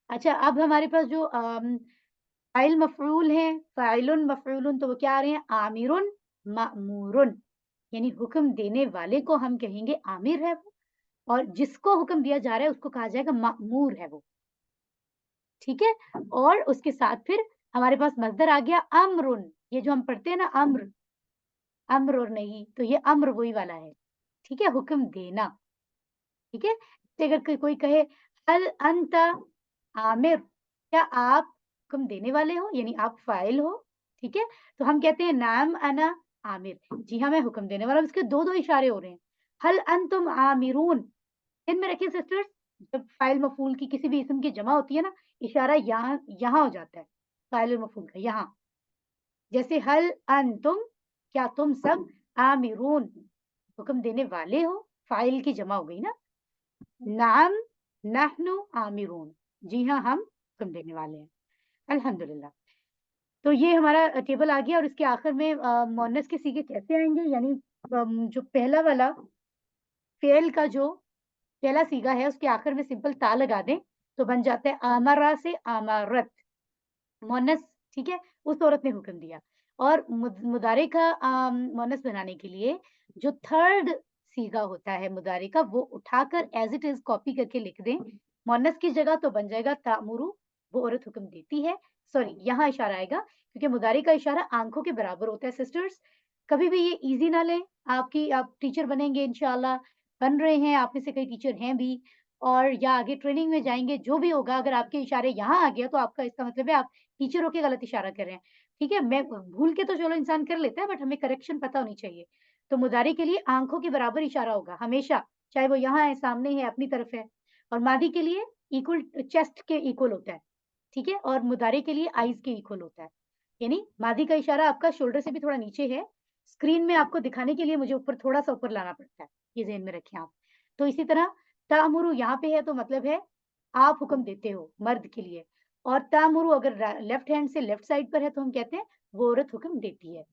اچھا, اب ہمارے پاس جو فاعل مفعول ہیں, فاعل مفعول, تو وہ کیا آ رہے ہیں, عامر مأمور, یعنی حکم دینے والے کو ہم کہیں گے عامر ہے وہ, اور جس کو حکم دیا جا رہا ہے اس کو کہا جائے گا مأمور ہے وہ. ٹھیک ہے. اور اس کے ساتھ پھر ہمارے پاس مصدر آ گیا امرن, یہ جو ہم پڑھتے ہیں نا امر, امر اور نہیں, تو یہ امر وہی والا ہے. ٹھیک ہے. حکم دینا. ٹھیک ہے. اگر کوئی کہے ہل انت عامر, کیا آپ حکم دینے والے ہو, یعنی آپ فاعل ہو. ٹھیک ہے. تو ہم کہتے ہیں نعم انا عامر, جی ہاں میں حکم دینے والا ہوں. اس کے دو اشارے ہو رہے ہیں. ہل انتم عامرون, ان میں رکھیں سسٹرز, جب فاعل مفعول کی کسی بھی اسم کی جمع ہوتی ہے نا, اشارہ یہاں ہو جاتا ہے فاعل مفعول کا, یہاں. جیسے ہل انتم, کیا تم سب, عامرون حکم دینے والے ہو, فاعل کی جمع ہو گئی نا. نعم نحن عامرون, جی ہاں ہم حکم دینے والے ہیں. الحمدللہ. تو یہ ہمارا ٹیبل آ گیا. اور اس کے آخر میں مؤنث کے صیغے کیسے آئیں گے, یعنی جو پہلا والا فعل کا جو پہلا صیغہ ہے اس کے آخر میں سمپل تا لگا دیں تو بن جاتا ہے آمرا سے آمارت, مؤنث. ٹھیک ہے. اس عورت نے حکم دیا. اور مضارع کا مؤنث بنانے کے لیے جو تھرڈ صیغہ ہوتا ہے مضارع کا, وہ اٹھا کر ایز اٹ از کاپی کر کے لکھ دیں مؤنث کی جگہ, تو بن جائے گا تامرو, وہ عورت حکم دیتی ہے. سوری, یہاں اشارہ آئے گا کیونکہ مضارع کا اشارہ آنکھوں کے برابر ہوتا ہے. سسٹرز کبھی بھی یہ ایزی نہ لیں. آپ ٹیچر بنیں گے انشاءاللہ, بن رہے ہیں, آپ میں سے کئی ٹیچر ہیں بھی, اور یا آگے ٹریننگ میں جائیں گے, جو بھی ہوگا, اگر آپ کے اشارے یہاں آ گیا تو آپ کا اس کا مطلب ہے آپ ٹیچر ہو کے غلط اشارہ کر رہے ہیں. ٹھیک ہے. میں بھول کے تو چلو انسان کر لیتا ہے, بٹ ہمیں کریکشن پتہ ہونی چاہیے. تو مضارع کے لیے آنکھوں کے برابر اشارہ ہوگا ہمیشہ, چاہے وہ یہاں ہے, سامنے ہے, اپنی طرف ہے. اور ماضی کے لیے ایکول, چیسٹ کے ایکول ہوتا ہے. ٹھیک ہے. اور مضارع کے لیے آئیز کے ایکول ہوتا ہے. یعنی ماضی کا اشارہ آپ کا شولڈر سے بھی تھوڑا نیچے ہے. اسکرین میں آپ کو دکھانے کے لیے مجھے اوپر تھوڑا سا اوپر لانا پڑتا ہے, یہ ذہن میں رکھیں آپ. تو اسی طرح تامرو یہاں پہ ہے تو مطلب ہے آپ حکم دیتے ہو مرد کے لیے, اور تامرو اگر لیفٹ ہینڈ سے لیفٹ سائڈ پر ہے تو ہم کہتے ہیں وہ عورت حکم دیتی ہے.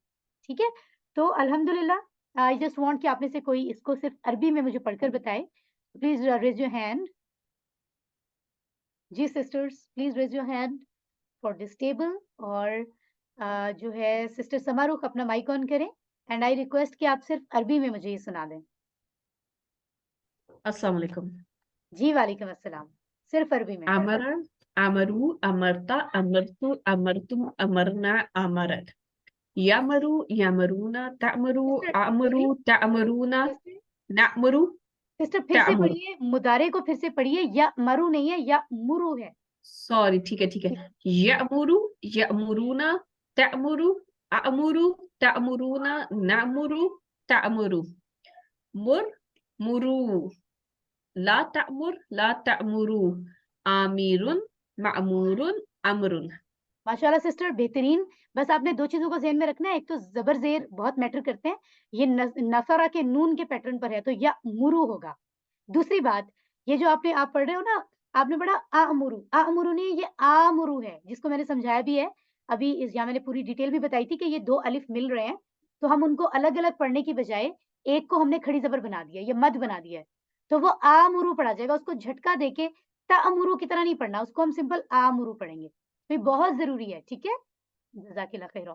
ٹھیک ہے. تو الحمدللہ, آئی جسٹ وانٹ کہ آپ میں سے کوئی اس کو صرف عربی میں مجھے پڑھ کر بتائے. Please raise your hand. जी sisters please raise your hand for this table. और जो है सिस्टर समारूख अपना माइक ऑन करें एंड आई रिक्वेस्ट कि आप सिर्फ अरबी में मुझे ये सुना दें। अस्सलाम वालेकुम। जी वालेकुम अस्सलाम, सिर्फ अरबी में। अमरा, अमरू, अमरता, अमरतु, अमरतुम, अमरना, अमरत। यमरू, यमरूना, तअमरू, अमरू, तअमरूना, नअमरू, सिस्टर फिर से तअमुर। पढ़िए, मुदारे को फिर से पढ़िए, या मरु नहीं है, या मुरु है। सॉरी, ठीक है। यअमुरू, यअमुरूना, तअमुरू, अअमुरू, तअमुरूना, नअमुरू, तअमुरू। मुर, मुरू। ला तअमुर, ला तअमुरू। आमिरुन, मअमूरुन, अमरुन। माशाल्लाह सिस्टर बेहतरीन। बस आपने दो चीजों को ज़हन में रखना है, एक तो ज़बर ज़ेर बहुत मैटर करते हैं, ये नसरा के नून के पैटर्न पर है तो या मुरु होगा। दूसरी बात, ये जो आप पढ़ रहे हो ना, आपने पढ़ा आमुरु नहीं, ये आमुरु है, जिसको मैंने समझाया भी है। अभी यहाँ मैंने पूरी डिटेल भी बताई थी कि ये 2 अलिफ मिल रहे हैं, तो हम उनको अलग-अलग पढ़ने की बजाय एक को हमने खड़ी ज़बर बना दिया, ये मद बना दिया है। तो वो आमुरु पढ़ा जाएगा, उसको झटका देके तामुरु की तरह नहीं पढ़ना, उसको हम सिंपल आमुरु पढ़ेंगे। तो ये बहुत ज़रूरी है, ठीक है? जज़ाकिल्लाह खैरा।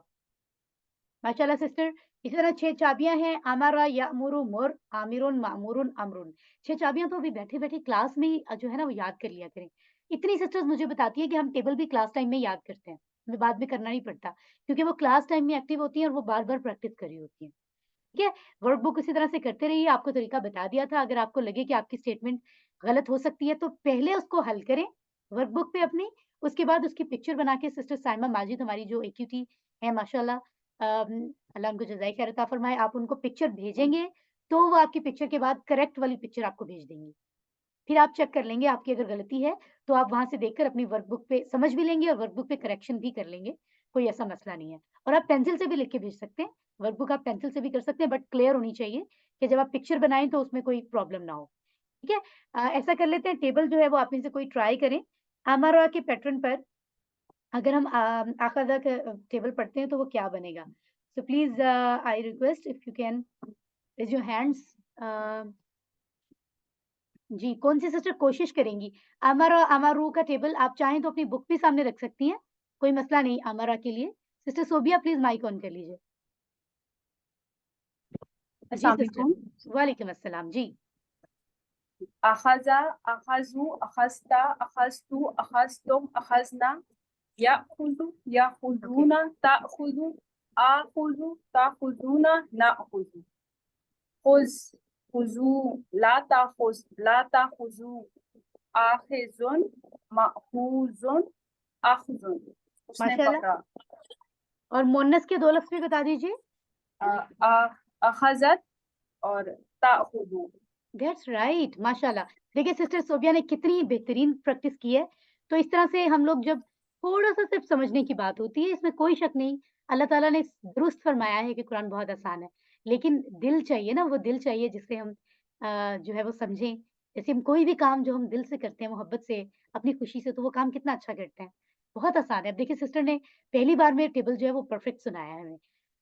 माशाल्लाह सिस्टर, इसी तरह 6 चाबियाँ हैं, अमरा, यअमुरु, मुर, आमिरुन, मामुरुन, अमरुन। 6 चाबियाँ तो अभी बैठे-बैठे क्लास में ही जो है ना वो याद कर लिया करें। इतनी सिस्टर्स मुझे बताती है कि हम टेबल भी क्लास टाइम में याद करते हैं, हमें बाद में करना नहीं पड़ता, क्योंकि वो क्लास टाइम में एक्टिव होती हैं और वो बार-बार प्रैक्टिस कर रही होती हैं। ठीक है? वर्कबुक उसी तरह से करते रहिए, आपको तरीका बता दिया था, अगर आपको लगे कि आपकी स्टेटमेंट गलत हो सकती है, तो पहले उसको हल करें वर्कबुक पे अपनी, उसके बाद उसकी पिक्चर बना के सिस्टर साइमा माजिद हमारी जो AQT है माशाल्लाह, अल्लाह उनको जज़ाए खैर अता फरमाए, आप उनको पिक्चर भेजेंगे, तो वो आपकी पिक्चर के बाद करेक्ट वाली पिक्चर आपको भेज देंगी। फिर आप चेक कर लेंगे, आपकी अगर गलती है, तो आप वहाँ से देखकर अपनी वर्कबुक पे समझ भी लेंगे और वर्कबुक पे करेक्शन भी कर लेंगे, कोई ऐसा मसला नहीं है। और आप पेंसिल से भी लिख के भेज सकते हैं, वर्कबुक आप पेंसिल से भी कर सकते हैं, बट क्लियर होनी चाहिए कि जब आप पिक्चर बनाएँ तो उसमें कोई प्रॉब्लम ना हो, ठीक है? ऐसा कर लेते हैं, टेबल जो है वो आप में से कोई ट्राई करें। अमरा के पैटर्न पर अगर हम आखज़ा का टेबल पढ़ते हैं तो वो क्या बनेगा? So please I request if you can raise your hands. जी, कौन-सी सिस्टर कोशिश करेंगी? अमर और अमरू का टेबल आप चाहें तो अपनी बुक भी सामने रख सकती हैं, कोई मसला नहीं अमरा के लिए। Sister Sobia please mike on कर लीजिए। जी अस्सलाम सिस्टर, वालेकुम। वालेकुम अस्सलाम, जी। अखज़ा, अखज़ू, अखज़ता, अखज़तु, अखज़तुम, अखज़ना, यअखुज़ु, यअखुज़ूना, तअखुज़ु, आखुज़ु, तअखुज़ूना, नअखुज़ु। खुज़, खुज़ू, ला ताखुज़, ला ताखुज़ू, आखिज़ुन, मअखूज़ुन, अख़ज़ुन। उसने माशाल्लाह। पकड़ा। और मुअन्नस के 2 लफ्ज़ भी बता दीजिए। अखज़त और ताखुज़ू। दैट्स राइट, माशाल्लाह। देखिए सिस्टर सोबिया ने कितनी बेहतरीन प्रैक्टिस की है। तो इस तरह से हम लोग जब थोड़ा-सा सिर्फ़ समझने की बात होती है, इसमें कोई शक नहीं, अल्लाह ताला ने दुरुस्त फरमाया है कि कुरान बहुत आसान है। लेकिन दिल चाहिए ना, वो दिल चाहिए जिससे हम जो है वो समझें। जैसे हम कोई भी काम जो हम दिल से करते हैं, मोहब्बत से, अपनी खुशी से, तो वो काम कितना अच्छा करते हैं। बहुत आसान है। अब देखिए सिस्टर ने पहली बार में टेबल जो है वो परफेक्ट सुनाया है हमें।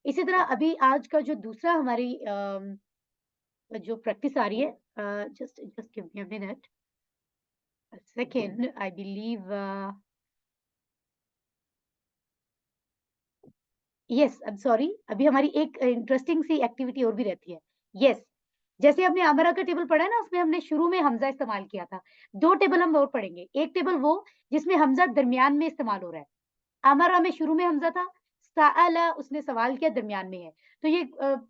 इसी तरह अभी आज का जो दूसरा हमारी जो प्रैक्टिस आ रही है, just just give me a minute, a second, I believe yes, I am sorry, अभी हमारी एक इंटरेस्टिंग सी एक्टिविटी और भी रहती है। यस, जैसे हमने अमरा का टेबल पढ़ा है ना, उसमें हमने शुरू में हमज़ा इस्तेमाल किया था। 2 टेबल हम और पढ़ेंगे। एक टेबल वो जिसमें हमज़ा दरमियान में इस्तेमाल हो रहा है। अमरा में शुरू में हमज़ा था, सअला उसने सवाल किया दरमियान में है। तो ये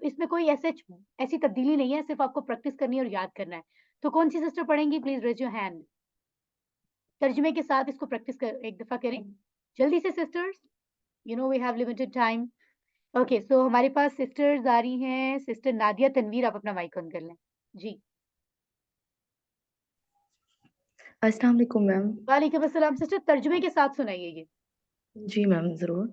इसमें कोई ऐसी तब्दीली नहीं है, सिर्फ़ आपको प्रैक्टिस करनी है और याद करना है। तो कौन-सी सिस्टर पढ़ेंगी? Please raise your hand. तर्जुमे के साथ इसको प्रैक्टिस कर एक दफ़ा करें। जल्दी से sisters, you know we have limited time. Okay, so हमारे पास सिस्टर्स आ रही हैं, सिस्टर नादिया तनवीर, आप अपना माइक ऑन कर लें। जी। अस्सलाम वालेकुम मैम। वालेकुम अस्सलाम। सिस्टर तर्जुमे के साथ सुनाइए ये। जी मैम, ज़रूर।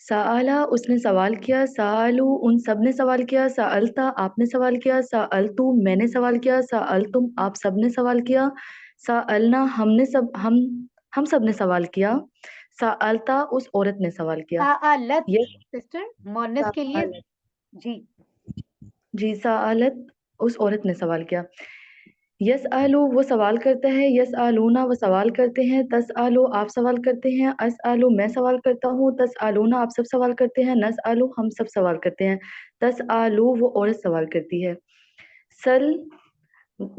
सआला उसने सवाल किया, सआलू उन सब ने सवाल किया, सअलता आपने सवाल किया, सअलतु मैंने सवाल किया, सअलतुम आप सब ने सवाल किया, सअलना हम सब ने सवाल किया, सअलता उस औरत ने सवाल किया। सअलत ये सिस्टर मुअन्नस के लिए जी। जी, सअलत उस औरत ने सवाल किया। यस आलू वो सवाल करता है, यस आलूना वो सवाल करते हैं, तस आलू आप सवाल करते हैं, अस आलू मैं सवाल करता हूँ, तस आलूना आप सब सवाल करते हैं, नस आलू हम सब सवाल करते हैं, तस आलू वो औरत सवाल करती है, सल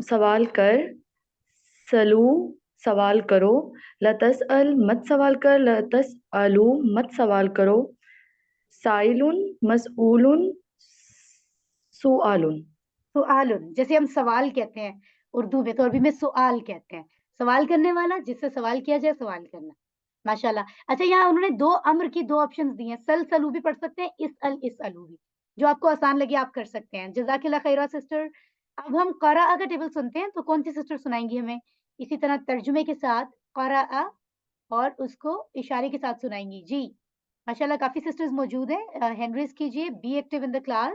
सवाल कर, सलू सवाल करो, लतस अल मत सवाल कर, लतस आलू मत सवाल करो, साइलुन मसऊलुन सुआलुन। सुआलुन, जैसे हम सवाल कहते हैं उर्दू में, तो अरबी में सुआल कहते हैं, सवाल करने वाला, जिससे सवाल किया जाए, सवाल करना। माशाल्लाह। अच्छा, यहाँ उन्होंने दो अम्र की दो ऑप्शंस दिए हैं, सल सलू भी पढ़ सकते हैं, इस अलू भी, जो आपको आसान लगे आप कर सकते हैं। जज़ाकिल्लाह खैरा सिस्टर। अब हम क़राअ का टेबल सुनते हैं, तो कौन सी सिस्टर सुनाएंगी हमें इसी तरह तर्जुमे के साथ क़राअ, और उसको इशारे के साथ सुनाएंगी? जी माशाल्लाह, काफी सिस्टर्स मौजूद हैं। हैंड रेज़ कीजिए, be active in the class.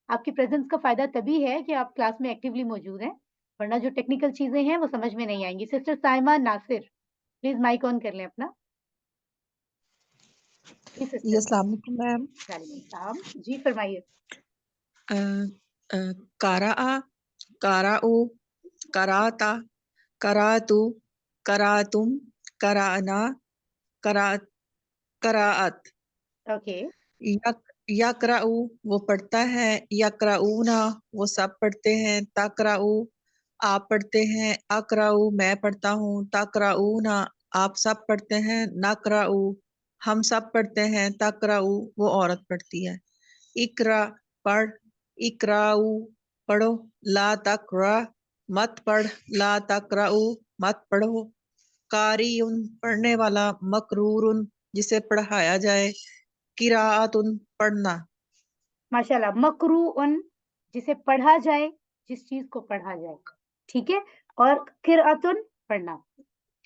आपकी प्रेजेंस का फायदा तभी है कि आप क्लास में एक्टिवली मौजूद हैं, वरना जो टेक्निकल चीजें हैं वो समझ में नहीं आएंगी। Sister Saima Nasir, please mike on कर लें अपना। जी जी सिस्टर। अस्सलाम वालेकुम मैम। वालेकुम सलाम, जी फरमाइए। काराआ, काराओ, कराता, करातु, करातुम, कराना, करा कराअत। ओके। यक यकराउ वो पढ़ता है, यकराऊना वो सब पढ़ते हैं, तकराउ आप पढ़ते हैं, अकराउ मैं पढ़ता हूँ, तकराऊना आप सब पढ़ते हैं, नकराउ हम सब पढ़ते हैं, तकराउ वो औरत पढ़ती है। इकरा पढ़, इकराउ पढ़ो, ला तकरा मत पढ़, ला तकराउ मत पढ़ो, कारियुन पढ़ने वाला, मकरूरुन जिसे पढ़ाया जाए, किराअतुन पढ़ना। माशाल्लाह, मकरूउन जिसे पढ़ा जाए, जिस चीज को पढ़ा जाए, ठीक है, और किराअतुन पढ़ना,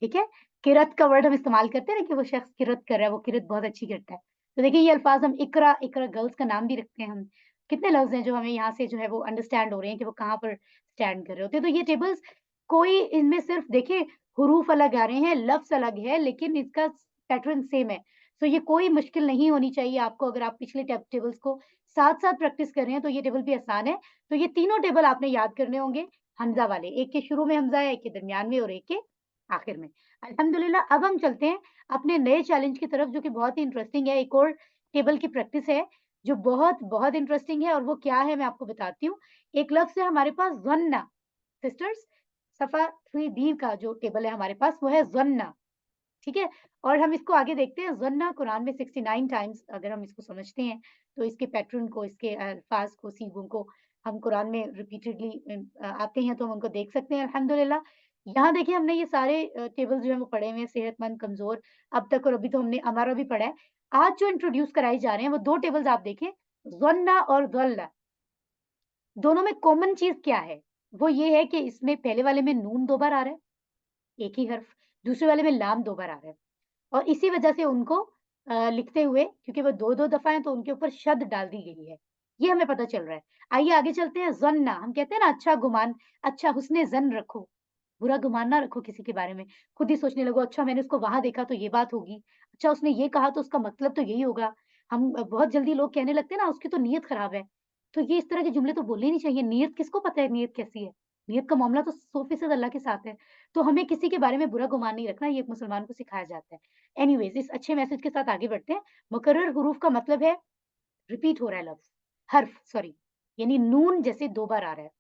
ठीक है। किरत का वर्ड हम इस्तेमाल करते हैं ना कि वो शख्स किरत कर रहा है, वो किरत बहुत अच्छी करता है। तो देखिए ये अल्फाज हम इकरा, इकरा गर्ल्स का नाम भी रखते हैं हम। कितने लफ्ज हैं जो हमें यहाँ से जो है वो अंडरस्टैंड हो रहे हैं कि वो कहाँ पर स्टैंड कर रहे होते हैं। तो ये टेबल्स, कोई इनमें सिर्फ देखिए हुरूफ अलग आ रहे हैं, लफ्ज अलग है, लेकिन इसका पैटर्न सेम है। तो ये कोई मुश्किल नहीं होनी चाहिए आपको। अगर आप पिछले टेबल्स को साथ-साथ प्रैक्टिस कर रहे हैं तो ये टेबल भी आसान है। तो ये तीनों टेबल आपने याद करने होंगे हमज़ा वाले, एक के शुरू में हमज़ा है, एक के दरमियान में और एक के आखिर में। अल्हम्दुलिल्लाह, अब हम चलते हैं अपने नए चैलेंज की तरफ, जो कि बहुत ही इंटरेस्टिंग है। एक और टेबल की प्रैक्टिस है जो बहुत इंटरेस्टिंग है, और वो क्या है मैं आपको बताती हूँ। एक लफ्ज़ है हमारे पास ज़न्ना, सिस्टर्स, सफ़ा 3B का जो टेबल है हमारे पास वो है ज़न्ना, ठीक है? और हम इसको आगे देखते हैं। ज़न्ना कुरान में 69 टाइम्स अगर हम इसको समझते हैं, तो इसके पैटर्न को, इसके अल्फाज़ को, सीगों को हम कुरान में रिपीटेडली आते हैं तो हम उनको देख सकते हैं अल्हम्दुलिल्लाह। यहाँ देखिए हमने ये सारे टेबल्स जो हैं वो पढ़े हुए हैं, सेहतमंद, कमज़ोर अब तक, और अभी तो हमने अमारा भी पढ़ा है। आज जो इंट्रोड्यूस कराए जा रहे हैं वो 2 टेबल्स आप देखें, ज़न्ना और ज़ल्ला। दोनों में कॉमन चीज़ क्या है? वो ये है कि इसमें पहले वाले में नून 2 बार आ रहा है, एक ही हर्फ, दूसरे वाले में लाम 2 बार आ रहा है। और इसी वजह से उनको लिखते हुए, क्योंकि वो 2-2 दफ़ा हैं, तो उनके ऊपर शद डाल दी गई है। ये हमें पता चल रहा है। आइए आगे चलते हैं। ज़न्ना, हम कहते हैं ना अच्छा गुमान, अच्छा हुस्ने ज़न्न रखो, बुरा गुमान ना रखो किसी के बारे में। खुद ही सोचने लगो अच्छा मैंने उसको वहाँ देखा तो ये बात होगी, अच्छा उसने ये कहा तो उसका मतलब तो यही होगा। हम बहुत जल्दी लोग कहने लगते हैं ना उसकी तो नीयत खराब है। तो ये इस तरह के जुमले तो बोलने ही नहीं चाहिए। नीयत किसको पता है नीयत कैसी है? नीयत का मामला तो 100% अल्लाह के साथ है। तो हमें किसी के बारे में बुरा गुमान नहीं रखना, ये एक मुसलमान को सिखाया जाता है। एनीवेज़, इस अच्छे मैसेज के साथ आगे बढ़ते हैं। मुकर्रर हुरूफ का मतलब है रिपीट हो रहा है लफ्ज़, हर्फ सॉरी, यानी नून जैसे 2 बार आ रहा है,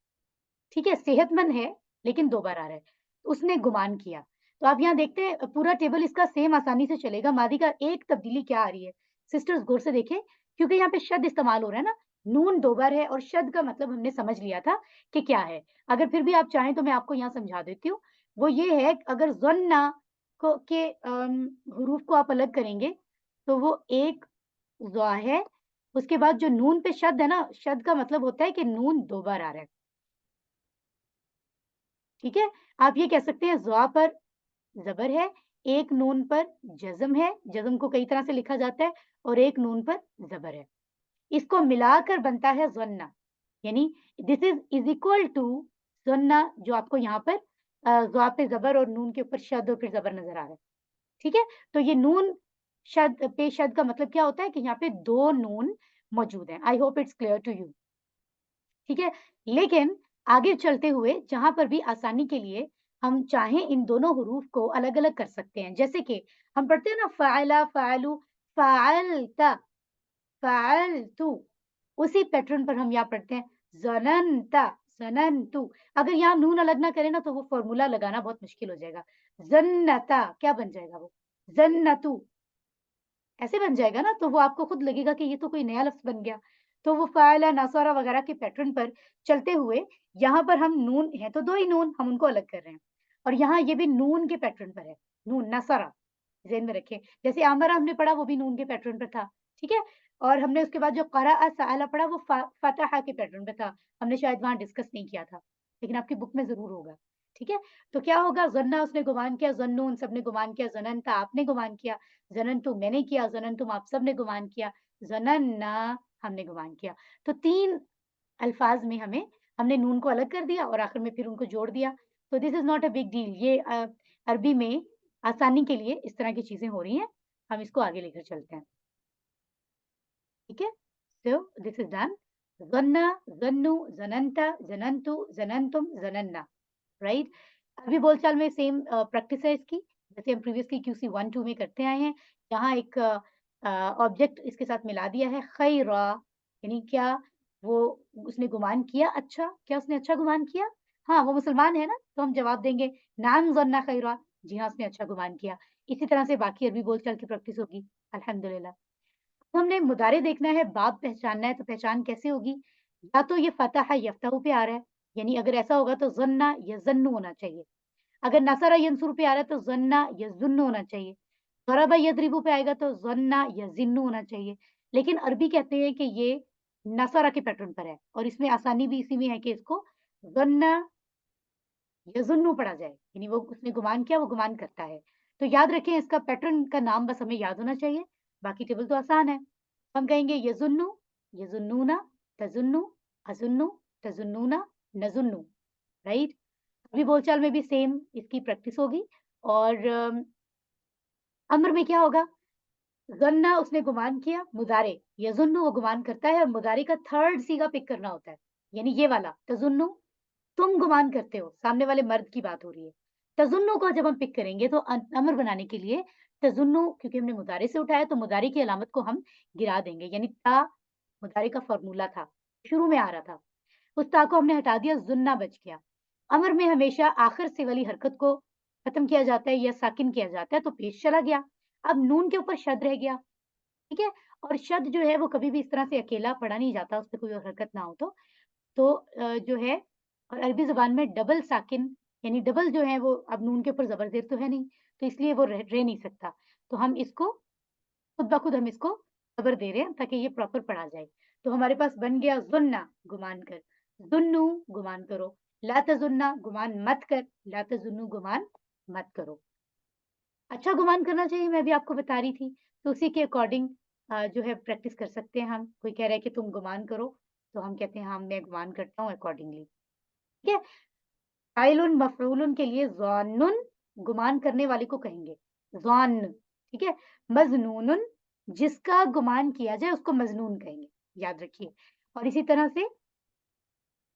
ठीक है? सेहतमंद है, लेकिन 2 बार आ रहा है। उसने गुमान किया। तो आप यहाँ देखते हैं पूरा टेबल इसका सेम आसानी से चलेगा। मादी का एक तब्दीली क्या आ रही है? सिस्टर्स गौर से देखें, क्योंकि यहाँ पे शद इस्तेमाल हो रहा है ना, नून 2 बार है और शद का मतलब हमने समझ लिया था कि क्या है। अगर फिर भी आप चाहें तो मैं आपको यहाँ समझा देती हूँ। वो ये है अगर ज़न्ना को के हुरूफ को आप अलग करेंगे, तो वो एक ज़ा है, उसके बाद जो नून पे शद है ना, शद का मतलब होता है कि नून 2 बार आ रहा है। ठीक है? आप ये कह सकते हैं ज़ा पर ज़बर है, एक नून पर जज़म है, जज़म को कई तरह से लिखा जाता है, और एक नून पर ज़बर है। इसको मिलाकर बनता है ज़न्ना, यानी दिस इज़ इक्वल टू ज़न्ना, जो आपको यहाँ पर ज़ा पे ज़बर और नून के ऊपर शद और फिर ज़बर नज़र आ रहा है। ठीक है? तो ये नून शद पे शद का मतलब क्या होता है कि यहाँ पे 2 नून मौजूद हैं। I hope it's clear to you. ठीक है? लेकिन आगे चलते हुए जहां पर भी आसानी के लिए हम चाहें इन दोनों हरूफ को अलग अलग कर सकते हैं, जैसे कि हम पढ़ते हैं ना फ़अला फ़अलू फ़अलता फ़अलतु, उसी पैटर्न पर हम यहाँ पढ़ते हैं ज़ननता ज़ननतु। अगर यहाँ नून अलग ना करें ना तो वो फॉर्मूला लगाना बहुत मुश्किल हो जाएगा। ज़न्नता क्या बन जाएगा वो? ज़न्नतु ऐसे बन जाएगा ना, तो वो आपको खुद लगेगा कि ये तो कोई नया लफ्ज़ बन गया। तो वो फ़अला, नसरा वगैरह के पैटर्न पर चलते हुए यहाँ पर हम नून है तो 2 ही नून, हम उनको अलग कर रहे हैं। और यहाँ ये भी नून के पैटर्न पर है, नून नसरा ज़हन में रखें। जैसे अमरा हमने पढ़ा वो भी नून के पैटर्न पर था, ठीक है? और हमने उसके बाद जो क़रअ, सअला पढ़ा वो फ़तह के पैटर्न पे था। हमने शायद वहाँ डिस्कस नहीं किया था, लेकिन आपकी बुक में ज़रूर होगा, ठीक है? तो क्या होगा ज़न्ना उसने गुमान किया, ज़न्नू उन सब ने गुमान किया, ज़ननता आपने गुमान किया, ज़ननतु मैंने किया, ज़ननतुम आप सब ने गुमान किया, ज़नन्ना हमने गुमान किया। तो 3 अल्फाज में हमने नून को अलग कर दिया और आखिर में फिर उनको जोड़ दिया। तो this is not a big deal. ये अरबी में आसानी के लिए इस तरह की चीज़ें हो रही हैं। हम इसको आगे लेकर चलते हैं। ठीक है? So this is done. ज़न्ना, ज़न्नु, ज़ननता, ज़ननतु, ज़ननतुम, ज़नन्ना, राइट? अभी बोलचाल में सेम प्रैक्टिस है इसकी, जैसे हम प्रीवियसली क्यूसी 1, 2 में करते आए हैं। यहाँ एक ऑब्जेक्ट इसके साथ मिला दिया है खैरा, यानी क्या वो उसने गुमान किया अच्छा? क्या उसने अच्छा गुमान किया? हाँ, वो मुसलमान है ना, तो हम जवाब देंगे नाम ज़न्ना खैरा, जी हाँ, उसने अच्छा गुमान किया। इसी तरह से बाकी अरबी बोलचाल की प्रैक्टिस होगी, अल्हम्दुलिल्लाह। हमने मुदारे देखना है, बाब पहचानना है, तो पहचान कैसे होगी? या तो ये फ़तह यफ़्तहु पे आ रहा है, यानी अगर ऐसा होगा तो ज़न्ना यज़न्नु होना चाहिए। अगर नसरा यंसुर पे आ रहा है तो ज़न्ना यज़ुन्नु होना चाहिए। ज़रबा यज़रिबु पे आएगा तो ज़न्ना यज़िन्नु होना चाहिए। लेकिन अरबी कहते हैं कि ये नसरा के पैटर्न पर है और इसमें आसानी भी इसी में है कि इसको ज़न्ना यज़ुन्नु पढ़ा जाए, यानी वो उसने गुमान किया, वो गुमान करता है। तो याद रखें इसका पैटर्न का नाम बस हमें याद होना चाहिए, बाकी टेबल तो आसान है। हम कहेंगे यज़ुन्नु, यज़ुन्नूना, तज़ुन्नु, अज़ुन्नु, तज़ुन्नूना, नज़ुन्नु, राइट? अभी बोलचाल में भी सेम इसकी प्रैक्टिस होगी और अम्र में क्या होगा? ज़न्ना उसने गुमान किया, मुज़ारे, यज़ुन्नु वो गुमान करता है और मुज़ारे का थर्ड सीगा पिक करना होता है, यानी ये वाला तज़ुन्नु तुम गुमान करते हो, सामने वाले मर्द की बात हो रही है। तज़ुन्नु को जब हम पिक करेंगे तो अमर बनाने के लिए तज़ुन्नु क्योंकि हमने मुज़ारे से उठाया तो मुज़ारे की अलामत को हम गिरा देंगे, यानी ता मुज़ारे का फ़ॉर्मूला था, शुरू में आ रहा था। उस ता को हमने हटा दिया, ज़ुन्ना बच गया। अमर में हमेशा आखिर से वाली हरकत को खत्म किया जाता है या साकिन किया जाता है, तो पेश चला गया। अब नून के ऊपर शद रह गया, ठीक है? और शद जो है वो कभी भी इस तरह से अकेला पढ़ा नहीं जाता, उसपे कोई और हरकत ना हो तो। तो जो है और अरबी ज़ुबान में डबल साकिन यानी डबल जो है वो अब नून के ऊपर ज़बर ज़ेर तो है नहीं, तो इसलिए वो रह नहीं सकता। तो हम इसको खुद ब खुद हम इसको ज़बर दे रहे हैं ताकि ये प्रॉपर पढ़ा जाए। तो हमारे पास बन गया ज़ुन्ना गुमान कर, ज़ुन्नु गुमान करो, ला तज़ुन्ना गुमान मत कर, ला तज़ुन्नु गुमान मत करो। अच्छा गुमान करना चाहिए मैं भी आपको बता रही थी, तो उसी के अकॉर्डिंग जो है प्रैक्टिस कर सकते हैं हम। कोई कह रहा है कि तुम गुमान करो, तो हम कहते हैं हाँ, मैं गुमान करता हूँ अकॉर्डिंगली, ठीक है? फ़ाइलुन मफ़ऊलुन के लिए ज़ानुन गुमान करने वाले को कहेंगे, ज़ान, ठीक है? मज़नूनुन जिसका गुमान किया जाए उसको मज़नून कहेंगे, याद रखिए। और इसी तरह से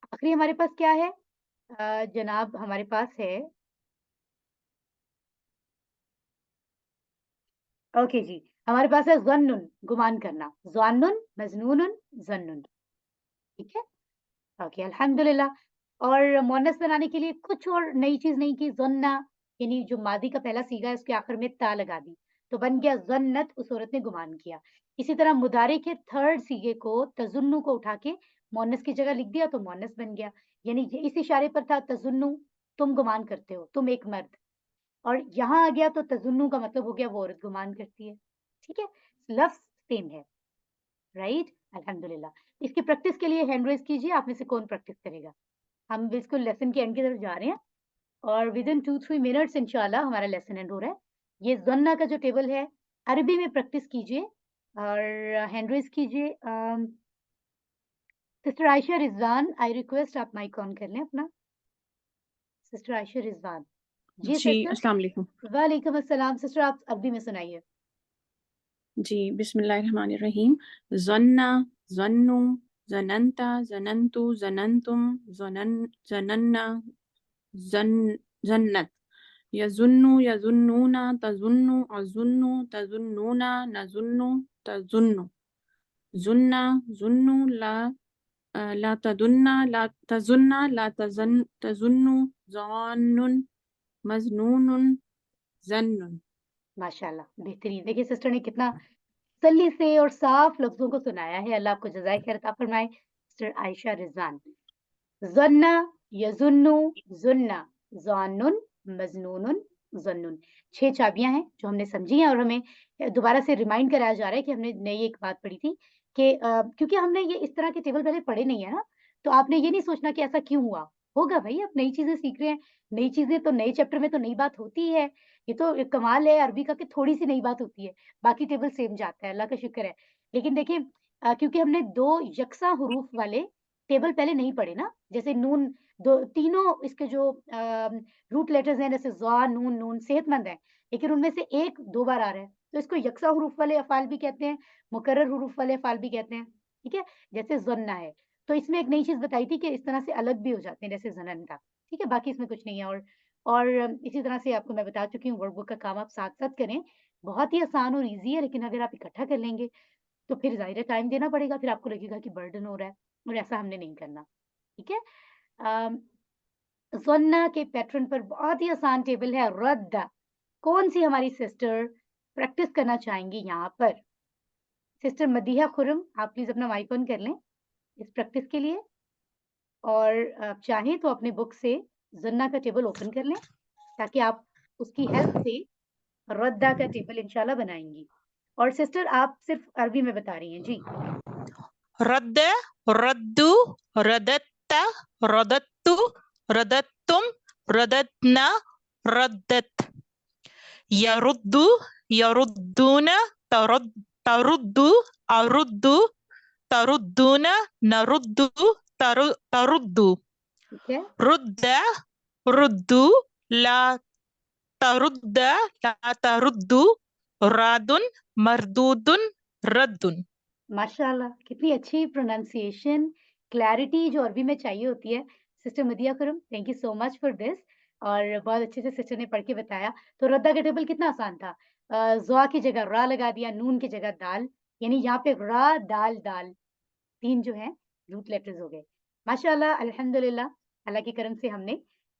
आखिरी हमारे पास क्या है? जनाब हमारे पास है ओके जी, हमारे पास है ज़न्नुन गुमान करना, ज़ानुन, मज़नूनुन, ज़न्नुन, ठीक है? ओके अल्हम्दुलिल्लाह। और मुअन्नस बनाने के लिए कुछ और नई चीज़ नहीं की, ज़न्ना यानी जो मादी का पहला सीगा है उसके आखिर में ता लगा दी, तो बन गया ज़न्नत उस औरत ने गुमान किया। इसी तरह मुदारे के थर्ड सीगे को तज़ुन्नु को उठा के मुअन्नस की जगह लिख दिया तो मुअन्नस बन गया, यानी ये इस इशारे पर था तज़ुन्नु तुम गुमान करते हो, तुम एक मर्द। और यहाँ आ गया तो तज़ुन्नु का मतलब हो गया वो औरत गुमान करती है, ठीक है? लफ्ज़ सेम है, राइट? अल्हम्दुलिल्लाह। इसकी प्रैक्टिस के लिए हैंड रेज़ कीजिए, आप में से कौन प्रैक्टिस करेगा? हम बिल्कुल लेसन के एंड की तरफ जा रहे हैं और विदिन 2-3 मिनट्स इंशाल्लाह हमारा लेसन एंड हो रहा है। ये ज़न्ना का जो टेबल है, अरबी में प्रैक्टिस कीजिए और हैंड रेज़ कीजिए। Sister Ayesha Rizwan, I request आप माइक ऑन कर लें अपना। सिस्टर आयशा रिज़वान। जी जी सिस्टर। अस्सलाम वालेकुम। वालेकुम अस्सलाम। सिस्टर आप अरबी में सुनाइए। जी बिस्मिल्लाहिर्रहमानिर्रहीम। ज़न्ना, ज़न्नु, ظننت ظننت ظننتم ظننا ظنت يظن يظنون تظن أظن تظنون نظن تظن ظن ظن لا تظن لا تظن لا تظن ظان مظنون ظن. माशाल्लाह, बेहतरीन. देखिए सिस्टर ने कितना तसल्ली से और साफ लफ्जों को सुनाया है. अल्लाह आपको जज़ाए खैर अता फरमाए. सिस्टर आयशा रिजवान. ज़न्ना, यज़ुन्नु, ज़ुन्ना, ज़ानुन, मज़नूनुन, ज़न्नुन. 6 चाबियाँ हैं जो हमने समझी हैं और हमें दोबारा से रिमाइंड कराया जा रहा है कि हमने नई एक बात पढ़ी थी कि क्योंकि हमने ये इस तरह के टेबल पहले पढ़े नहीं है ना, तो आपने ये नहीं सोचना कि ऐसा क्यों हुआ? होगा भई, आप नई चीज़ें सीख रहे हैं, नई चीज़ें तो नए चैप्टर में तो नई बात होती ही है। ये तो एक कमाल है अरबी का कि थोड़ी-सी नई बात होती है, बाकी टेबल सेम जाता है, अल्लाह का शुक्र है। लेकिन देखिए क्योंकि हमने 2 यकसा हुरूफ वाले टेबल पहले नहीं पढ़े ना, जैसे नून दो तीनों इसके जो रूट लेटर्स हैं जैसे ज़ा, नून, नून सेहतमंद हैं, लेकिन उनमें से एक 2 बार आ रहा है, तो इसको यकसा हुरूफ वाले अफ़ाल भी कहते हैं, मुकर्रर हुरूफ वाले अफ़ाल भी कहते हैं, ठीक है? जैसे ज़न्ना है, तो इसमें एक नई चीज़ बताई थी कि इस तरह से अलग भी हो जाते हैं जैसे ज़नन ठीक है? बाकी इसमें कुछ नहीं है और इसी तरह से आपको मैं बता चुकी हूँ वर्कबुक का काम आप साथ-साथ करें, बहुत ही आसान और ईज़ी है लेकिन अगर आप इकट्ठा कर लेंगे, तो फिर ज़ाहिर है टाइम देना पड़ेगा, फिर आपको लगेगा कि बर्डन हो रहा है और ऐसा हमने नहीं करना, ठीक है? अम, ज़न्ना के पैटर्न पर बहुत ही आसान टेबल है रद्द। कौन-सी हमारी सिस्टर प्रैक्टिस करना चाहेंगी यहाँ पर? सिस्टर मदीहा खुरम, आप प्लीज़ अपना माइक ऑन कर लें इस प्रैक्टिस के लिए और आप चाहें तो अपने बुक से ज़न्ना का टेबल ओपन कर लें, ताकि आप उसकी हेल्प से रद्दा का टेबल इंशाल्लाह बनाएँगी। और सिस्टर आप सिर्फ़ अरबी में बता रही हैं, जी। रद्द, रद्दु, रदत्ता, रदत्तु, रदत्तुम, रदत्ना, रद्दत. यरुद्दु, यरुद्दूना, तरुद्दु, अरुद्दु, तरुद्दूना, नरुद्दु, तरुद्दु. ठीक है? रुद्द, रुद्दु, ला तरुद्द, ला तरुद्दु, रादुन, मरदूदुन, रद्दुन. माशाल्लाह, कितनी अच्छी प्रोनंसिएशन, क्लैरिटी जो अरबी में चाहिए होती है। Sister मदिया Khurram, thank you so much for this और बहुत अच्छे से सिस्टर ने पढ़ के बताया। तो रद्दा का टेबल कितना आसान था। ज़ा की जगह रा लगा दिया, नून की जगह दाल, यानी यहाँ पे रा, दाल, दाल 3 जो हैं रूट लेटर्स हो गए। माशाल्लाह, अल्हम्दुलिल्लाह, अल्लाह के करम से हमने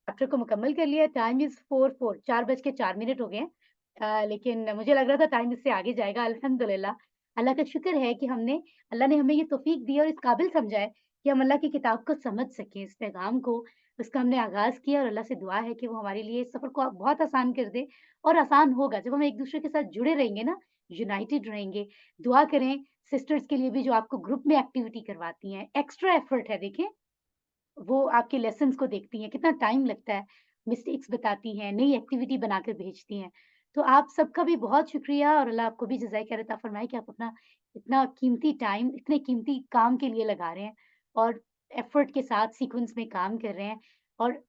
चैप्टर को मुकम्मल कर लिया। टाइम इज़ 4 बज के 4 मिनट हो गए हैं। लेकिन मुझे लग रहा था टाइम इससे आगे जाएगा अल्हम्दुलिल्लाह। अल्लाह का शुक्र है कि अल्लाह ने हमें ये तौफ़ीक दी और इस काबिल समझा है कि हम अल्लाह की किताब को समझ सकें, इस पैगाम को, उसका हमने आगाज़ किया और अल्लाह से दुआ है कि वो हमारे लिए इस सफ़र को बहुत आसान कर दे और आसान होगा। जब हम एक-दूसरे के साथ जुड़े रहेंगे ना, यूनाइटेड रहेंगे, दुआ करें सिस्टर्स के लिए भी जो आपको ग्रुप में एक्टिविटी करवाती हैं, एक्स्ट्रा एफर्ट है देखें, वो आपके लेसन्स को देखती हैं, कितना टाइम लगता है, मिस्टेक्स बताती हैं, नई एक्टिविटी बनाकर भेजती हैं। तो आप सबका भी बहुत शुक्रिया और अल्लाह आपको भी जज़ाए खैर अता फ़रमाए कि आप अपना इतना कीमती टाइम, इतने कीमती काम के लिए लगा रहे हैं और एफर्ट के साथ सीक्वेंस में काम कर रहे हैं और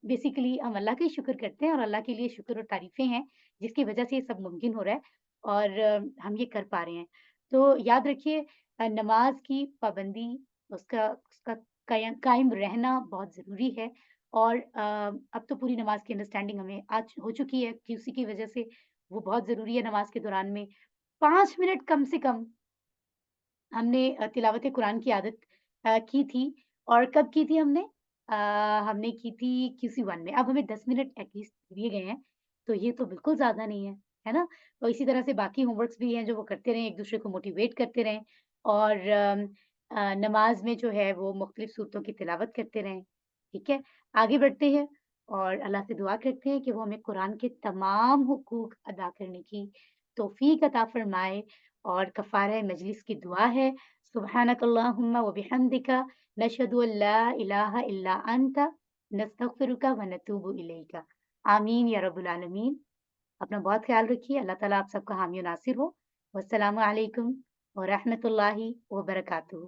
बेसिकली हम अल्लाह का ही शुक्र करते हैं और अल्लाह के लिए शुक्र और तारीफ़ें हैं, जिसकी वज़ह से ये सब मुमकिन हो रहा है और हम ये कर पा रहे हैं। तो याद रखिए नमाज़ की पाबंदी, उसका उसका कायम रहना बहुत ज़रूरी है और अब तो पूरी नमाज़ की अंडरस्टैंडिंग हमें आज हो चुकी है कि उसी की वज़ह से वो बहुत ज़रूरी है नमाज़ के दौरान में 5 मिनट कम से कम हमने तिलावत कुरान की आदत की थी और कब की थी हमने? अ, हमने की थी QC1 में। अब हमें 10 मिनट एटलीस्ट दिए गए हैं, तो ये तो बिल्कुल ज़्यादा नहीं है ना? तो इसी तरह से बाकी होमवर्क्स भी हैं जो वो करते रहें, एक-दूसरे को मोटिवेट करते रहें और नमाज़ में जो है वो मुख्तलिफ़ सूरतों की तिलावत करते रहें, ठीक है? आगे बढ़ते हैं और अल्लाह से दुआ करते हैं कि वो हमें कुरान के तमाम हुकूक अदा करने की तौफ़ीक अता फ़रमाए और कफ़ारा मजलिस की दुआ है सुब्हानकल्लाहुम्मा व बिहम्दिका नशहदु अन ला इलाहा इल्ला अंता नस्तगफिरुका व नतूबु इलैका। आमीन या रब्बुल आलमीन। अपना बहुत ख्याल रखिए। अल्लाह ताला आप सबका हामी और नासिर हो। वस्सलामु अलैकुम व रहमतुल्लाहि व बरकातुहू।